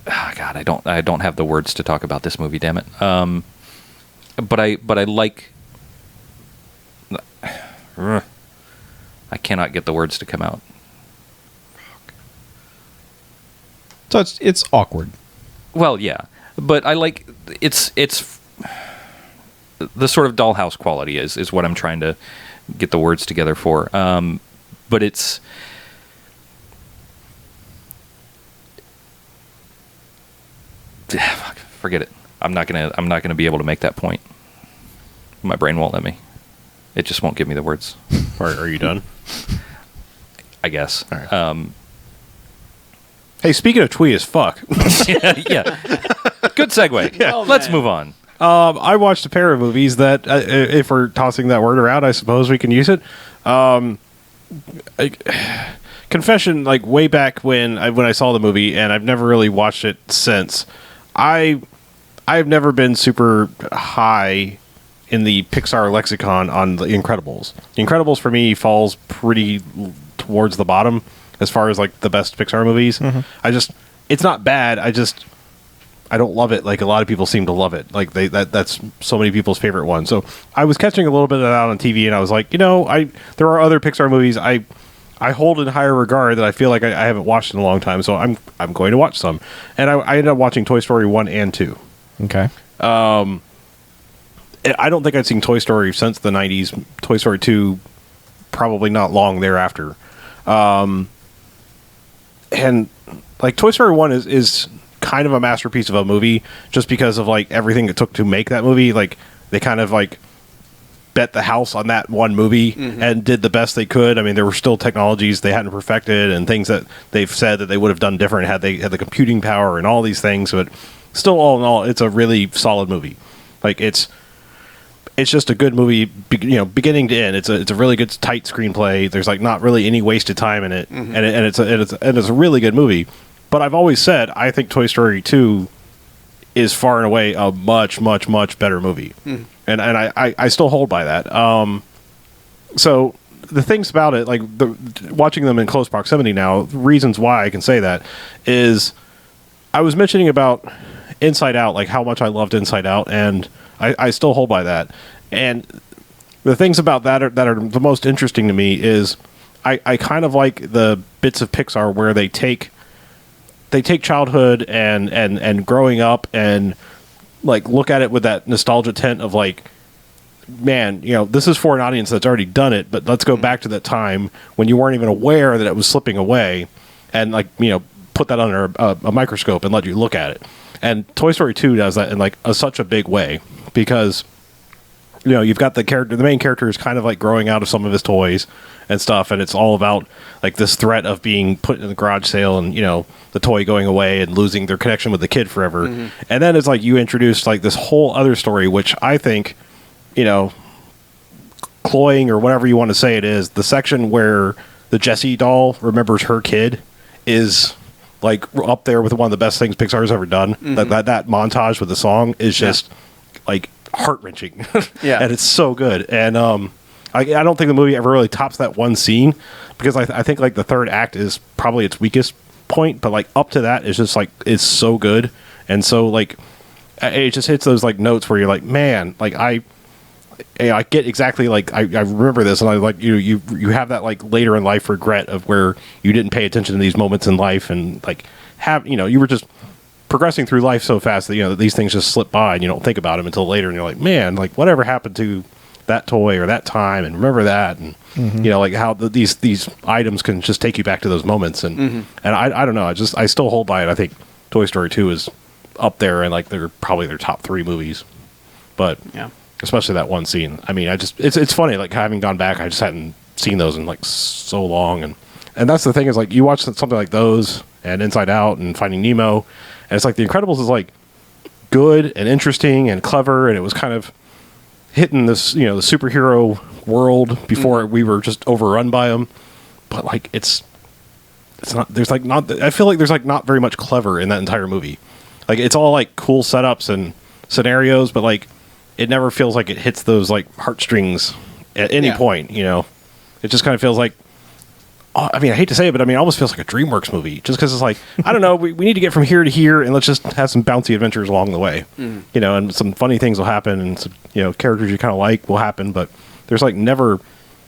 God, I don't have the words to talk about this movie. Damn it. But I like. I cannot get the words to come out. So it's awkward. Well, yeah, but I like it's the sort of dollhouse quality is what I'm trying to get the words together for. But it's forget it. I'm not gonna be able to make that point. My brain won't let me. It just won't give me the words. Are you done? I guess. All right. Hey, speaking of twee as fuck, Yeah. Good segue. Yeah. Let's move on. I watched a pair of movies that, if we're tossing that word around, I suppose we can use it. Confession, like way back when I saw the movie, and I've never really watched it since. I've never been super high in the Pixar lexicon on The Incredibles. The Incredibles for me falls pretty towards the bottom as far as like the best Pixar movies. Mm-hmm. It's not bad. I don't love it like a lot of people seem to love it. Like that's so many people's favorite one. So I was catching a little bit of that on TV, and I was like, there are other Pixar movies I hold in higher regard that I feel like I haven't watched in a long time. So I'm going to watch some, and I ended up watching Toy Story 1 and 2. Okay. I don't think I'd seen Toy Story since the 90s. Toy Story 2, probably not long thereafter. And like Toy Story 1 is kind of a masterpiece of a movie just because of like everything it took to make that movie. Like they kind of like bet the house on that one movie and did the best they could. I mean, there were still technologies they hadn't perfected and things that they've said that they would have done different had they had the computing power and all these things. But still, all in all, it's a really solid movie. Like it's just a good movie, beginning to end. It's a really good tight screenplay. There's like not really any wasted time in it, and it's a really good movie. But I've always said I think Toy Story 2 is far and away a much, much, much better movie, and I still hold by that. So the things about it, like watching them in close proximity now, reasons why I can say that is I was mentioning about Inside Out, like how much I loved Inside Out, and I still hold by that. And the things about that are the most interesting to me is I kind of like the bits of Pixar where they take childhood and growing up and like look at it with that nostalgia tint of like, man, this is for an audience that's already done it, but let's go back to that time when you weren't even aware that it was slipping away, and like put that under a microscope and let you look at it. And Toy Story 2 does that in like such a big way because you've got the main character is kind of like growing out of some of his toys and stuff, and it's all about like this threat of being put in the garage sale and the toy going away and losing their connection with the kid forever. And then it's like you introduce like this whole other story, which I think cloying or whatever you want to say it is, the section where the Jessie doll remembers her kid is like up there with one of the best things Pixar's ever done. That montage with the song is just like heart-wrenching. Yeah. And it's so good. And I don't think the movie ever really tops that one scene because I think like the third act is probably its weakest point, but like up to that is just like it's so good. And so like it just hits those like notes where you're like, man, like I get exactly like I remember this, and I like you have that like later in life regret of where you didn't pay attention to these moments in life and like have you were just progressing through life so fast that that these things just slip by and you don't think about them until later, and you're like, man, like whatever happened to that toy or that time, and remember that, and like how these items can just take you back to those moments, and I don't know, I still hold by it. I think Toy Story 2 is up there, and like they're probably their top 3 movies, but yeah. Especially that one scene. I mean, it's funny, like having gone back, I just hadn't seen those in like so long, and that's the thing is like you watch something like those and Inside Out and Finding Nemo, and it's like The Incredibles is like good and interesting and clever, and it was kind of hitting this the superhero world before we were just overrun by them, but like it's not, there's like not, I feel like there's like not very much clever in that entire movie. Like it's all like cool setups and scenarios, but like it never feels like it hits those like heartstrings at any point. It just kind of feels like I mean, I hate to say it, but I mean, it almost feels like a DreamWorks movie, just because it's like, I don't know, we need to get from here to here, and let's just have some bouncy adventures along the way, you know, and some funny things will happen, and some, you know, characters you kind of like will happen, but there's like never.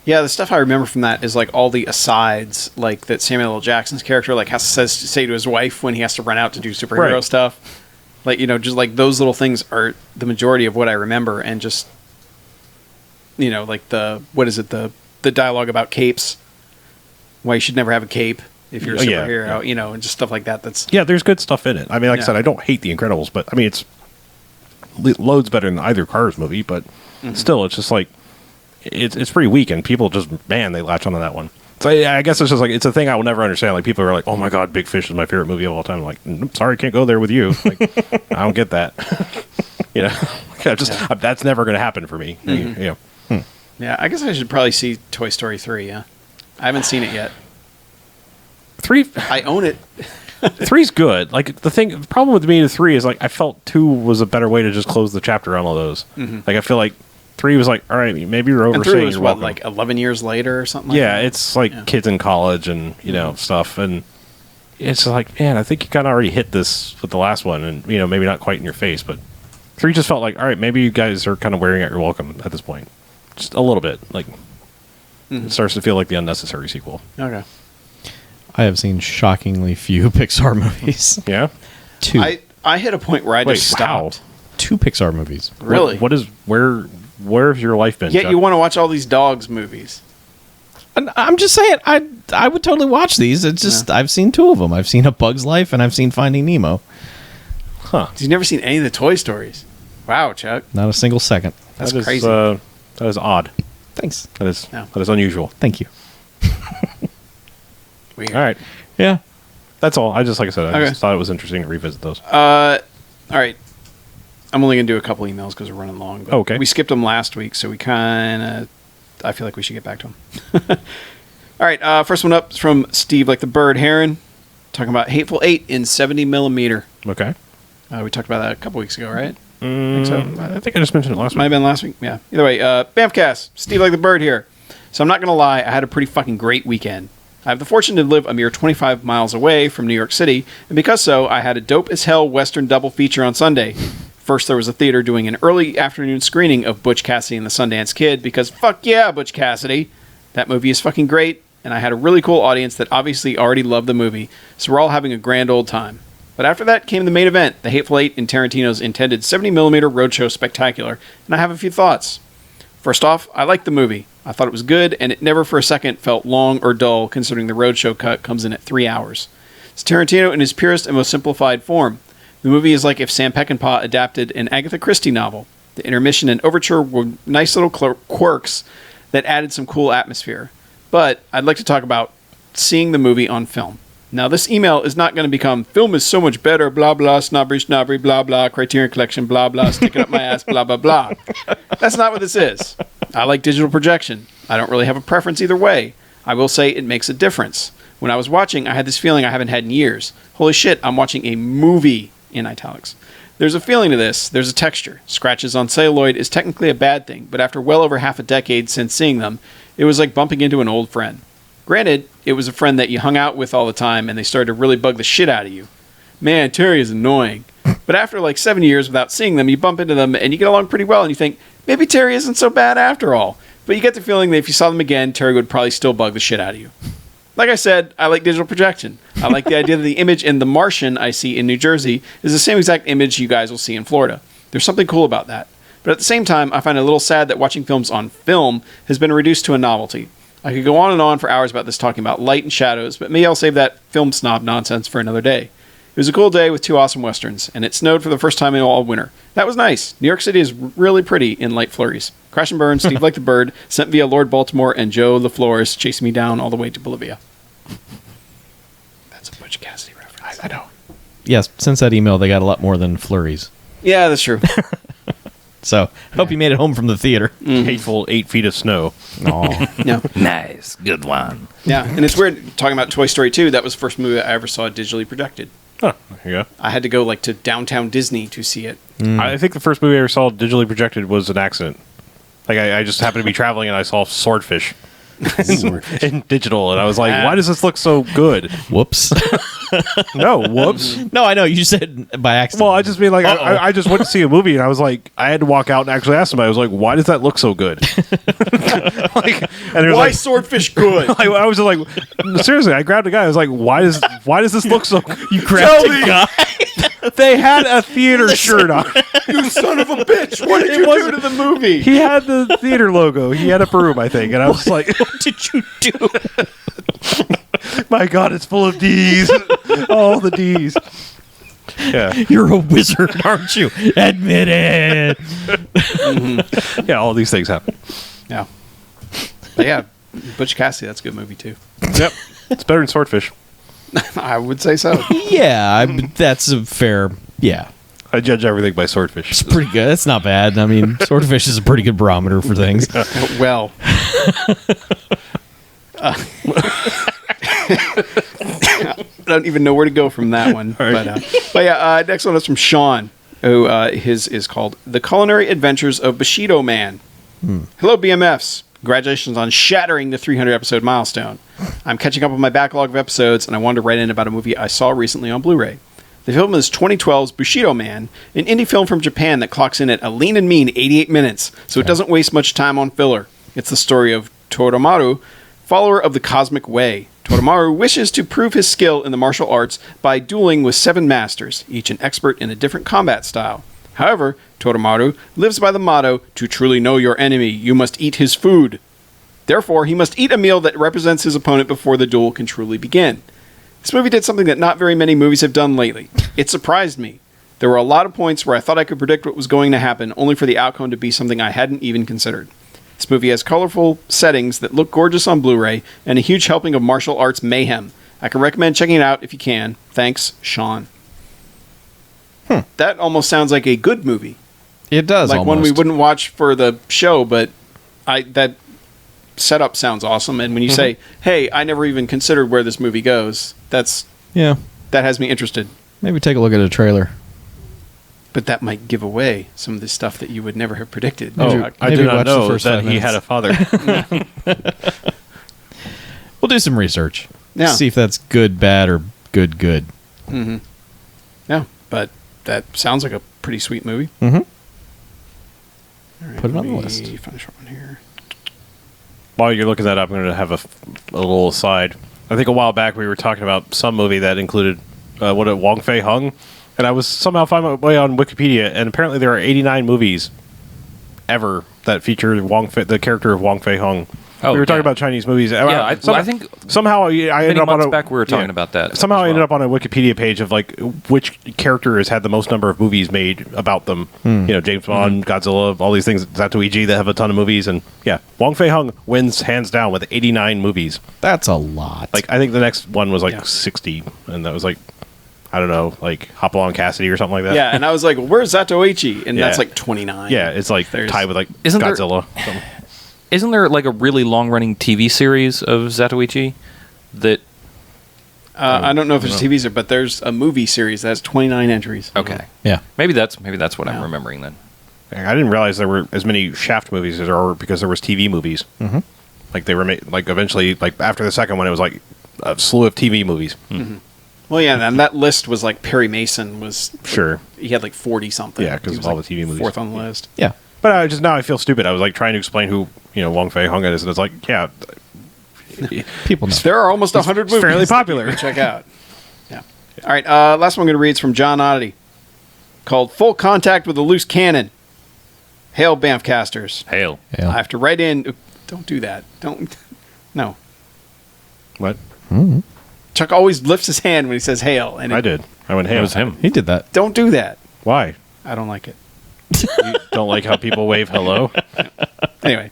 Yeah, the stuff I remember from that is like all the asides, like that Samuel L. Jackson's character like has to say to his wife when he has to run out to do superhero Right. stuff. Like, you know, just like those little things are the majority of what I remember, and just, you know, like the dialogue about capes, why you should never have a cape if you're a superhero, you know, and just stuff like that. That's There's good stuff in it. I mean, like I Yeah. said, I don't hate The Incredibles, but I mean, it's loads better than either Cars movie, but still, it's just like, it's pretty weak, and people just, man, they latch onto that one. So I guess it's just like, it's a thing I will never understand. Like, people are like, oh my God, Big Fish is my favorite movie of all time. I'm like, nope, sorry, can't go there with you. Like, I don't get that. You know, that's never going to happen for me. You know. yeah. I guess I should probably see Toy Story 3. Yeah, I haven't seen it yet. 3, I own it. 3's good. Like, the problem with me to 3 is like, I felt 2 was a better way to just close the chapter on all those. Like, I feel like 3 was like, all right, maybe you're And 3 overstaying was your what, welcome. like 11 years later or something. Like Yeah, that? it's like kids in college and, you know, stuff. And it's like, man, I think you kind of already hit this with the last one. And, you know, maybe not quite in your face, but 3 just felt like, all right, maybe you guys are kind of wearing out your welcome at this point. Just a little bit. Like, it starts to feel like the unnecessary sequel. Okay. I have seen shockingly few Pixar movies. Yeah? 2. I hit a point where I just stopped. 2 Pixar movies. Really? Where's your life been? Yet Chuck? you want to watch all these dogs movies. And I'm just saying, I would totally watch these. It's just, I've seen 2 of them. I've seen A Bug's Life and I've seen Finding Nemo. Huh. You've never seen any of the Toy Stories. Wow, Chuck. Not a single second. That's That is, crazy. that is odd. Thanks. That is Yeah. that is unusual. Thank you. Weird. All right. Yeah. That's all. I just, like I said, I Okay. just thought it was interesting to revisit those. All right. I'm only going to do a couple emails because we're running long. But Okay. We skipped them last week, so we kind of... I feel like we should get back to them. All right. First one up is from Steve like the Bird Heron, talking about Hateful Eight in 70 millimeter. Okay. We talked about that a couple weeks ago, right? I think I just mentioned it last Might have week. been last week. Yeah. Either way, BMFcast, Steve like the Bird here. So I'm not going to lie, I had a pretty fucking great weekend. I have the fortune to live a mere 25 miles away from New York City, and because so, I had a dope as hell Western double feature on Sunday. First, there was a theater doing an early afternoon screening of Butch Cassidy and the Sundance Kid, because fuck yeah, Butch Cassidy. That movie is fucking great, and I had a really cool audience that obviously already loved the movie, so we're all having a grand old time. But after that came the main event, the Hateful Eight in Tarantino's intended 70mm roadshow spectacular, and I have a few thoughts. First off, I liked the movie. I thought it was good, and it never for a second felt long or dull, considering the roadshow cut comes in at 3 hours. It's Tarantino in his purest and most simplified form. The movie is like if Sam Peckinpah adapted an Agatha Christie novel. The intermission and overture were nice little quirks that added some cool atmosphere. But I'd like to talk about seeing the movie on film. Now, this email is not going to become, film is so much better, blah, blah, snobbery, blah, blah, Criterion Collection, blah, blah, stick it up my ass, blah, blah, blah. That's not what this is. I like digital projection. I don't really have a preference either way. I will say it makes a difference. When I was watching, I had this feeling I haven't had in years. Holy shit, I'm watching a movie, in italics. There's a feeling to this. There's a texture. Scratches on celluloid is technically a bad thing, but after well over half a decade since seeing them, it was like bumping into an old friend. Granted, it was a friend that you hung out with all the time and they started to really bug the shit out of you. Man, Terry is annoying. But after like 7 years without seeing them, you bump into them and you get along pretty well and you think, maybe Terry isn't so bad after all. But you get the feeling that if you saw them again, Terry would probably still bug the shit out of you. Like I said, I like digital projection. I like the idea that the image in The Martian I see in New Jersey is the same exact image you guys will see in Florida. There's something cool about that. But at the same time, I find it a little sad that watching films on film has been reduced to a novelty. I could go on and on for hours about this, talking about light and shadows, but maybe I'll save that film snob nonsense for another day. It was a cool day with 2 awesome westerns, and it snowed for the first time in all winter. That was nice. New York City is really pretty in light flurries. Crash and Burn, Steve Like the Bird, sent via Lord Baltimore, and Joe LaFlores chasing me down all the way to Bolivia. That's a Butch Cassidy reference. I know. Yes, since that email, they got a lot more than flurries. Yeah, that's true. So, hope you made it home from the theater. Hateful 8 feet of snow. Aw. No. Nice. Good one. Yeah, and it's weird talking about Toy Story 2. That was the first movie I ever saw digitally projected. Huh, there you go. I had to go like to downtown Disney to see it. I think the first movie I ever saw digitally projected was an accident. Like, I just happened to be traveling and I saw Swordfish. in digital, and I was like, why does this look so good? Whoops. No, whoops. No, I know. You said by accident. Well, I just mean like I just went to see a movie, and I was like, I had to walk out and actually ask somebody. I was like, why does that look so good? Like, and it was Why like, swordfish good? I was just like, seriously, I grabbed a guy. I was like, why does this look so good? you grabbed a guy. They had a theater shirt on. You son of a bitch! What did you do to the movie? He had the theater logo. He had a broom, I think, and I was like, What did you do? my God, it's full of D's. All the D's. Yeah. You're a wizard, aren't you? Admit it. Yeah, all these things happen. Yeah. But yeah, Butch Cassidy, that's a good movie too. Yep. It's better than Swordfish. I would say so. Yeah, that's a fair. Yeah, I judge everything by Swordfish. it's pretty good. It's not bad. I mean, Swordfish is a pretty good barometer for things. Well. I don't even know where to go from that one. Right. But yeah, next one is from Sean, who his is called The Culinary Adventures of Bushido Man. Hello, BMFs. Congratulations on shattering the 300 episode milestone. I'm catching up on my backlog of episodes, and I wanted to write in about a movie I saw recently on Blu-ray. The film is 2012's Bushido Man, an indie film from Japan that clocks in at a lean and mean 88 minutes, so it doesn't waste much time on filler. It's the story of Toromaru, follower of the Cosmic Way. Toromaru wishes to prove his skill in the martial arts by dueling with 7 masters, each an expert in a different combat style. However, Toromaru lives by the motto, to truly know your enemy, you must eat his food. Therefore, he must eat a meal that represents his opponent before the duel can truly begin. This movie did something that not very many movies have done lately. It surprised me. There were a lot of points where I thought I could predict what was going to happen, only for the outcome to be something I hadn't even considered. This movie has colorful settings that look gorgeous on Blu-ray, and a huge helping of martial arts mayhem. I can recommend checking it out if you can. Thanks, Sean. That almost sounds like a good movie. It does, Like almost. one we wouldn't watch for the show, but that setup sounds awesome. And when you say, hey, I never even considered where this movie goes, that Yeah, has me interested. maybe take a look at a trailer. But that might give away some of the stuff that you would never have predicted. Oh, I Maybe did not watch the know first that 5 he had a father. We'll do some research. Yeah. See if that's good, bad, or good. Yeah, but that sounds like a pretty sweet movie. Mm-hmm. All right, Put it on the let me list. Finish one here. While you're looking that up, I'm going to have a little aside. I think a while back we were talking about some movie that included Wong Fei Hung, and I was somehow finding my way on Wikipedia, and apparently there are 89 movies ever that feature the character of Wong Fei Hung. Oh, we were talking yeah. about Chinese movies. Yeah, I think somehow I ended many up on months a, back we were talking about that. Somehow as I ended well. up on a Wikipedia page of like which character has had the most number of movies made about them. You know, James Bond, Godzilla, all these things, Zatoichi that have a ton of movies, and yeah, Wong Fei Hung wins hands down with 89 movies. That's a lot. Like I think the next one was like Yeah. 60, and that was like I don't know, like Hopalong Cassidy or something like that. Yeah, and I was like, where's Zatoichi? And that's Yeah. like 29. Yeah, it's like There's- tied with like Isn't there- Godzilla. something. Isn't there like a really long-running TV series of Zatoichi that? I don't know if there's TVs there, but there's a movie series that has 29 entries. Okay, yeah. maybe that's what I'm Yeah. remembering then. I didn't realize there were as many Shaft movies as there are because there was TV movies. Mm-hmm. Like they were made, like eventually, like after the second one, it was like a slew of TV movies. Well, yeah, and that list was like Perry Mason was. Sure. He had like 40 something. Yeah, 'cause He of was, all like, the TV movies. Fourth on the list. Yeah. But now I feel stupid. I was like trying to explain who Wong Fei Hung is, and it's like, yeah, People know. There are almost 100 movies. fairly that popular. you can check out. Yeah. All right. Last one I'm going to read is from John Oddity, called "Full Contact with a Loose Cannon." Hail, Bamfcasters! Hail. Yeah. I have to write in. Don't do that. Don't. No. what? Chuck always lifts his hand when he says "hail," and I did. I went, hey, It was him. He did that. Don't do that. Why? I don't like it. You don't like how people wave hello? Anyway.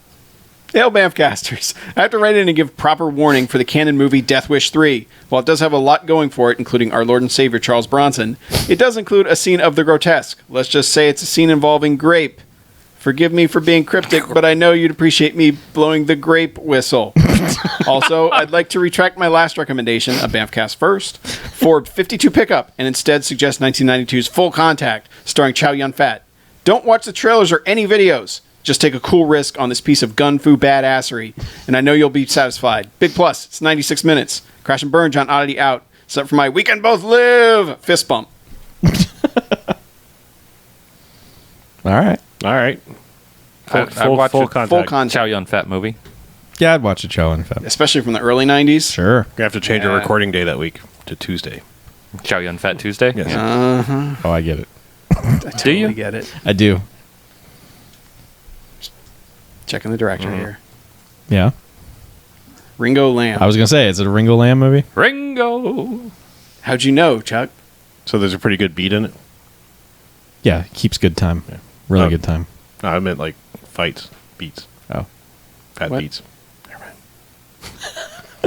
Hail, Bamfcasters. I have to write in and give proper warning for the canon movie Death Wish 3. While it does have a lot going for it, including our Lord and Savior Charles Bronson, it does include a scene of the grotesque. Let's just say it's a scene involving grape. Forgive me for being cryptic, but I know you'd appreciate me blowing the grape whistle. Also, I'd like to retract my last recommendation, a Bamfcast first, for 52 Pickup, and instead suggest 1992's Full Contact, starring Chow Yun-Fat. Don't watch the trailers or any videos. Just take a cool risk on this piece of gun-fu badassery, and I know you'll be satisfied. Big plus, it's 96 minutes. Crash and burn, John Oddity out. Except for my we can both live fist bump. All right. Full contact. Full contact. Chow Yun Fat movie. Yeah, I'd watch a show in fact. Especially from the early 90s. Sure. We have to change our Yeah. recording day that week to Tuesday. Chow Yun Fat Tuesday. Yes. Oh, I get it. I totally you? get it. I do. Checking the director here. Yeah. Ringo Lamb. I was gonna say, is it a Ringo Lamb movie? Ringo. How'd you know, Chuck? So there's a pretty good beat in it. Yeah, keeps good time. Really Oh. good time. No, I meant like fights, beats, Oh. fat What? beats.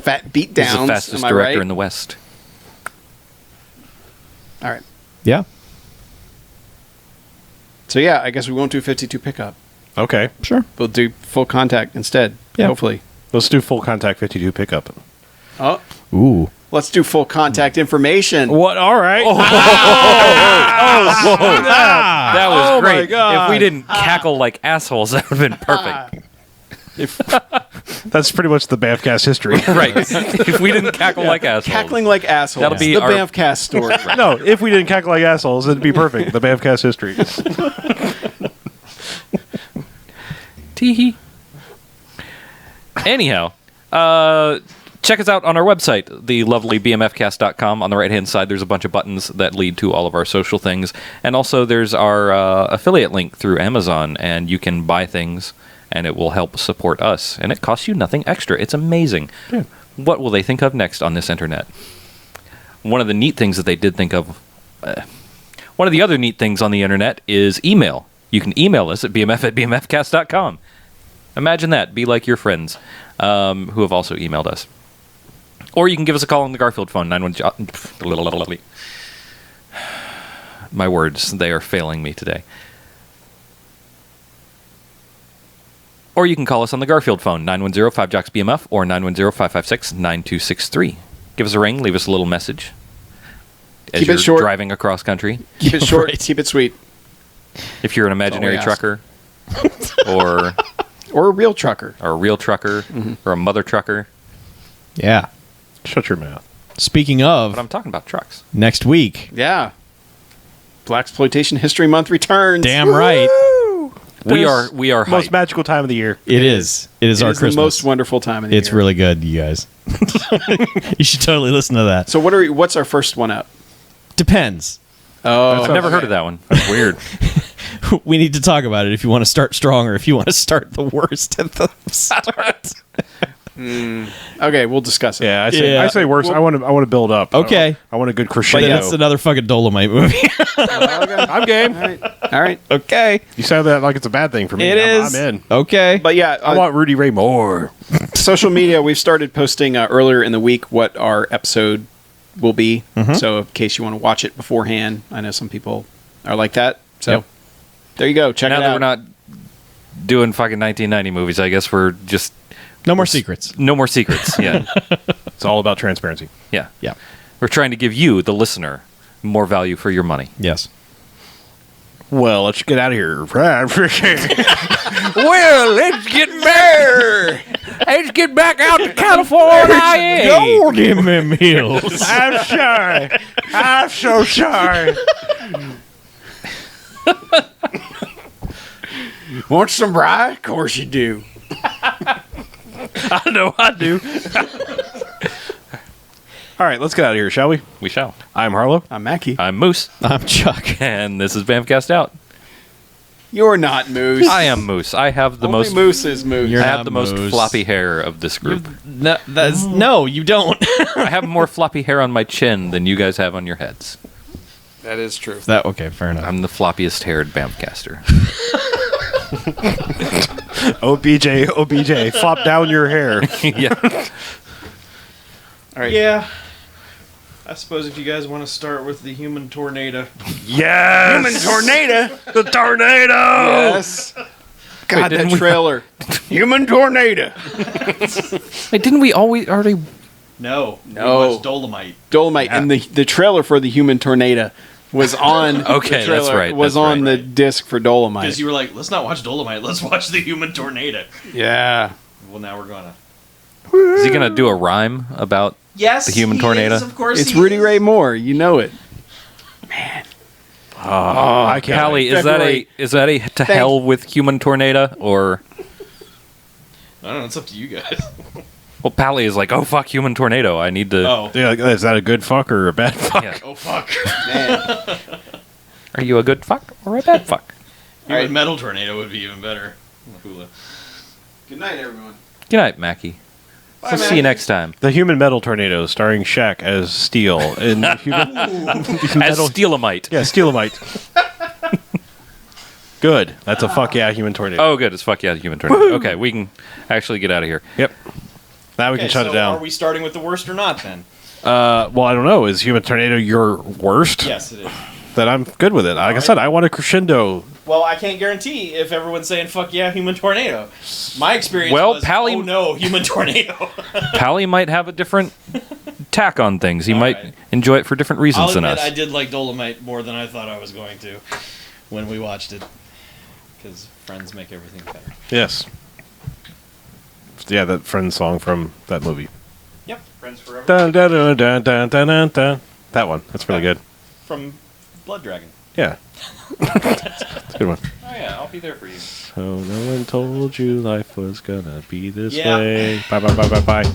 Fat beat He's downs. the fastest am I director right? in the West. All right. Yeah. So yeah, I guess we won't do 52 pickup. Okay, Sure. We'll do full contact instead. Yeah. Hopefully. let's do full contact 52 pickup. Oh, Ooh. let's do full contact information. What? All right. That was Oh my great. God. If we didn't cackle like assholes, that would have been perfect. That's pretty much the BMFcast history. Right. If we didn't cackle like assholes. Cackling like assholes. That'll be the our- BMFcast story. No, if we didn't cackle like assholes, it'd be perfect. The BMFcast history. Tee-hee. Anyhow, check us out on our website, the lovely BMFcast.com. On the right-hand side, there's a bunch of buttons that lead to all of our social things. And also, there's our affiliate link through Amazon, and you can buy things, and it will help support us. And it costs you nothing extra. It's amazing. Yeah. What will they think of next on this internet? One of the neat things that they did think of... one of the other neat things on the internet is email. You can email us at bmf@bmfcast.com. Imagine that. Be like your friends who have also emailed us. Or you can give us a call on the Garfield phone, 910... My words, they are failing me today. Or you can call us on the Garfield phone, 910-5JOCKS-BMF or 910-556-9263. Give us a ring, leave us a little message. As Keep it you're short. driving across country. Keep it short. Right. Keep it sweet. If you're an imaginary ask. trucker or Or a real trucker. a real trucker or a mother trucker. Yeah. Shut your mouth. Speaking of, But I'm talking about trucks. next week. Yeah. Blaxploitation History Month returns. Damn right. We are Most hyped. magical time of the year. It is. It is It our is Christmas. the most wonderful time of the It's year. really good, you guys. You should totally listen to that. So what's our first one up? Depends. Oh, I've never heard of that one. That's weird. We need to talk about it if you want to start strong or if you want to start the worst at the start. Okay, we'll discuss it. Yeah, I say worse. Well- I want to build up. Okay. I want a good But crescendo. that's another fucking Dolomite movie. I'm game. All right. All right. Okay. You sound that like it's a bad thing for me. It is. I'm in. Okay. But yeah, I want Rudy Ray more. social media, we've started posting earlier in the week what our episode will be. So in case you want to watch it beforehand, I know some people are like that. So Yep. there you go. Check Now it that out. we're not doing fucking 1990 movies, I guess we're just No more secrets. no more secrets. Yeah. It's all about transparency. Yeah. Yeah. We're trying to give you, the listener, more value for your money. Yes. Well, let's get out of here. Well, let's get back. Let's get back out to California. Gold in them hills. I'm sorry. I'm so sorry. Want some rye? Of course you do. I know I do. All right, let's get out of here, shall we? We shall. I'm Harlow. I'm Mackie. I'm Moose, I'm Chuck. and this is BMFcast Out. You're not Moose. I am Moose. I have the Only most. Moose is Moose. You're I have not the most Moose. floppy hair of this group. No, you don't. I have more floppy hair on my chin than you guys have on your heads. That is true. Okay, fair enough. I'm the floppiest haired BAMFcaster. OBJ, flop down your hair. Yeah. All right. Yeah. I suppose if you guys want to start with the human tornado. Yes! Human tornado. The tornado! Yes. God, didn't that we- trailer. Human tornado. Wait, didn't we already? No. No. Dolomite. Dolomite and the trailer for the Human Tornado was on. Okay, the trailer, that's right, Was that's on right. the disc for Dolomite. Because you were like, let's not watch Dolomite, let's watch the Human Tornado. Yeah. Well, now we're gonna. Is he gonna do a rhyme about? Yes, The Human he Tornado? is, of course, It's he Rudy is. Ray Moore. You know it. I can't. Pally, February. is that a to hell with Human Tornado or? I don't know. It's up to you guys. Well, Pally is like, oh fuck, Human Tornado. I need to. Oh. Yeah, is that a good fuck or a bad fuck? Yeah. Oh fuck. Man. Are you a good fuck or a bad fuck? Human right. Metal Tornado would be even better. Hula. Good night, everyone. Good night, Mackie. Bye, We'll see you next time. The Human Metal Tornado, starring Shaq as Steel in Human As Metal. Steelamite. Yeah, Steelamite. Good. That's a fuck yeah, Human Tornado. Oh, good. It's fuck yeah, Human Tornado. Okay, we can actually get out of here. Yep. Now we can shut it down. Are we starting with the worst or not then? Well, I don't know. Is Human Tornado your worst? Yes, it is. Then I'm good with it. Like I said, I want a crescendo. Well, I can't guarantee if everyone's saying "fuck yeah, Human Tornado." My experience Well, was, Pally- oh no, Human Tornado. Pally might have a different tack on things. He All might right. enjoy it for different I'll reasons than admit us. I did like Dolomite more than I thought I was going to when we watched it, because friends make everything better. Yes. Yeah, that Friends song from that movie. Yep, Friends Forever Dun, dun, dun, dun, dun, dun, dun, dun. That one. That's really good. from Blood Dragon. Yeah. It's a good one. Oh yeah, I'll be there for you. So no one told you life was gonna be this Yeah. way. Bye, bye, bye, bye, bye.